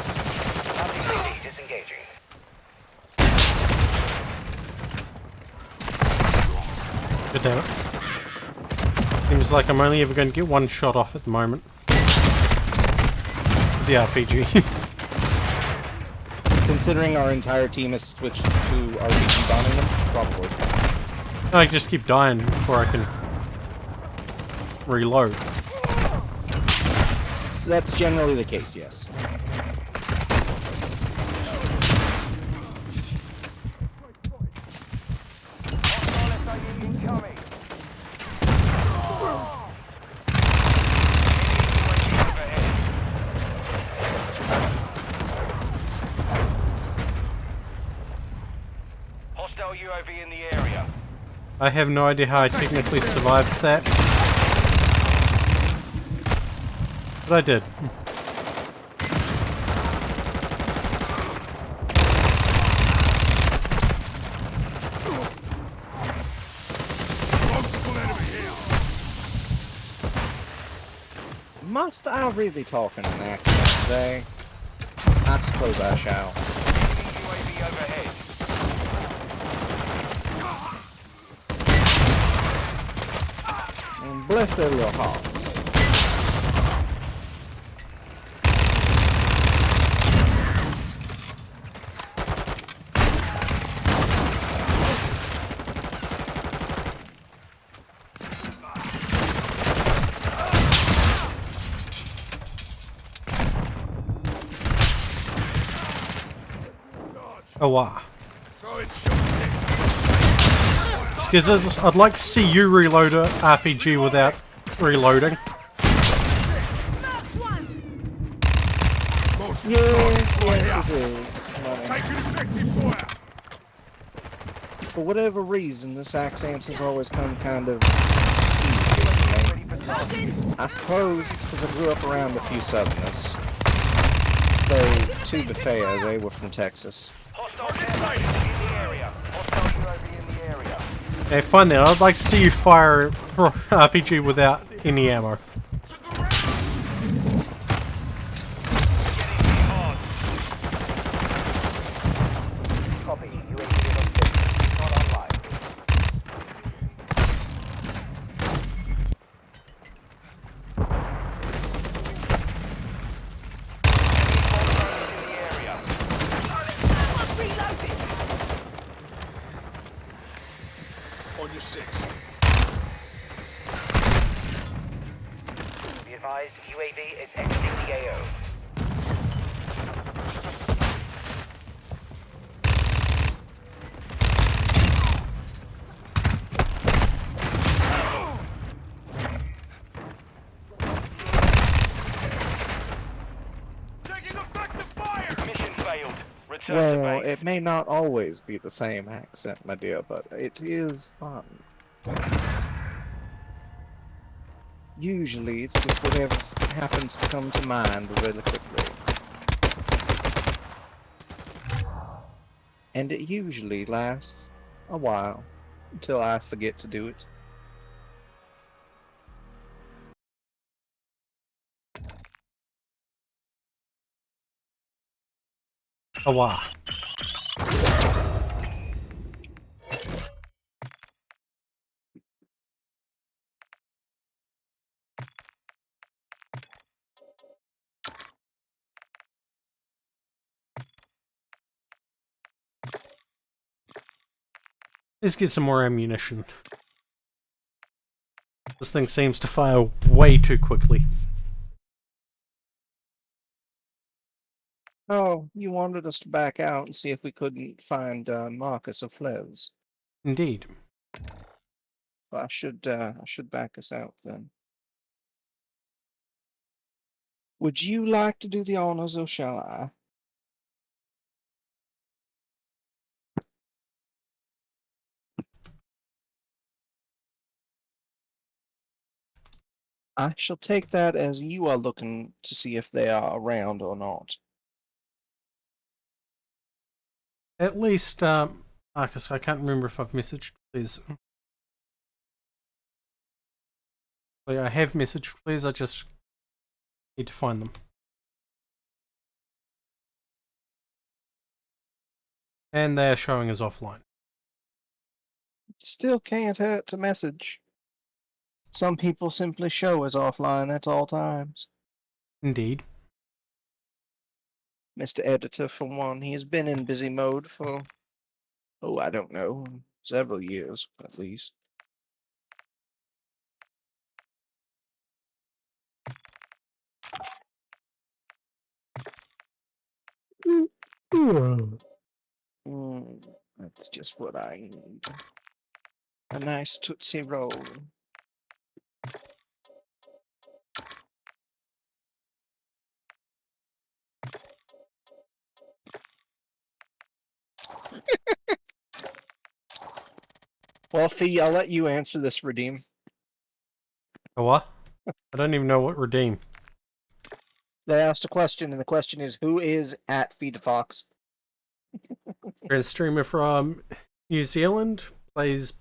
S6: RTB disengaging.
S2: God damn it. Seems like I'm only ever going to get one shot off at the moment. The RPG.
S1: Considering our entire team has switched to RPG bombing them, probably.
S2: I just keep dying before I can reload.
S1: That's generally the case, yes.
S6: Hostile SIE incoming. Hostile UAV in the area.
S2: I have no idea how I technically survived that. But I did.
S5: Multiple enemy here!
S1: Must I really talk in an accent today? I suppose I shall.
S6: UAV overhead.
S1: And bless their little hearts.
S2: Oh wow.
S5: Throw it shot.
S2: Skizzers, I'd like to see you reload a RPG without reloading.
S4: Marked one!
S1: Yes, yes it is. Money.
S5: Take an effective fire!
S1: For whatever reason, this accent has always come kind of easy to me.
S4: Loading!
S1: I suppose it's because I grew up around a few Southerners. Though, to be fair, they were from Texas.
S6: Hostile UAV in the area. Hostile UAV in the area.
S2: Okay, fine then. I'd like to see you fire a RPG without any ammo.
S6: Copy. UAV is on station. Not online. In the area.
S4: Reloading!
S5: On your six.
S6: Be advised, UAV is exiting the AO.
S5: Taking effective fire!
S6: Mission failed. Return to
S1: Well,
S6: base.
S1: it may not always be the same accent, my dear, but it is fun. Usually, it's just whatever happens to come to mind really quickly. And it usually lasts a while, until I forget to do it.
S2: Oh, wow. Let's get some more ammunition. This thing seems to fire way too quickly.
S1: Oh, you wanted us to back out and see if we couldn't find Marcus or Fles.
S2: Indeed.
S1: Well, I should back us out then. Would you like to do the honors, or shall I? I shall take that as you are looking to see if they are around or not.
S2: At least, Marcus, I can't remember if I've messaged, please. I have messaged, please, I just need to find them. And they're showing as offline.
S1: Still can't hurt to message. Some people simply show as offline at all times.
S2: Indeed.
S1: Mr. Editor, for one, he has been in busy mode for, oh, I don't know, several years, at least. That's just what I need. A nice Tootsie Roll. Well, Fee, I'll let you answer this, Redeem.
S2: Oh, what? I don't even know what redeem.
S1: They asked a question, and the question is, who is at Feed Fox?
S2: A streamer from New Zealand, plays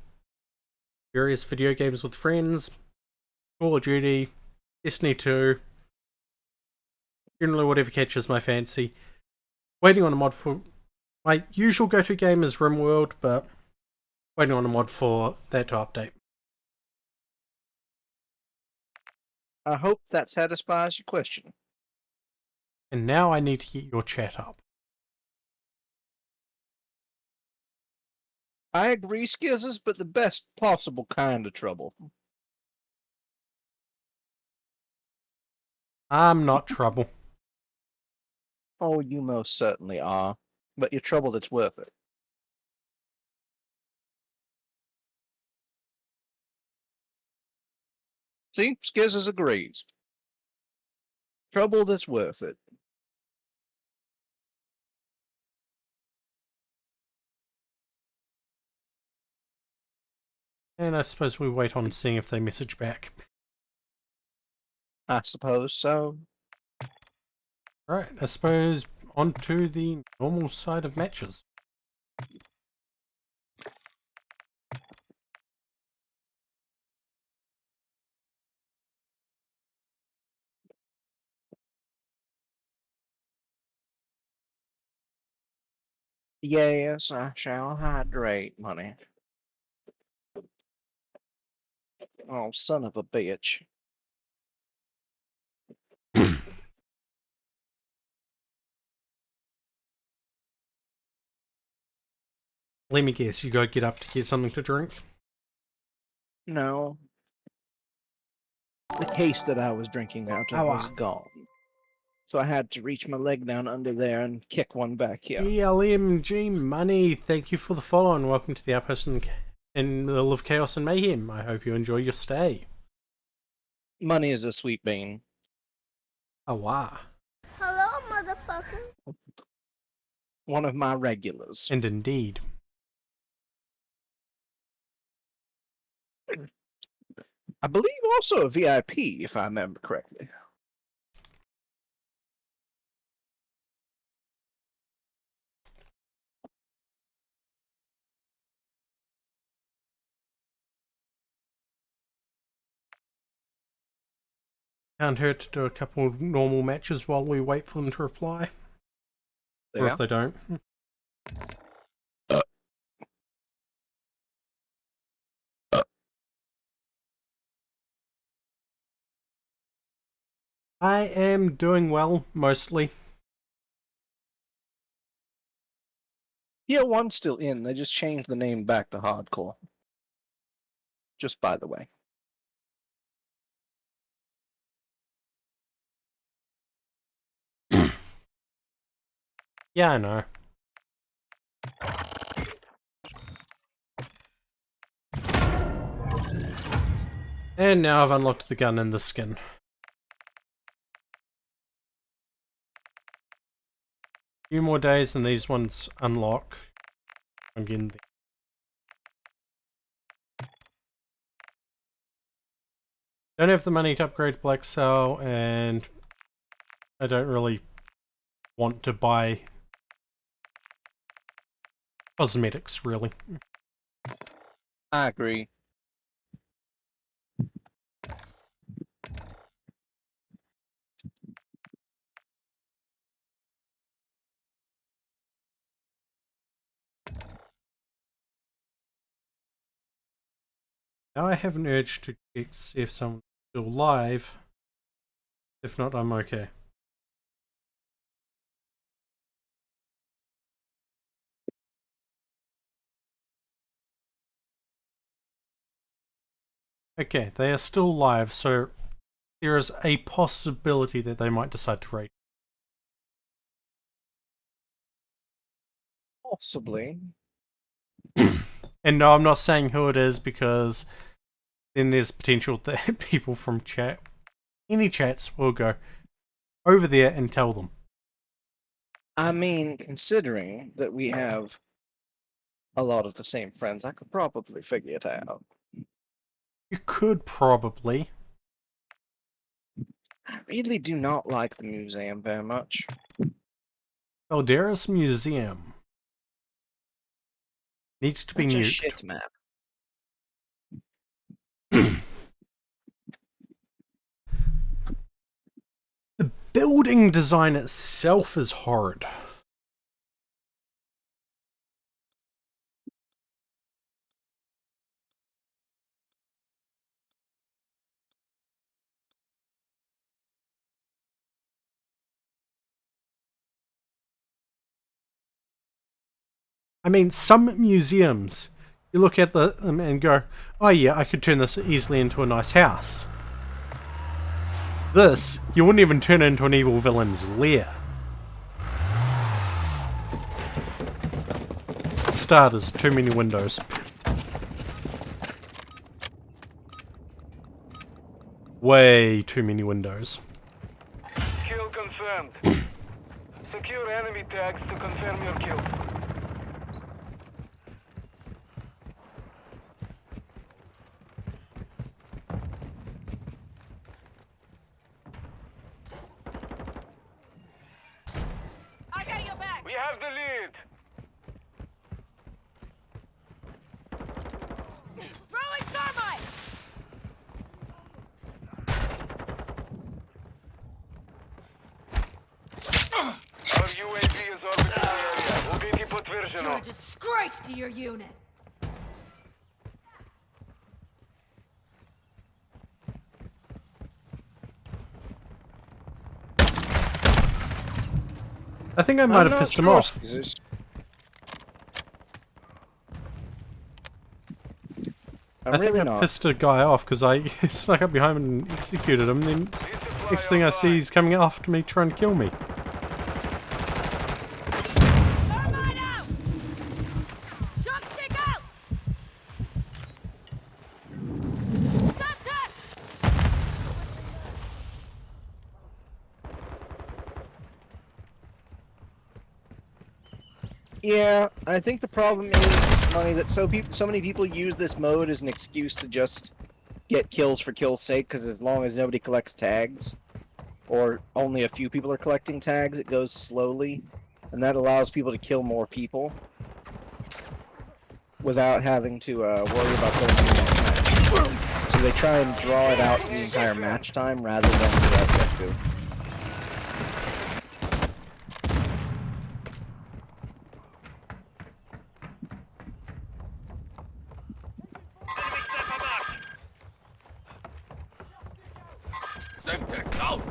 S2: various video games with friends, Call of Duty, Destiny 2, generally whatever catches my fancy. Waiting on a mod for... My usual go-to game is RimWorld, but waiting on a mod for that to update.
S1: I hope that satisfies your question.
S2: And now I need to get your chat up.
S1: I agree, Skizzes, but the best possible kind of trouble.
S2: I'm not trouble.
S1: Oh, you most certainly are, but you're trouble that's worth it. See, Skizzes agrees. Trouble that's worth it.
S2: And I suppose we wait on seeing if they message back.
S1: I suppose so.
S2: Alright, I suppose on to the normal side of matches.
S1: Yes, I shall hydrate, money. Oh, son of a bitch.
S2: Let me guess, you go get up to get something to drink?
S1: No. The case that I was drinking out of was gone. So I had to reach my leg down under there and kick one back here.
S2: ELMG Money, thank you for the follow and welcome to the outpost in the middle of Chaos and Mayhem. I hope you enjoy your stay.
S1: Money is a sweet bean.
S2: Oh, wow.
S7: Hello, motherfucker.
S1: One of my regulars.
S2: And indeed.
S1: I believe also a VIP, if I remember correctly.
S2: Can't hurt to do a couple normal matches while we wait for them to reply. Or
S1: Yeah.
S2: if they don't. I am doing well, mostly.
S1: Yeah, one's still in. They just changed the name back to Hardcore. Just by the way.
S2: Yeah, I know. And now I've unlocked the gun and the skin. A few more days and these ones unlock. I'm getting there. Don't have the money to upgrade Black Cell, and I don't really want to buy cosmetics, really.
S1: I agree.
S2: Now I have an urge to check to see if someone's still live. If not, I'm okay. Okay, they are still live, so there is a possibility that they might decide to raid.
S1: Possibly.
S2: And no, I'm not saying who it is, because then there's potential that people from chat, any chats, will go over there and tell them.
S1: I mean, considering that we have a lot of the same friends, I could probably figure it out.
S2: You could probably.
S1: I really do not like the museum very much.
S2: Valderas Museum needs to be
S1: Such a
S2: nuked.
S1: shit map.
S2: The building design itself is horrid. I mean, some museums, you look at them and go, oh yeah, I could turn this easily into a nice house. This, you wouldn't even turn it into an evil villain's lair. Starters, too many windows. Way too many windows.
S3: Kill confirmed. Secure enemy tags to confirm your kill.
S4: I got your back.
S3: We have the lead.
S4: Throwing thermite.
S3: Our UAV is orbiting the area. Убейте
S4: You're
S3: подтверждено.
S4: a disgrace to your unit.
S2: I think I might have pissed him off.
S1: I'm
S2: I think
S1: really
S2: I
S1: not.
S2: pissed a guy off because I snuck up behind him and executed him, then next thing I see he's coming after me trying to kill me.
S4: Thermite out. Shock stick out. Subtext.
S1: Yeah, I think the problem is, Money, that so many people use this mode as an excuse to just get kills for kills' sake, because as long as nobody collects tags, or only a few people are collecting tags, it goes slowly, and that allows people to kill more people without having to worry about going through the next match. So they try and draw it out the entire match time rather than the objective.
S5: Semtex out!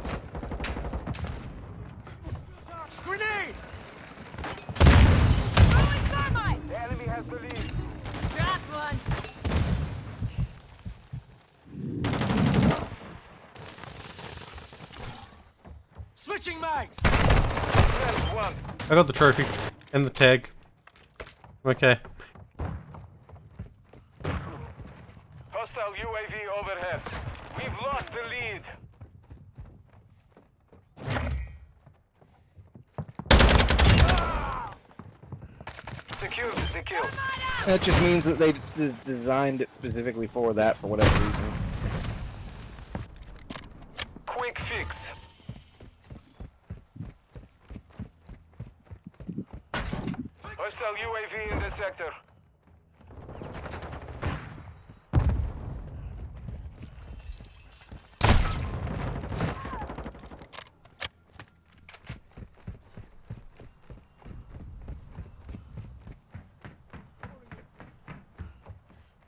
S5: Grenade!
S4: Throwing thermite!
S3: The enemy has the lead.
S4: Drop one!
S5: Switching mags!
S3: Confirmed one.
S2: I got the trophy and the tag. Okay.
S3: Hostile UAV overhead. We've lost the lead. Secured the kill.
S1: That just means that they designed it specifically for that for whatever reason.
S3: Quick fix. Hostile UAV in the sector.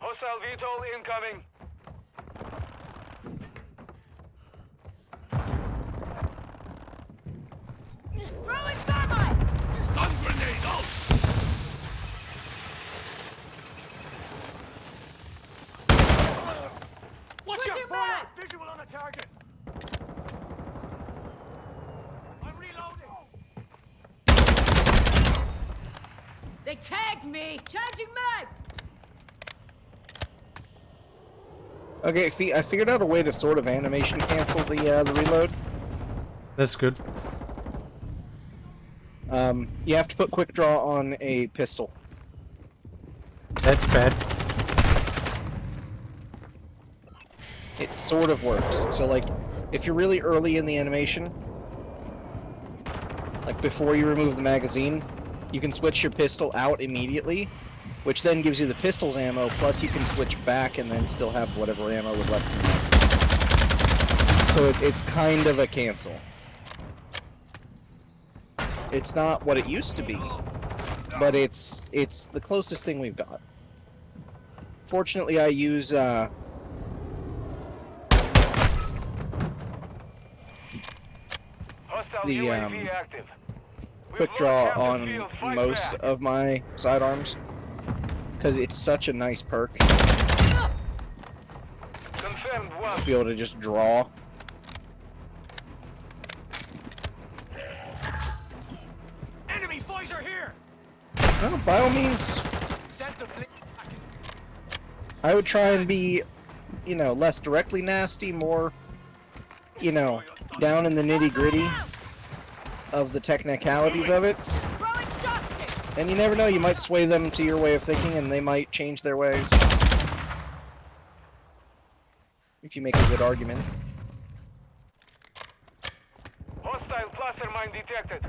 S3: Hostile VTOL incoming.
S4: Throwing thermite!
S5: Stun grenade out! Watch
S4: Switching
S5: your fire!
S4: mags!
S5: Visual on a target! I'm reloading!
S4: They tagged me! Changing mags!
S1: Okay, I figured out a way to sort of animation cancel the reload.
S2: That's good.
S1: You have to put quick draw on a pistol.
S2: That's bad.
S1: It sort of works. So like, if you're really early in the animation, like before you remove the magazine, you can switch your pistol out immediately, which then gives you the pistol's ammo, plus you can switch back and then still have whatever ammo was left in the So it's kind of a cancel. It's not what it used to be, but it's the closest thing we've got. Fortunately, I use
S3: Hostile
S1: the
S3: UAV active.
S1: quick
S3: We've
S1: draw
S3: lost half the
S1: on
S3: field. Fight
S1: most
S3: back.
S1: of my sidearms because it's such a nice perk
S3: Confirmed one.
S1: to be able to just draw.
S5: Enemy fighter here!
S1: Well, by all means,
S5: Send the blade.
S1: I would try and be, you know, less directly nasty, more, you know, down in the nitty-gritty of the technicalities of it.
S4: Throwing shock stick!
S1: And you never know, you might sway them to your way of thinking and they might change their ways. If you make a good argument.
S3: Hostile cluster mine detected.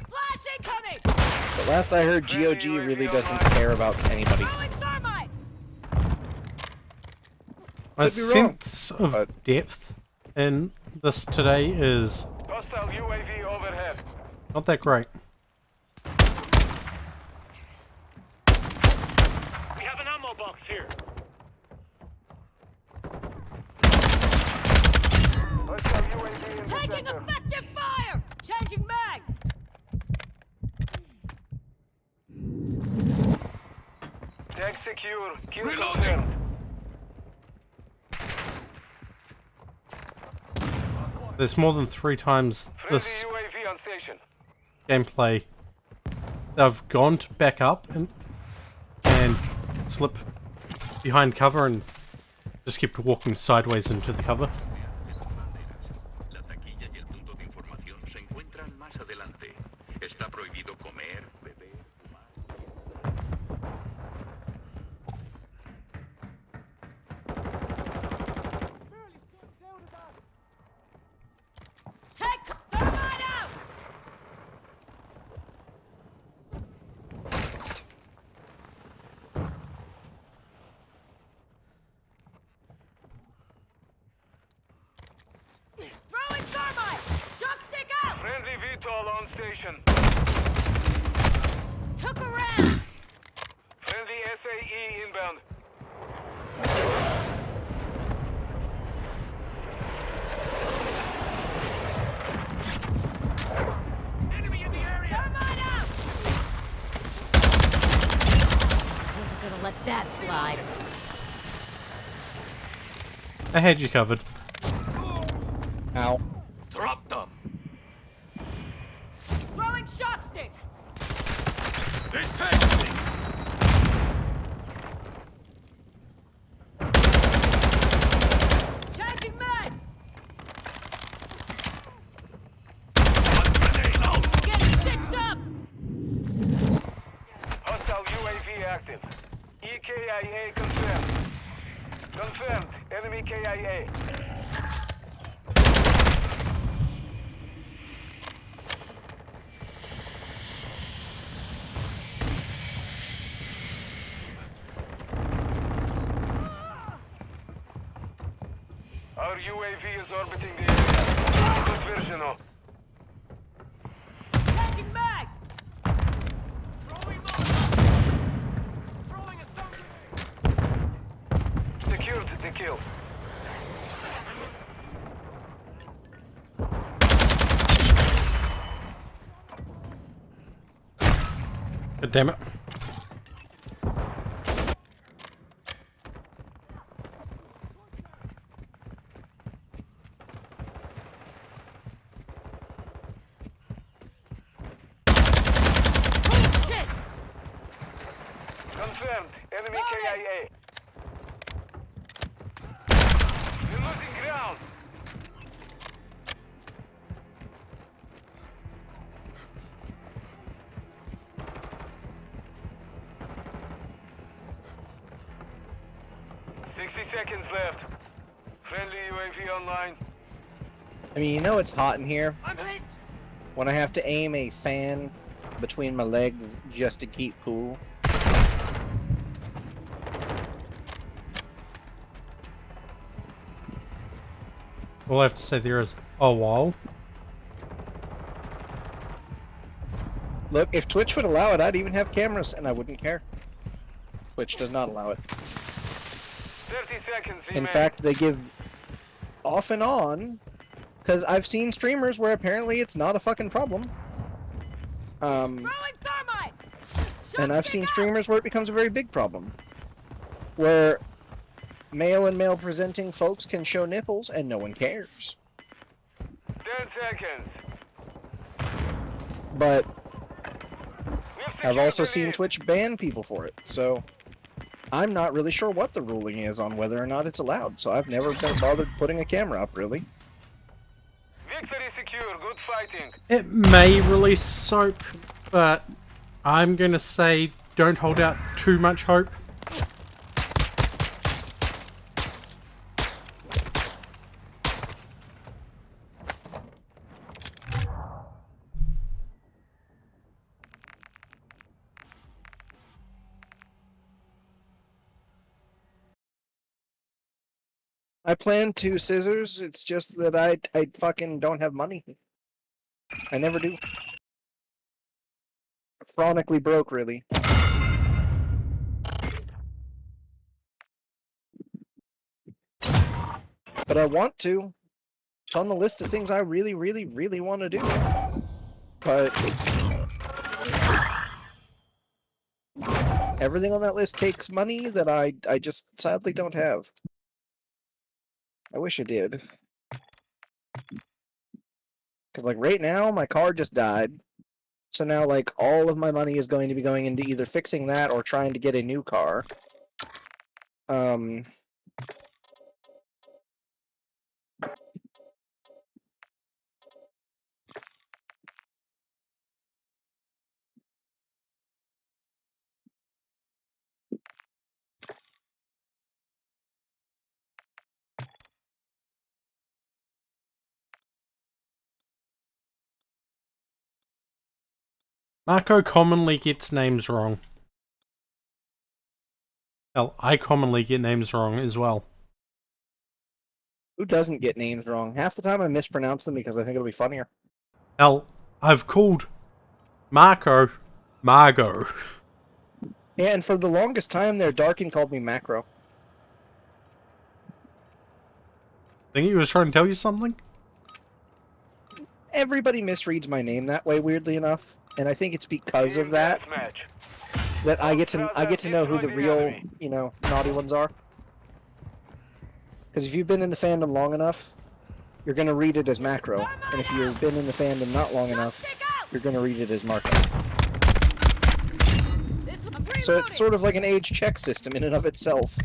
S4: Flash incoming!
S1: But last I heard, GOG really doesn't care about anybody.
S4: Throwing thermite!
S2: My
S1: Could be wrong,
S2: sense of
S1: but-
S2: depth in this today is
S3: Hostile UAV overhead.
S2: not that great.
S5: We have an ammo box here.
S3: Hostile UAV in the
S4: Taking
S3: sector.
S4: effective fire! Changing mags!
S3: Tag secure. Kill
S5: Reloading.
S3: confirmed.
S2: There's more than 3 times
S3: Friendly
S2: this
S3: UAV on station.
S2: gameplay. They've gone to back up and slip behind cover and just keep walking sideways into the cover.
S8: La taquilla y el punto de información se encuentran más adelante. Está prohibido comer, beber, fumar.
S3: position.
S4: Took a round.
S3: Friendly SAE inbound.
S5: Enemy in the area!
S4: Thermite out! Wasn't gonna let that slide.
S2: I had you covered.
S1: Ow.
S5: Drop them!
S4: Throwing shock stick.
S5: Detecting!
S4: Changing mags.
S5: Grenade out!
S4: Getting stitched up.
S3: Hostile UAV active. EKIA confirmed. Confirmed. Enemy KIA. Our UAV is orbiting the area. Good version of.
S4: Changing mags.
S5: Throwing Molotov! Throwing a stun grenade!
S3: Secured the kill.
S2: God damn it.
S4: Oh shit.
S3: Confirmed. Enemy
S4: Got it.
S3: KIA. You're losing ground. Seconds left. Friendly UAV online.
S1: I mean, you know it's hot in here
S5: I'm hit!
S1: when I have to aim a fan between my legs just to keep cool.
S2: All I have to say there is a wall.
S1: Look, if Twitch would allow it, I'd even have cameras and I wouldn't care. Twitch does not allow it.
S3: 30 seconds remain.
S1: In fact, they give off and on, because I've seen streamers where apparently it's not a fucking problem.
S4: Throwing thermite. Shock
S1: And I've
S4: stick
S1: seen
S4: out.
S1: streamers where it becomes a very big problem. Where male and male presenting folks can show nipples and no one cares.
S3: 10 seconds.
S1: But
S3: We've
S1: I've
S3: secured
S1: also
S3: the
S1: seen
S3: lead.
S1: Twitch ban people for it, so I'm not really sure what the ruling is on whether or not it's allowed, so I've never been bothered putting a camera up, really.
S3: Victory secure. Good fighting.
S2: It may release soap, but I'm gonna say don't hold out too much hope.
S1: I plan to scissors, it's just that I fucking don't have money. I never do. Chronically broke, really. But I want to. It's on the list of things I really, really, really want to do. But everything on that list takes money that I just sadly don't have. I wish I did. Because, like, right now, my car just died. So now, like, all of my money is going to be going into either fixing that or trying to get a new car.
S2: Marco commonly gets names wrong. Hell, I commonly get names wrong as well.
S1: Who doesn't get names wrong? Half the time I mispronounce them because I think it'll be funnier.
S2: Hell, I've called Marco. Margot.
S1: Yeah, and for the longest time there, Darkin called me Macro.
S2: Think he was trying to tell you something?
S1: Everybody misreads my name that way, weirdly enough, and I think it's because of
S3: Team
S1: that
S3: deathmatch.
S1: that I get to know who the real, naughty ones are. Because if you've been in the fandom long enough, you're gonna read it as Macro, and if you've been in the fandom not long enough, you're gonna read it as Marco. So it's sort of like an age check system in and of itself.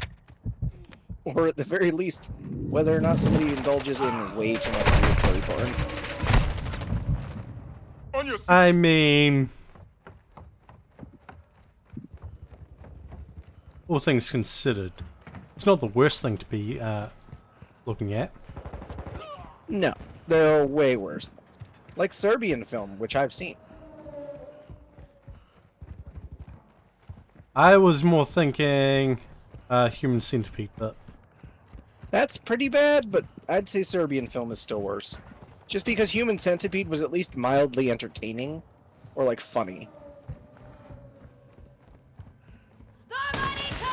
S1: Or at the very least, whether or not somebody indulges in way too much weird furry porn.
S2: I mean... all things considered, it's not the worst thing to be looking at.
S1: No, there are way worse things. Like Serbian film, which I've seen.
S2: I was more thinking Human Centipede, but...
S1: That's pretty bad, but I'd say Serbian film is still worse. Just because Human Centipede was at least mildly entertaining, or like funny.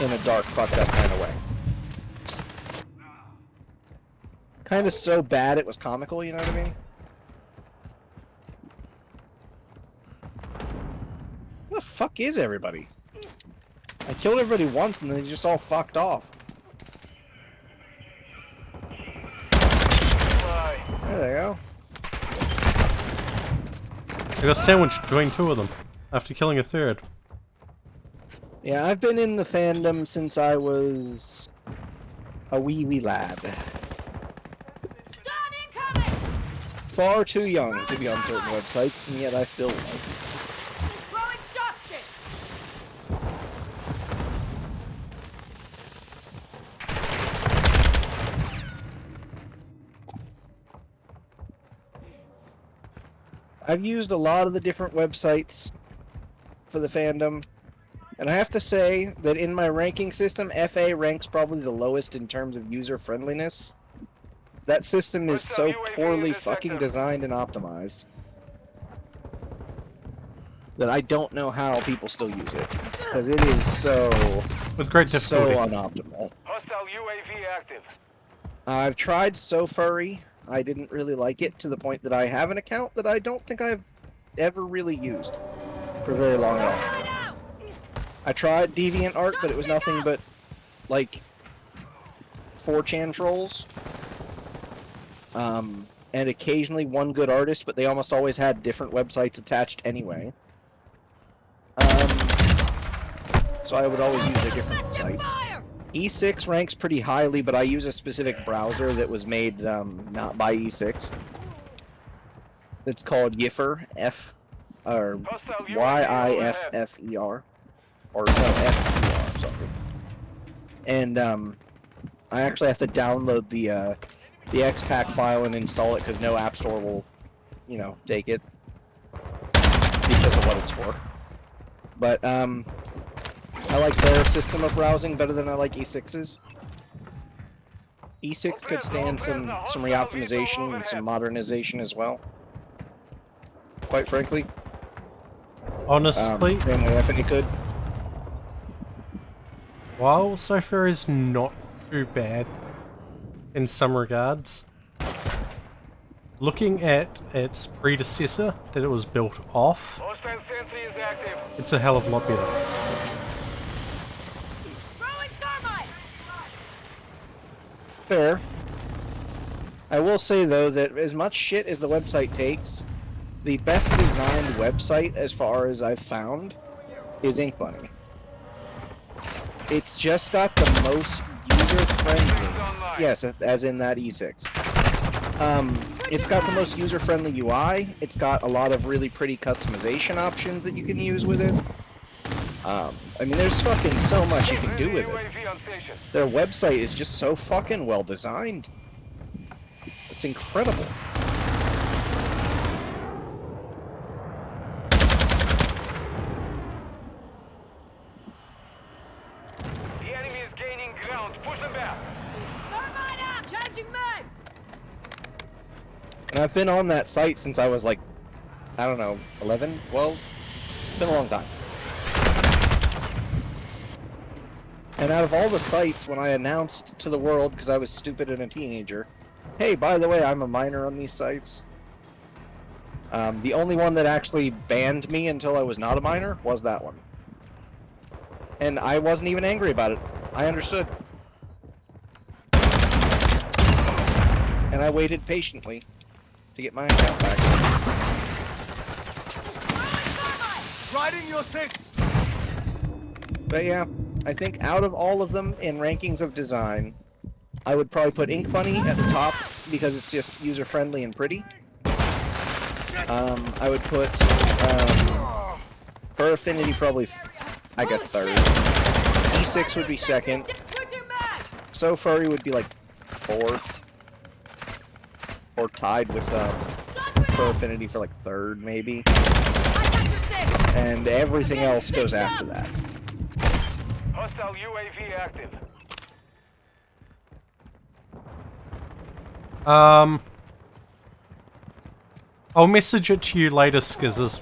S1: In a dark, fucked up kind of way. Kind of so bad it was comical, you know what I mean? Where the fuck is everybody? I killed everybody once and then they just all fucked off. There they go.
S2: I got sandwiched between two of them after killing a third.
S1: Yeah, I've been in the fandom since I was a wee lad. Far too young to be on certain websites, and yet I still was.
S4: Throwing shock stick.
S1: I've used a lot of the different websites for the fandom, and I have to say that in my ranking system, FA ranks probably the lowest in terms of user friendliness. That system is so poorly fucking designed and optimized that I don't know how people still use it, because it is so
S2: With great difficulty.
S1: unoptimal.
S3: Hostile UAV active.
S1: I've tried So Furry. I didn't really like it to the point that I have an account that I don't think I've ever really used for very long at all. I tried DeviantArt, but it was nothing but like 4chan trolls. And occasionally one good artist, but they almost always had different websites attached anyway. So I would always use their different sites. E6 ranks pretty highly, but I use a specific browser that was made not by E6. It's called Yiffer, or YIFFER, or no, FER, sorry. And I actually have to download the XPack file and install it because no app store will, take it because of what it's for. But I like their system of browsing better than I like E6's. E6 could stand some re-optimization and some modernization as well. Quite frankly.
S2: Honestly,
S1: same way I think it could.
S2: while So Far is not too bad in some regards, looking at its predecessor that it was built off,
S3: Hostile sentry is active.
S2: it's a hell of a lot better.
S4: Throwing thermite.
S1: Fair. I will say though that as much shit as the website takes, the best designed website as far as I've found is Ink Bunny. It's just got the most user-friendly, yes, as in that E6. It's got the most user-friendly UI. It's got a lot of really pretty customization options that you can use with it. I mean, there's fucking so much you can do with it.
S3: UAV on station.
S1: Their website is just so fucking well designed. It's incredible.
S3: The enemy is gaining ground. Push them back.
S4: Thermite out. Changing mags.
S1: And I've been on that site since I was like, I don't know, 11, 12? It's been a long time. And out of all the sites, when I announced to the world, because I was stupid and a teenager, hey, by the way, I'm a minor on these sites, the only one that actually banned me until I was not a minor was that one. And I wasn't even angry about it. I understood. And I waited patiently to get my account back.
S5: Riding your six!
S1: But yeah, I think out of all of them in rankings of design, I would probably put Ink Bunny at the top because it's just user-friendly and pretty. I would put Fur Affinity probably, I guess, third. E6 would be second. So Furry would be like fourth. Or tied with Fur Affinity for like third, maybe. And everything else goes after that.
S3: Hostile UAV active.
S2: I'll message it to you later, Skizzers.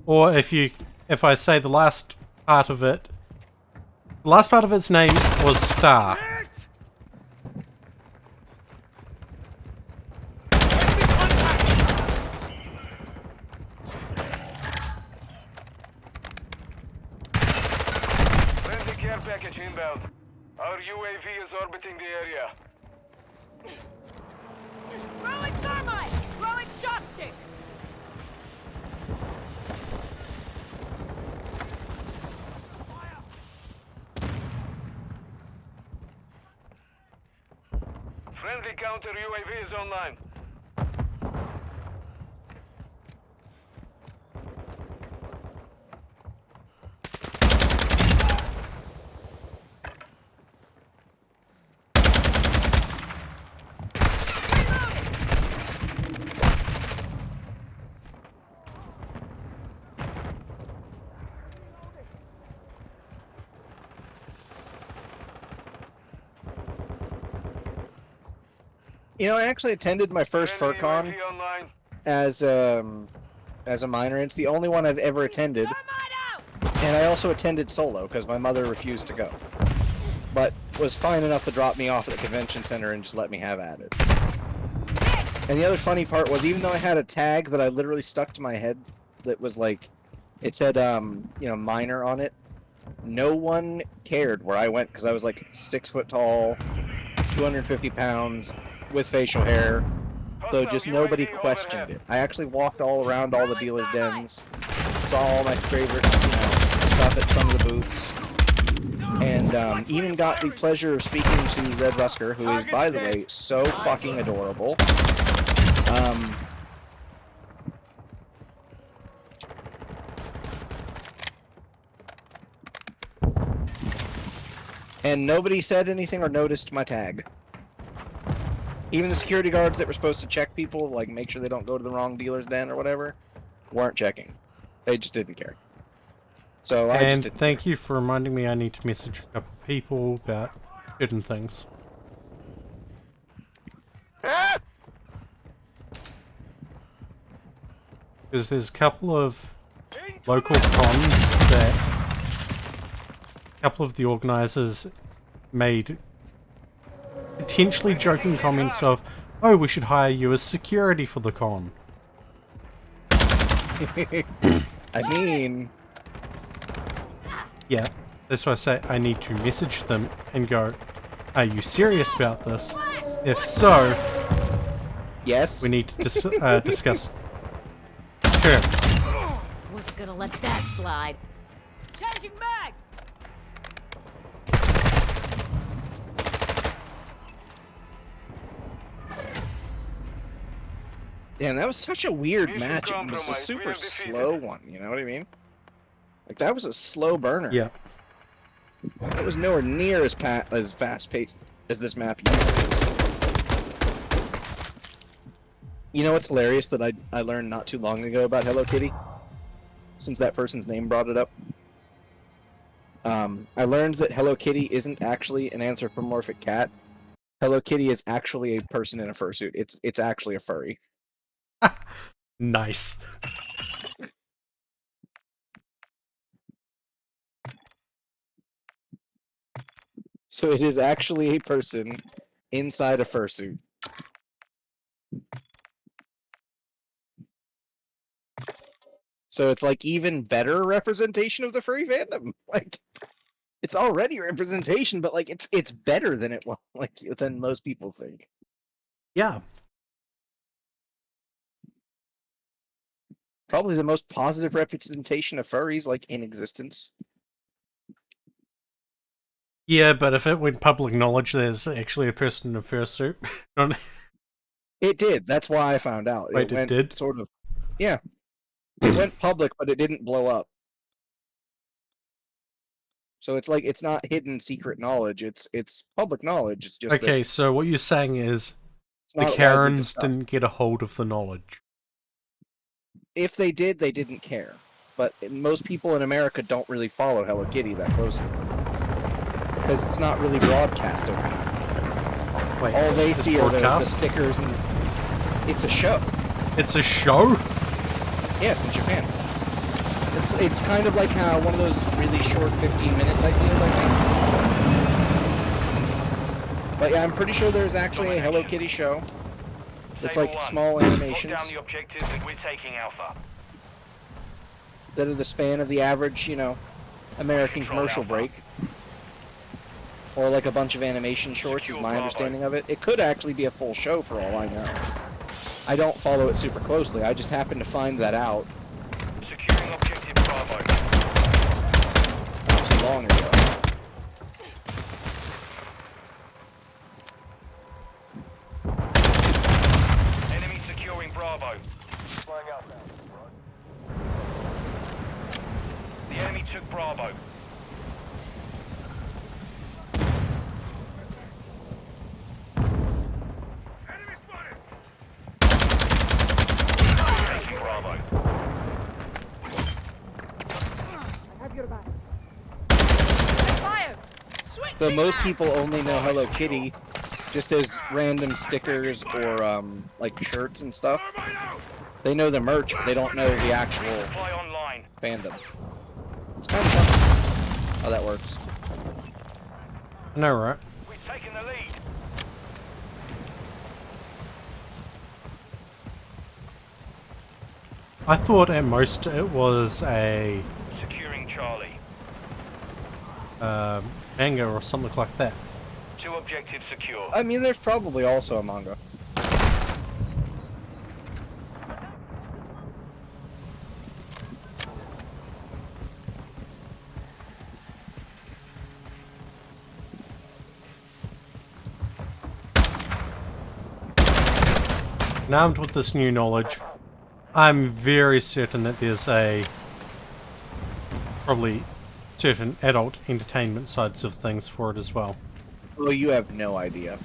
S2: Or if I say the last part of it, the last part of its name was Star.
S3: Friendly care package inbound. Our UAV is orbiting the area.
S4: Throwing thermite! Throwing shock stick!
S3: Friendly counter UAV is online.
S1: You know, I actually attended my first
S3: Friendly
S1: FurCon
S3: UAV online.
S1: as a minor. It's the only one I've ever attended, and I also attended solo because my mother refused to go, but was fine enough to drop me off at the convention center and just let me have at it. And the other funny part was, even though I had a tag that I literally stuck to my head that was like, it said you know, minor on it, no one cared where I went because I was like 6 foot tall, 250 pounds, with facial hair. So just nobody questioned it. I actually walked all around all the dealers' dens, saw all my favorite, you know, stuff at some of the booths, and even got the pleasure of speaking to Red Rusker, who is, by the way, so fucking adorable. And nobody said anything or noticed my tag. Even the security guards that were supposed to check people, like make sure they don't go to the wrong dealer's den or whatever, weren't checking. They just didn't care. So I just didn't
S2: Thank
S1: care.
S2: you for reminding me I need to message a couple people about certain things.
S1: Ah!
S2: Because there's a couple of local cons that a couple of the organisers made potentially joking comments of, oh, we should hire you as security for the con.
S1: I mean,
S2: Yeah, that's why I say I need to message them and go, are you serious about this? If so,
S1: yes.
S2: we need to discuss terms.
S4: Wasn't gonna let that slide. Changing mags!
S1: Damn, that was such a weird
S3: Mission
S1: match. It was a
S3: compromised.
S1: super
S3: We have defeated.
S1: slow one, you know what I mean? Like, that was a slow burner.
S2: Yeah.
S1: It was nowhere near as fast-paced as this map usually is. You know what's hilarious that I learned not too long ago about Hello Kitty? Since that person's name brought it up? I learned that Hello Kitty isn't actually an anthropomorphic cat. Hello Kitty is actually a person in a fursuit. It's actually a furry.
S2: Nice.
S1: So it is actually a person inside a fursuit. So it's like even better representation of the furry fandom. Like it's already representation, but like it's better than it was like than most people think.
S2: Yeah.
S1: Probably the most positive representation of furries like in existence.
S2: Yeah, but if it went public knowledge there's actually a person in a fursuit.
S1: It did. That's why I found out.
S2: Wait, it
S1: went
S2: did?
S1: sort of. Yeah. It went public, but it didn't blow up. So it's like it's not hidden secret knowledge. It's public knowledge. It's just that
S2: Okay, so what you're saying is
S1: it's
S2: the
S1: not widely
S2: Karens
S1: discussed.
S2: didn't get a hold of the knowledge.
S1: If they did, they didn't care. But most people in America don't really follow Hello Kitty that closely because it's not really broadcast over here.
S2: Wait,
S1: All they
S2: it's
S1: see are the
S2: broadcast?
S1: stickers, and it's a show.
S2: It's a show?
S1: Yes, in Japan. It's kind of like how one of those really short 15-minute ideas, I think. But yeah, I'm pretty sure there's actually a Hello Kitty show. It's
S6: Saber
S1: like
S6: 1,
S1: small
S6: lock
S1: animations
S6: down the objectives and we're taking Alpha.
S1: that are the span of the average, American
S6: Control
S1: commercial
S6: Alpha.
S1: break. Or like a bunch of animation shorts is
S6: Secure
S1: my
S6: Bravo.
S1: understanding of it. It could actually be a full show for all I know. I don't follow it super closely. I just happened to find that out
S6: Securing objective Bravo.
S1: not too long ago.
S6: Enemy securing Bravo.
S3: Flying out now.
S6: The enemy took Bravo.
S3: Enemy spotted!
S6: Taking Bravo.
S4: Fire! Switch
S1: So most people only know Hello Kitty just as random stickers or like shirts and stuff.
S3: Thermite out!
S1: They know the merch, but they don't know the actual
S6: Fly online.
S1: fandom. It's kind of fun how that works.
S2: I know, right?
S6: We've taken the lead.
S2: I thought at most it was a
S6: Securing Charlie.
S2: manga or something like that.
S6: 2 objectives secure.
S1: I mean, there's probably also a manga.
S2: And armed with this new knowledge, I'm very certain that there's probably certain adult entertainment sides of things for it as well.
S1: Well, you have no idea.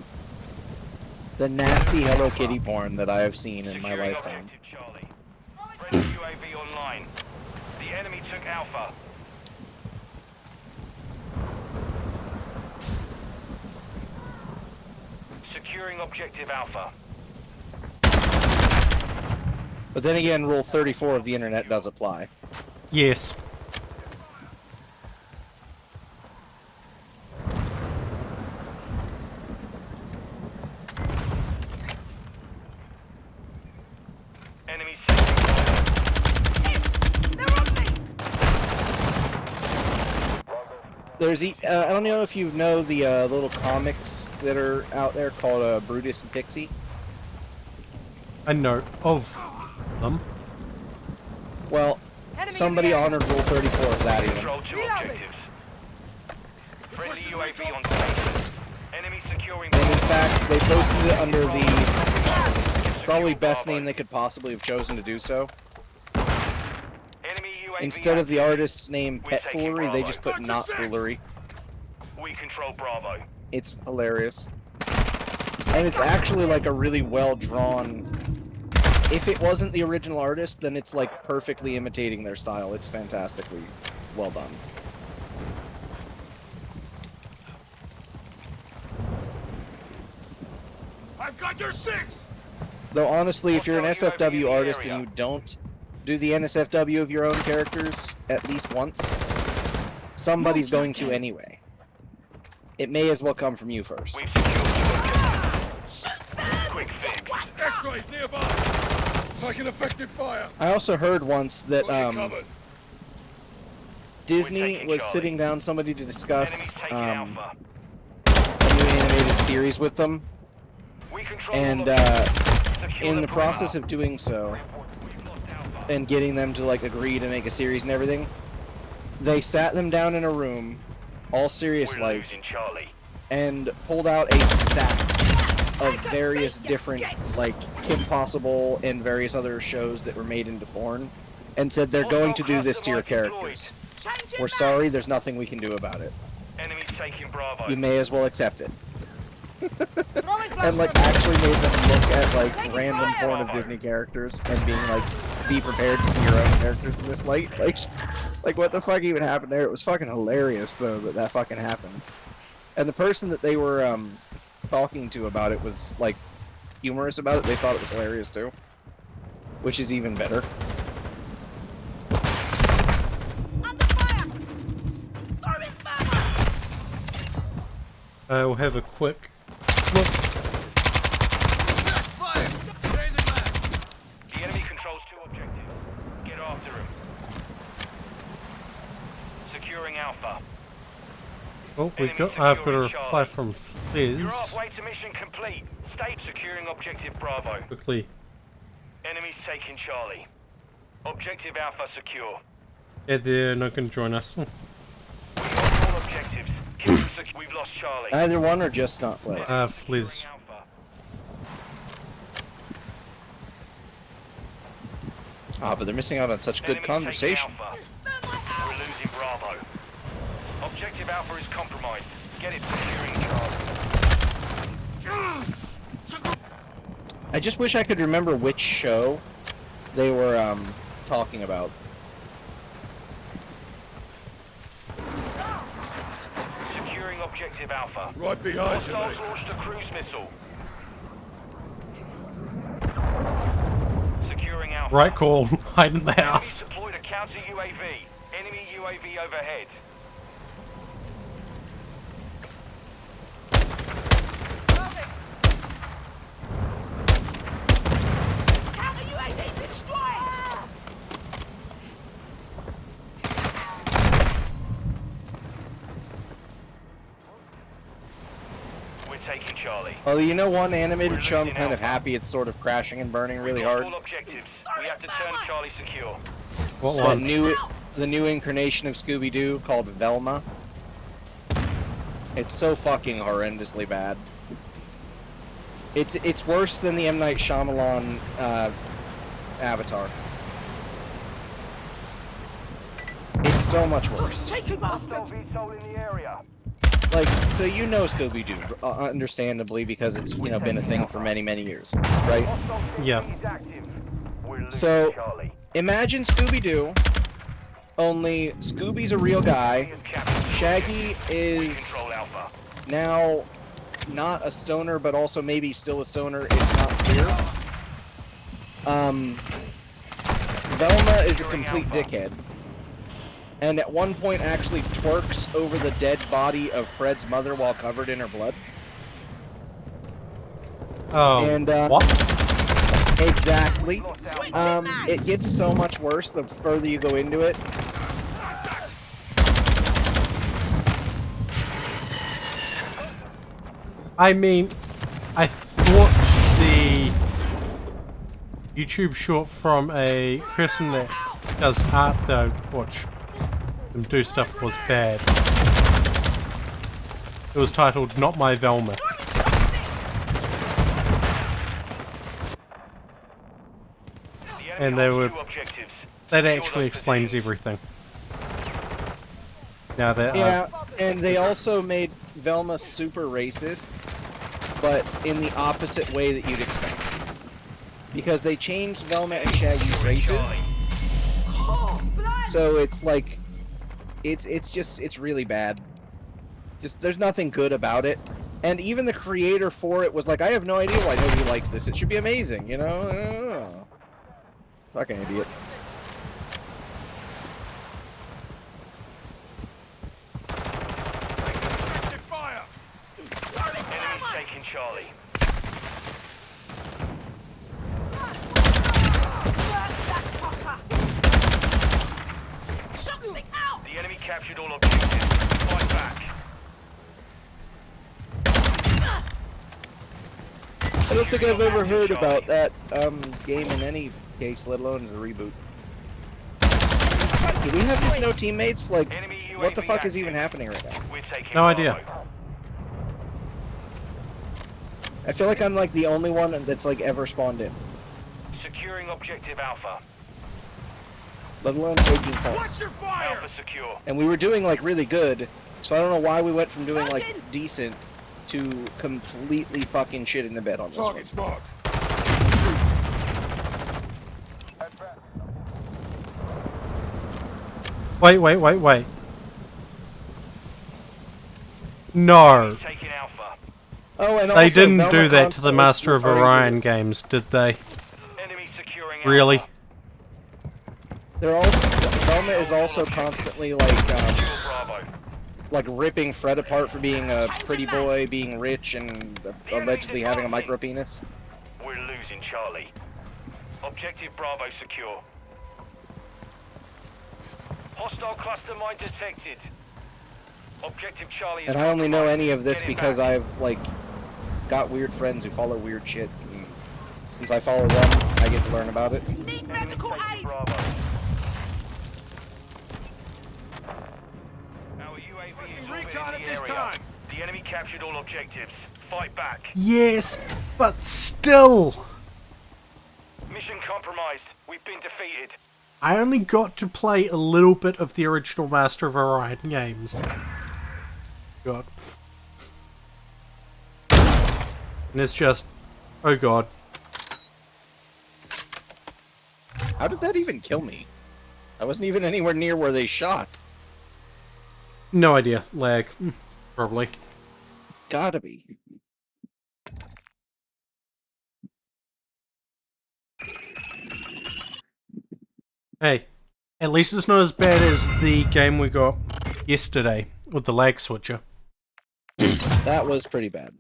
S1: The nasty Hello Kitty porn that I have seen in my
S6: Securing
S1: lifetime.
S6: objective Charlie. Friendly UAV online. The enemy took Alpha. Securing objective Alpha.
S1: But then again, Rule 34 of the internet does apply.
S2: Yes.
S6: Enemy second.
S4: Yes! They're on me!
S1: I don't know if you know the little comics that are out there called Brutus and Pixie.
S2: I know of them.
S1: Well,
S4: Enemy
S1: somebody
S4: in the area.
S1: honored Rule 34 of that even.
S6: Control 2
S4: Reloading.
S6: objectives. Friendly UAV on station. Enemy securing
S1: And in
S6: Bravo.
S1: fact, they posted it under the probably
S6: Secure
S1: best
S6: Bravo.
S1: name they could possibly have chosen to do so.
S6: Enemy UAV
S1: Instead of the
S6: active.
S1: artist's name
S6: We're
S1: Pet
S6: taking
S1: Foolery, they
S6: Bravo.
S1: just put Not Foolery.
S6: We control Bravo.
S1: It's hilarious. And it's actually like a really well drawn. If it wasn't the original artist, then it's like perfectly imitating their style. It's fantastically well done.
S5: I've got your 6!
S1: Though honestly, if you're an
S3: Hostile UAV in
S1: SFW
S3: the
S1: artist
S3: area.
S1: and you don't do the NSFW of your own characters at least once, somebody's going to anyway. It may as well come from you first.
S3: We've secured two objectives. Quick fix.
S5: X-rays nearby! Taking effective fire!
S1: I also heard once that
S5: Got you covered.
S1: Disney
S3: taking
S1: was
S3: Charlie.
S1: sitting down somebody to
S3: Enemies
S1: discuss
S3: taking Alpha.
S1: a new animated series with them,
S3: We control
S1: and
S3: all objectives. Secure
S1: in the process
S3: perimeter.
S1: of doing so,
S3: We've lost Alpha.
S1: and getting them to like agree to make a series and everything, they sat them down in a room, all serious
S3: We're
S1: like,
S3: losing Charlie.
S1: and pulled out a stack of various different like Kim Possible and various other shows that were made into porn, and said they're going to do this to your characters. We're sorry, there's nothing we can do about it.
S3: Enemies taking Bravo.
S1: You may as well accept it. And like actually made them look at like random porn of Disney characters and being like, be prepared to see your own characters in this light. Like what the fuck even happened there? It was fucking hilarious though that fucking happened. And the person that they were talking to about it was like humorous about it. They thought it was hilarious too, which is even better.
S4: Under fire! Throwing fire!
S2: We'll have a quick look.
S3: The enemy controls two objectives. Get after him. Securing Alpha.
S2: Oh,
S3: Enemy
S2: I've got a
S3: securing
S2: reply
S3: Charlie.
S2: from
S3: You're
S2: Fizz.
S3: halfway to mission complete. Stay securing objective Bravo.
S2: Quickly.
S3: Enemies taking Charlie. Objective Alpha secure.
S2: Yeah, they're not going to join us.
S3: We hold all objectives. Keep them secure. We've lost Charlie.
S1: Either one or just not place.
S2: Fliz.
S3: Securing Alpha.
S1: Ah, but they're missing out on such good
S3: Enemies
S1: conversation.
S3: taking Alpha. We're losing Bravo. Objective Alpha is compromised. Get it securing Charlie.
S1: I just wish I could remember which show they were talking about.
S3: Securing objective Alpha.
S5: Right behind you,
S3: Hostiles
S5: mate.
S3: launched a cruise missile. Securing Alpha.
S2: Right call. Hide in the
S3: Enemies
S2: house.
S3: deployed a counter UAV. Enemy UAV overhead.
S4: Counter UAV destroyed!
S3: We're taking Charlie.
S1: Although you know one animated
S3: We're
S1: show I'm
S3: losing
S1: kind of
S3: Alpha.
S1: happy it's sort of crashing and burning really
S3: We've lost
S1: hard.
S3: all objectives. We have to turn Charlie secure.
S2: What
S1: The
S2: one?
S1: new incarnation of Scooby-Doo called Velma. It's so fucking horrendously bad. It's worse than the M. Night Shyamalan Avatar. It's so much worse.
S4: Take it,
S3: Hostile
S4: bastard!
S3: VTOL in the area.
S1: Like, so you know Scooby-Doo, understandably, because it's, you know, been a thing for many, many years, right?
S3: Hostile
S2: Yeah.
S3: CP is active. We're losing
S1: So-
S3: Charlie.
S1: Imagine Scooby-Doo, only Scooby's a real guy, Shaggy is
S3: Control Alpha.
S1: now not a stoner, but also maybe still a stoner, it's not clear. Velma is a complete dickhead. And at one point actually twerks over the dead body of Fred's mother while covered in her blood.
S2: Oh,
S1: And,
S2: what?
S1: Exactly.
S4: Switch it, man!
S1: It gets so much worse the further you go into it.
S2: I mean, I thought the YouTube short from a person that does art though, watch them do stuff, was bad. It was titled Not My Velma.
S3: The
S2: And
S3: enemy
S2: they
S3: holds
S2: were-
S3: two objectives.
S2: That
S3: Secure
S2: actually
S3: those
S2: explains
S3: positions.
S2: everything. Now that
S1: Yeah, and they also made Velma super racist, but in the opposite way that you'd expect. Because they changed Velma and Shaggy's races,
S4: Oh, blood!
S1: so it's like, it's really bad. Just there's nothing good about it. And even the creator for it was like, I have no idea why nobody likes this. It should be amazing, you know? Oh. Fucking idiot.
S3: Effective fire!
S6: Enemies taking Charlie.
S4: Work that tosser! Shot stick out!
S6: The enemy captured all objectives. Fight back.
S1: I don't think I've ever heard about that game in any case, let alone as a reboot. Do we have just no teammates? Like,
S6: Enemy
S1: what the
S6: UAV
S1: fuck is
S6: active.
S1: even happening right now?
S6: We're taking
S2: No idea.
S6: Bravo.
S1: I feel like I'm like the only one that's like ever spawned in,
S6: Securing objective Alpha.
S1: let alone taking
S3: Watch
S1: points.
S3: your fire!
S6: Alpha secure.
S1: And we were doing like really good, so I don't know why we went from doing like decent to completely fucking shit in the bed on this one.
S3: Target's marked.
S2: Wait. No.
S6: Taking Alpha.
S1: Oh, and
S2: They
S1: also,
S2: didn't
S1: Velma
S2: do that to the
S1: constantly
S2: Master of
S1: referring to-
S2: Orion games, did they?
S6: Enemy securing
S2: Really?
S6: Alpha.
S1: They're also Velma is also constantly
S6: Secure Bravo.
S1: like ripping Fred apart for being a pretty boy, being rich, and allegedly having a micro penis.
S6: We're losing Charlie. Objective Bravo secure. Hostile cluster mine detected. Objective Charlie is
S1: And I only know
S6: compromised.
S1: any of this
S6: Get it
S1: because
S6: back.
S1: I've like got weird friends who follow weird shit. And since I follow them, I get to learn about it.
S4: Need medical aid!
S6: Bravo. Our UAV is
S3: Recon
S6: orbiting
S3: at
S6: the
S3: this
S6: area.
S3: time.
S6: The enemy captured all objectives. Fight back.
S2: Yes, but still.
S6: Mission compromised. We've been defeated.
S2: I only got to play a little bit of the original Master of Orion games. God. And it's just... oh god.
S1: How did that even kill me? I wasn't even anywhere near where they shot.
S2: No idea. Lag. Probably.
S1: Gotta be.
S2: Hey, at least it's not as bad as the game we got yesterday with the lag switcher.
S1: That was pretty bad.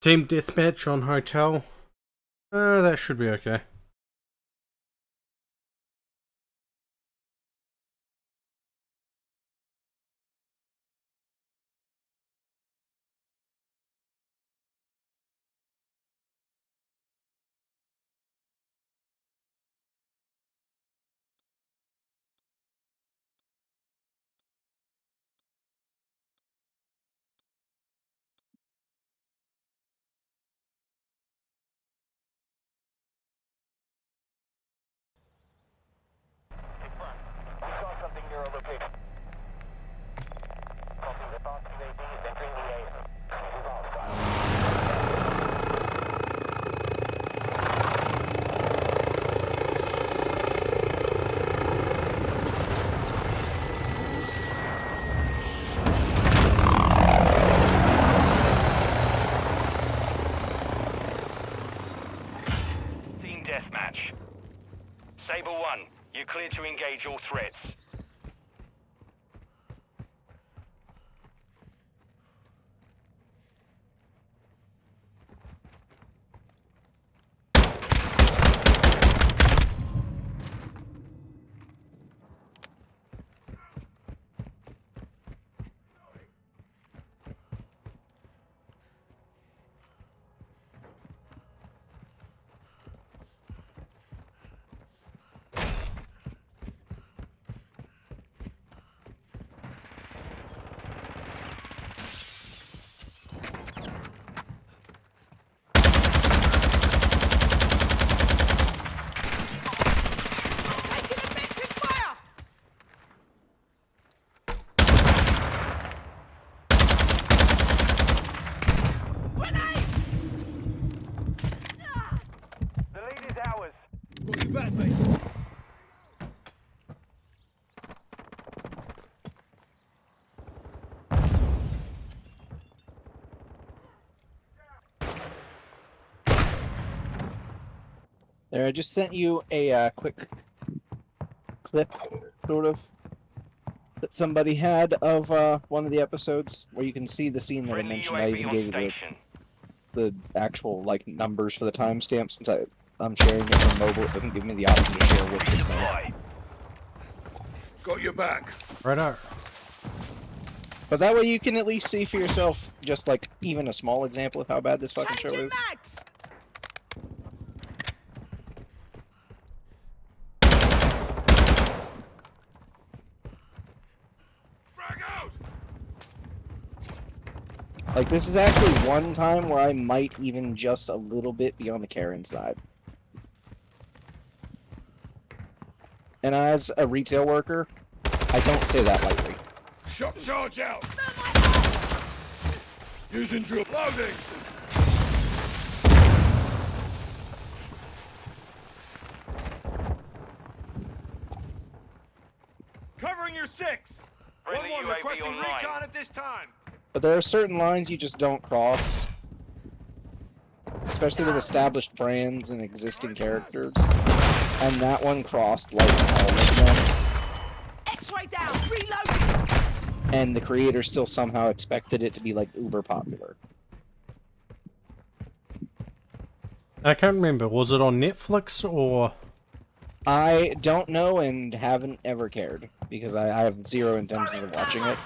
S2: Team deathmatch on hotel. That should be okay.
S6: We saw something near our location. Copy, the fast UAV is entering the area. Move out, Team deathmatch. Saber 1, you're clear to engage all threats.
S1: There, I just sent you a quick clip, sort of, that somebody had of one of the episodes where you can see the scene that I
S6: Friendly
S1: mentioned. I
S6: UAV
S1: even
S6: on
S1: gave you
S6: station.
S1: the actual like numbers for the timestamp since I'm sharing it from mobile. It doesn't give me the option to share with the snake.
S6: Deploy.
S5: Got your back.
S2: Righto.
S1: But that way you can at least see for yourself, just like even a small example of how bad this fucking show is.
S4: mags!
S5: Frag out!
S1: Like, this is actually one time where I might even just a little bit be on the Karen side. And as a retail worker, I don't say that lightly.
S5: Shot charge out! Using drill loading! Covering your 6!
S6: Friendly
S5: 1-1
S6: UAV
S5: requesting
S6: online.
S5: recon at this time.
S1: But there are certain lines you just don't cross. Especially with established brands and existing characters. And that one crossed like all of them.
S4: X-ray down! Reloading!
S1: And the creator still somehow expected it to be like uber popular.
S2: I can't remember. Was it on Netflix or?
S1: I don't know and haven't ever cared, because I have zero intention of watching it.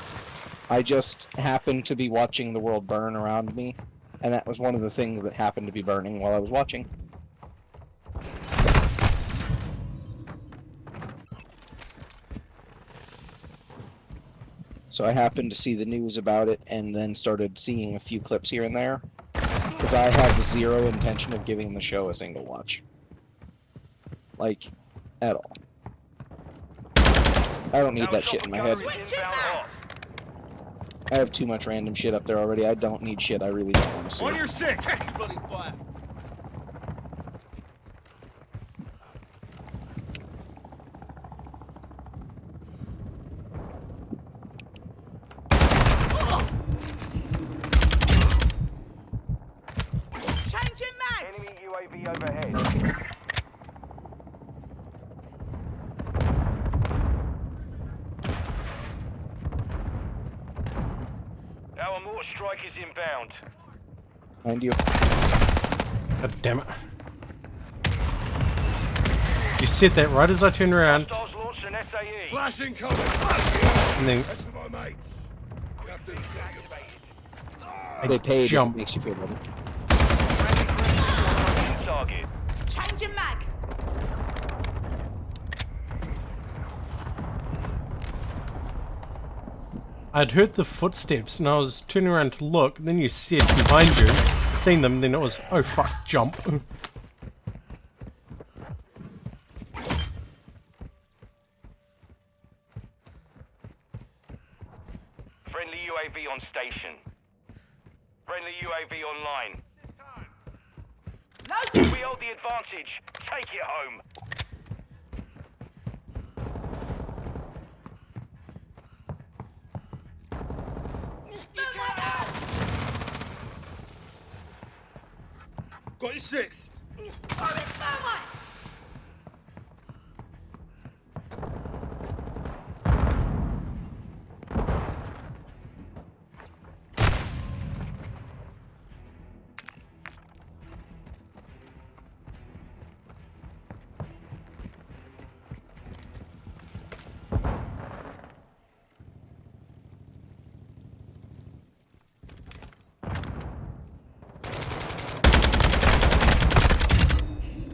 S1: I just happened to be watching the world burn around me, and that was one of the things that happened to be burning while I was watching. So I happened to see the news about it, and then started seeing a few clips here and there, because I have zero intention of giving the show a single watch. Like, at all. I don't need that shit in my head.
S4: Switching mags!
S1: I have too much random shit up there already. I don't need shit I really don't want to see.
S5: On your 6!
S3: Bloody fire.
S4: Changing mags!
S6: Enemy UAV overhead. Our mortar strike is inbound.
S1: Mind you.
S2: God damn it! You said that right as I turned around,
S6: Hostiles launched an SAE.
S5: Flashing cover!
S2: and then
S5: That's for my mates. Captain,
S1: They paid.
S2: jump.
S1: It makes you feel better.
S6: Target.
S4: Changing mag!
S2: I'd heard the footsteps and I was turning around to look, and then you said behind you, seen them, then it was, oh fuck, jump.
S6: Friendly UAV on station. Friendly UAV online.
S4: Loading!
S6: We hold the advantage. Take it home.
S5: got your 6!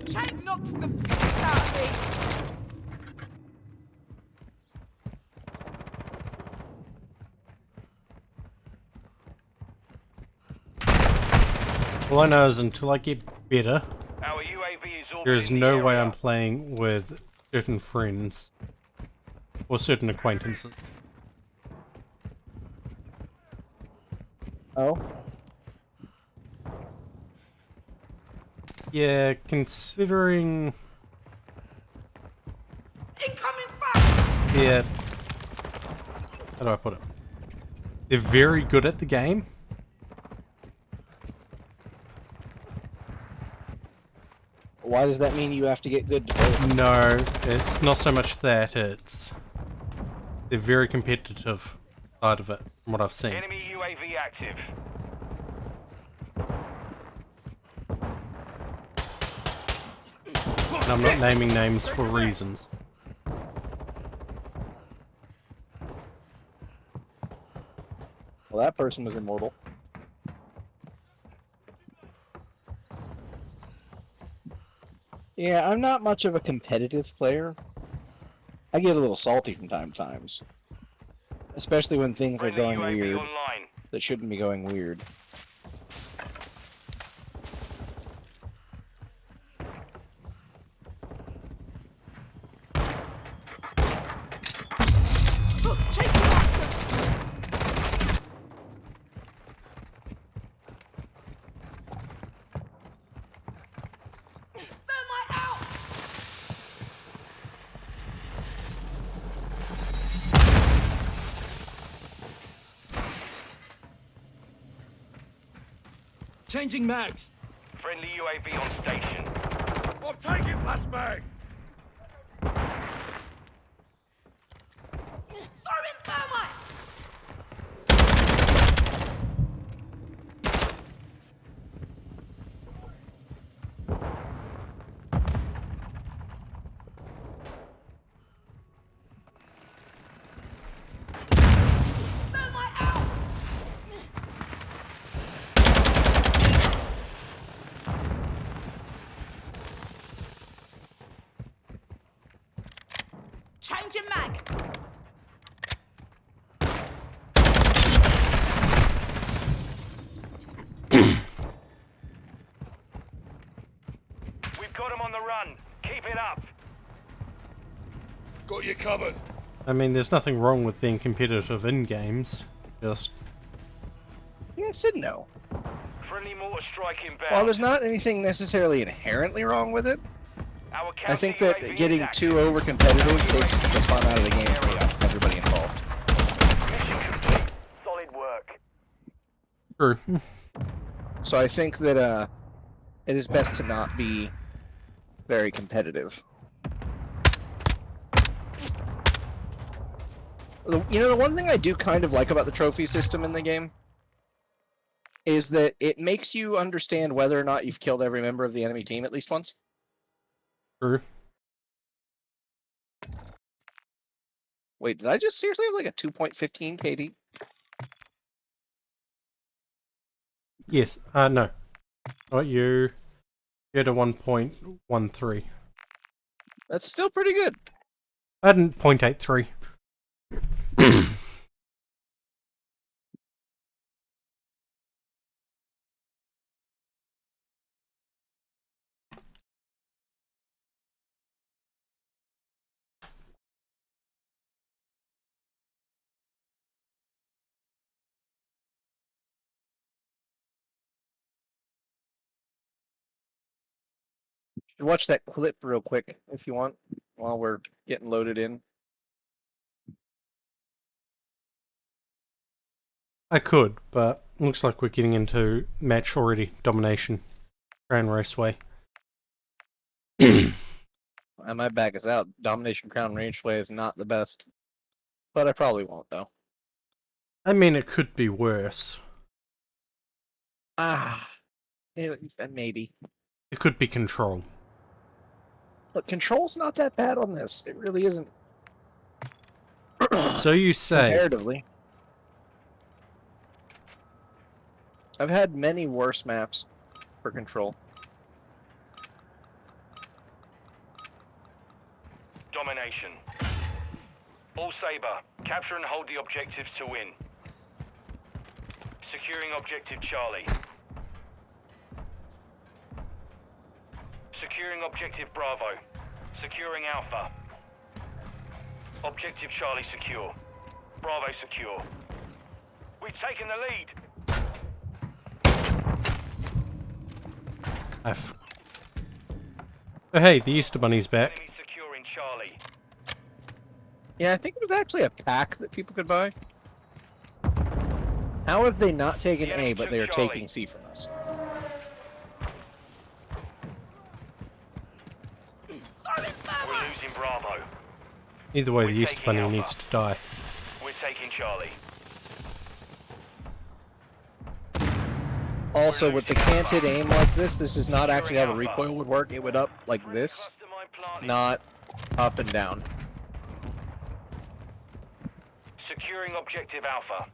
S4: Chain knocked the piss out of me!
S2: All I know is until I get better,
S6: Our UAV is orbiting
S2: there is
S6: the
S2: no way
S6: area.
S2: I'm playing with certain friends or certain acquaintances.
S1: Oh?
S2: Yeah, considering...
S4: Incoming fire!
S2: Yeah. How do I put it? They're very good at the game.
S1: why does that mean you have to get good to both?
S2: No, it's not so much that, it's... They're very competitive side of it, from what I've seen.
S3: Enemy UAV active.
S2: And I'm not naming names for reasons.
S1: Well, that person was immortal. Yeah, I'm not much of a competitive player. I get a little salty from time to time. Especially when things are
S3: Friendly
S1: going
S3: UAV
S1: weird
S3: online.
S1: that shouldn't be going weird.
S4: Thermite out!
S5: Changing mags.
S3: Friendly UAV on station.
S5: I'm taking blast mag.
S4: Throw in thermite! Thermite out! Changing mag!
S3: We've got them on the run. Keep it up.
S5: Got you covered.
S2: I mean, there's nothing wrong with being competitive in games. Just...
S1: Yeah, I said no.
S3: Friendly mortar strike inbound.
S1: While there's not anything necessarily inherently wrong with it,
S3: Our
S1: I think
S3: counter
S1: that
S3: UAV
S1: getting
S3: is
S1: too
S3: active.
S1: over-competitive takes the fun out of the game for everybody involved.
S3: Mission complete. Solid work.
S2: True.
S1: So I think that it is best to not be very competitive. You know, the one thing I do kind of like about the trophy system in the game is that it makes you understand whether or not you've killed every member of the enemy team at least once.
S2: True.
S1: Wait, did I just seriously have like a 2.15 KD?
S2: Yes. No. Not you. You had a 1.13.
S1: That's still pretty good.
S2: I had a 0.83.
S1: Watch that clip real quick if you want while we're getting loaded in.
S2: I could, but looks like we're getting into match already. Domination. Crown Raceway.
S1: My bag is out. Domination Crown Rangeway is not the best. But I probably won't, though.
S2: I mean, it could be worse.
S1: Maybe.
S2: It could be Control.
S1: But Control's not that bad on this. It really isn't.
S2: So you say.
S1: Comparatively. I've had many worse maps for Control.
S3: Domination. All Saber, capture and hold the objectives to win. Securing objective Charlie. Securing objective Bravo. Securing Alpha. Objective Charlie secure. Bravo secure. We've taken the lead.
S2: Oh hey, the Easter Bunny's back.
S3: Enemy securing Charlie.
S1: Yeah, I think it was actually a pack that people could buy. How have they not taken
S3: The
S1: A,
S3: enemy
S1: but
S3: took
S1: they are
S3: Charlie.
S1: taking C from us?
S2: Either way, the Easter Bunny needs to die.
S6: We're taking Charlie.
S1: Also, with the canted aim like this is not actually how the recoil would work. It would up like this, not up and down.
S6: Securing objective Alpha.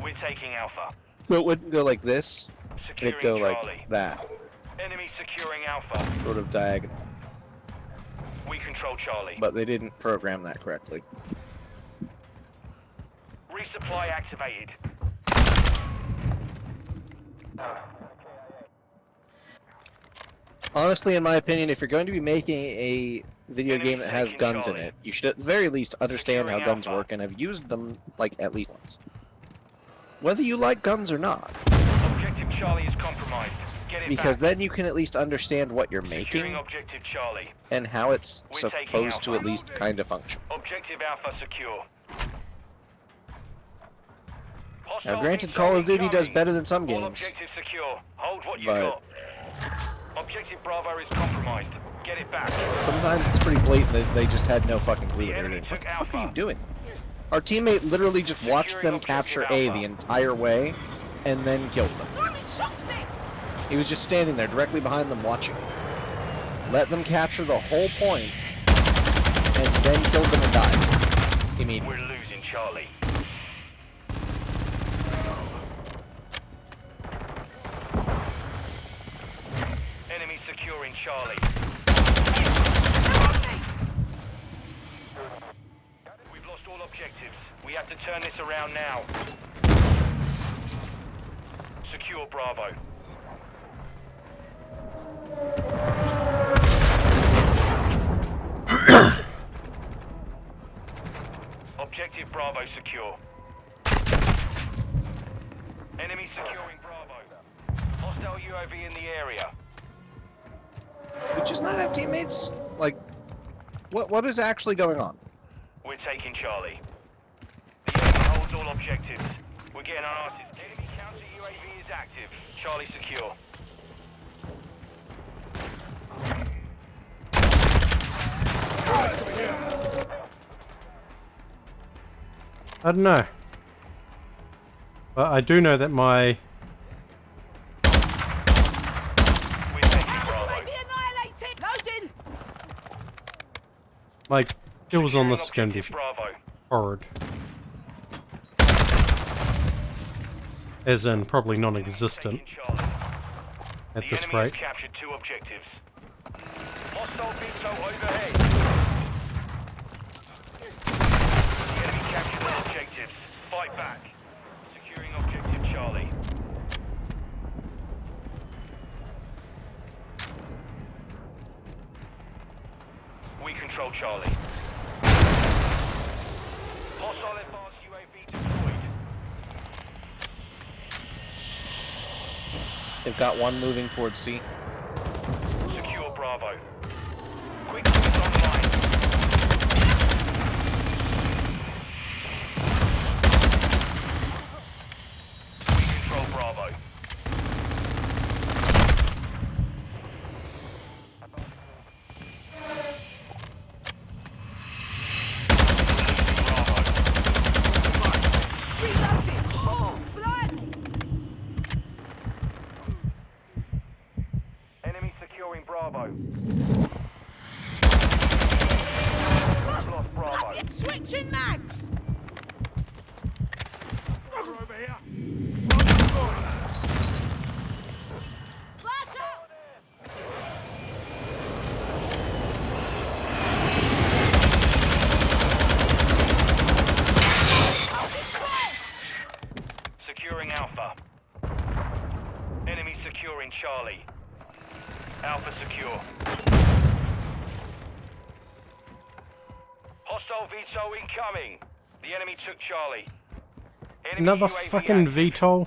S6: We're taking Alpha.
S1: So it wouldn't go like this,
S6: Securing
S1: it'd go
S6: Charlie.
S1: like that,
S6: Enemy securing Alpha.
S1: sort of diagonal.
S6: We control Charlie.
S1: But they didn't program that correctly.
S6: Resupply activated.
S1: Honestly, in my opinion, if you're going to be making a video game that has guns in it, you should at the very least understand how guns work and have used them, like, at least once. Whether you like guns or not.
S6: Objective Charlie is compromised. Get it
S1: Because
S6: back.
S1: then you can at least understand what you're
S6: Securing
S1: making
S6: objective Charlie.
S1: and how it's
S6: We're taking
S1: supposed to
S6: Alpha.
S1: at least kind of function.
S6: Objective Alpha secure.
S1: Now, granted, Call of Duty does better than some
S6: All
S1: games,
S6: objectives secure. Hold what you
S1: but
S6: got. Objective Bravo is compromised. Get it back.
S1: sometimes it's pretty blatant that they just had no fucking clue
S6: The
S1: what they were
S6: enemy
S1: doing. What
S6: took
S1: the fuck are
S6: Alpha.
S1: you doing? Our teammate literally just watched
S6: Securing
S1: them capture
S6: objective
S1: A
S6: Alpha.
S1: the entire way, and then killed them.
S4: Throwing shots there!
S1: He was just standing there directly behind them watching. Let them capture the whole point, and then killed them and died. Immediately.
S6: We're losing Charlie. Enemy securing Charlie. We've lost all objectives. We have to turn this around now. Secure Bravo. Objective Bravo secure. Enemy securing Bravo. Hostile UAV in the area.
S1: We just not have teammates? Like, what is actually going on?
S6: We're taking Charlie. The enemy holds all objectives. We're getting our asses. Enemy counter UAV is active. Charlie secure.
S2: I don't know. But I do know that my
S6: We're taking Bravo.
S4: UAV annihilated! Loading!
S2: my kills on this
S6: Securing
S2: gun
S6: objective Bravo.
S2: horrid. As in, probably non-existent
S6: Taking Charlie.
S2: at
S6: The
S2: this
S6: enemy
S2: rate.
S6: has captured 2 objectives. Hostile VTuber overhead. The enemy captured all objectives. Fight back. Securing objective Charlie. We control Charlie. Hostile advanced UAV deployed.
S1: They've got one moving towards C.
S6: Secure Bravo. Quick moves online. We control Bravo.
S4: Reloading! Oh, blood!
S6: Enemy securing Bravo. Lost Bravo.
S4: Bloody switching mags!
S5: Over here.
S4: Flash out!
S6: Securing Alpha. Enemy securing Charlie. Alpha secure. Hostile VTOL incoming. The enemy took Charlie. Enemy
S2: Another
S6: UAV
S2: fucking
S6: active.
S2: VTOL.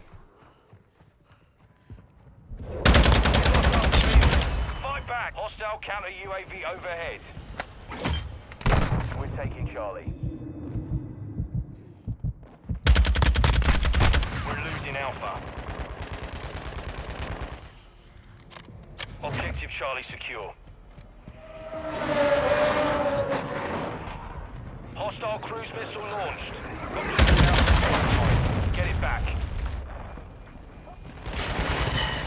S6: Fight back. Hostile counter UAV overhead. We're taking Charlie. We're losing Alpha. Objective Charlie secure. Hostile cruise missile launched. Get it back.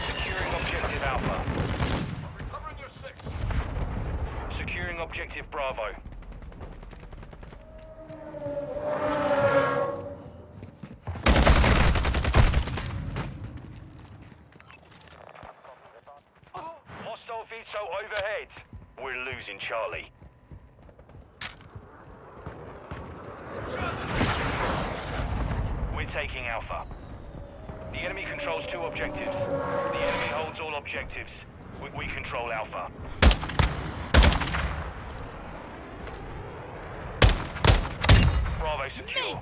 S6: Securing objective Alpha.
S3: Recovering your 6.
S6: Securing objective Bravo. Hostile VTO overhead. We're losing Charlie. We're taking Alpha. The enemy controls 2 objectives. The enemy holds all objectives. We control Alpha. Bravo secure.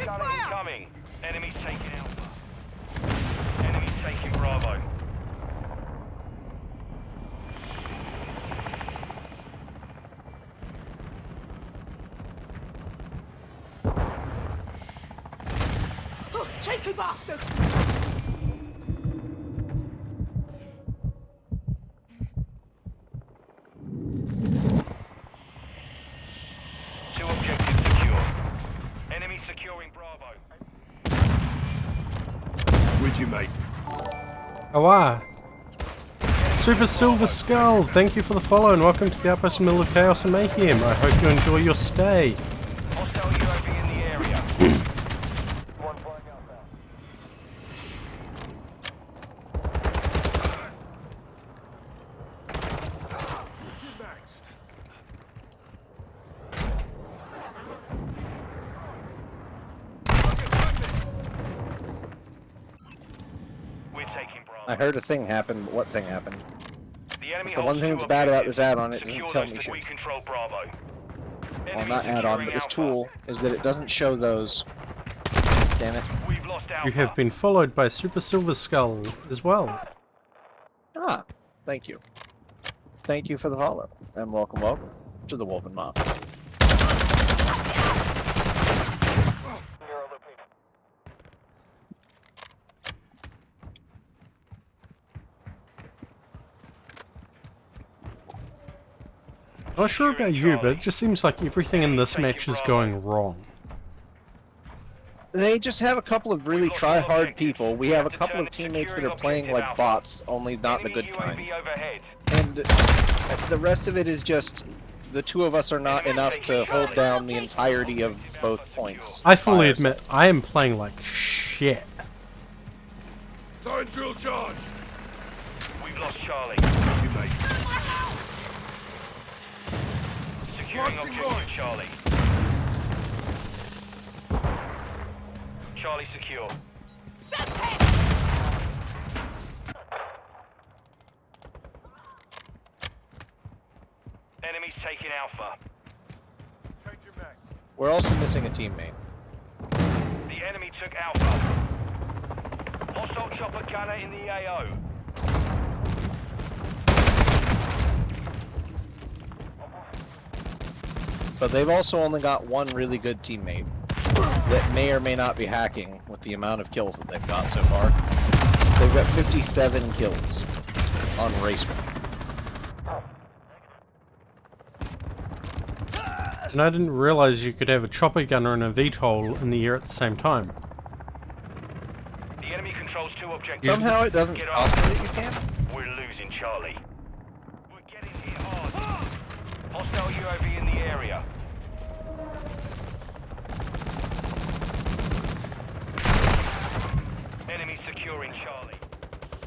S6: Gunner incoming. Enemies taking Alpha. Enemies taking Bravo.
S4: Cheeky bastard!
S6: Two objectives secure. Enemy securing Bravo.
S3: With you, mate.
S2: Oh, ah. Super Silver Skull, thank you for the follow and welcome to the outpost in the middle of Chaos and Mayhem. I hope you enjoy your stay.
S6: Hostile UAV in the area. One flying outbound. We're taking Bravo.
S1: I heard a thing happen, but what thing happened?
S6: The enemy
S1: That's the one
S6: holds
S1: thing
S6: 2
S1: that's bad about
S6: objectives.
S1: this add-on, it doesn't
S6: Secure
S1: tell
S6: those
S1: me
S6: that
S1: shit.
S6: we control Bravo.
S1: Well,
S6: Enemy
S1: not add-on,
S6: securing
S1: but this
S6: Alpha.
S1: tool is that it doesn't show those. Damn it.
S6: We've lost Alpha.
S2: You have been followed by Super Silver Skull as well.
S1: Ah, thank you. Thank you for the follow, and welcome to the Wolfen Mob.
S2: Not sure about you, but it just seems like everything in this match is going wrong.
S1: They just have a couple of really try-hard people. We have a couple of teammates that are playing like bots, only not the good kind.
S6: UAV overhead.
S1: And the rest of it is just the two of us are not enough to hold down the entirety of both points.
S2: I fully
S1: by
S2: admit,
S1: ourselves.
S2: I am playing like shit.
S3: Throwing drill charge.
S6: We've lost Charlie.
S3: You, mate.
S6: Securing
S3: Marching
S6: objective
S3: right.
S6: Charlie. Charlie secure. Enemies taking Alpha.
S3: Change your max.
S1: We're also missing a teammate.
S6: The enemy took Alpha. Hostile chopper gunner in the AO.
S1: But they've also only got one really good teammate that may or may not be hacking with the amount of kills that they've got so far. They've got 57 kills on race 1.
S2: And I didn't realize you could have a chopper gunner and a VTOL in the air at the same time.
S6: The enemy controls 2 objectives.
S1: Somehow it doesn't
S6: Get
S1: cost
S6: off.
S1: that you can.
S6: We're losing Charlie. We're getting hit hard. Hostile UAV in the area. Enemy securing Charlie.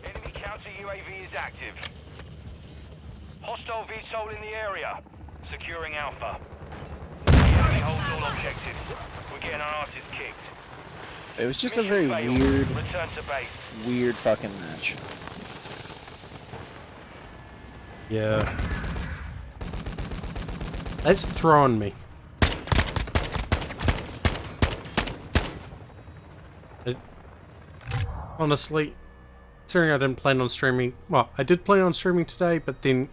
S6: Enemy counter UAV is active. Hostile VTOL in the area. Securing Alpha. The enemy holds all objectives. We're getting our asses kicked.
S1: It was just a
S6: Mission
S1: very
S6: failed.
S1: weird,
S6: Return to base.
S1: weird fucking match.
S2: Yeah. That's throwing me. Honestly, considering I didn't plan on streaming, well, I did plan on streaming today, but then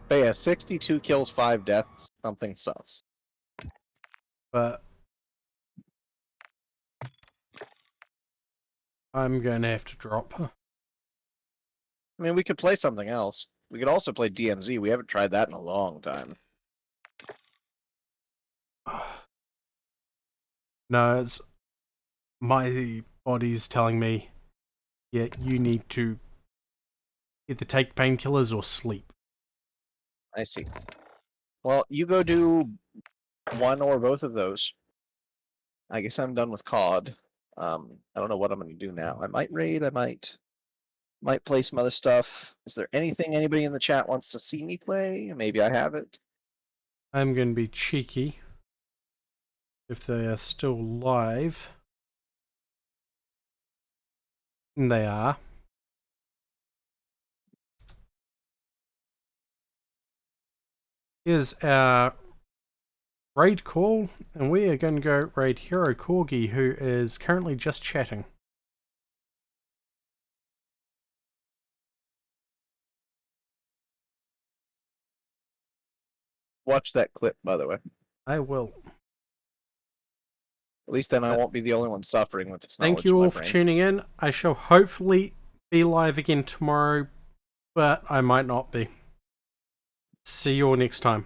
S1: But yeah, 62 kills, 5 deaths. Something sus.
S2: but I'm going to have to drop.
S1: I mean, we could play something else. We could also play DMZ. We haven't tried that in a long time.
S2: No, it's my body's telling me, yeah, you need to either take painkillers or sleep.
S1: I see. Well, you go do one or both of those. I guess I'm done with COD. I don't know what I'm going to do now. I might raid. I might play some other stuff. Is there anything anybody in the chat wants to see me play? Maybe I have it.
S2: I'm going to be cheeky if they are still live. And they are. Here's our raid call, and we are going to go raid Hero Corgi, who is currently just chatting.
S1: Watch that clip, by the way.
S2: I will.
S1: At least then I won't be the only one suffering with this knowledge.
S2: Thank you all for tuning in. I shall hopefully be live again tomorrow, but I might not be. See you all next time.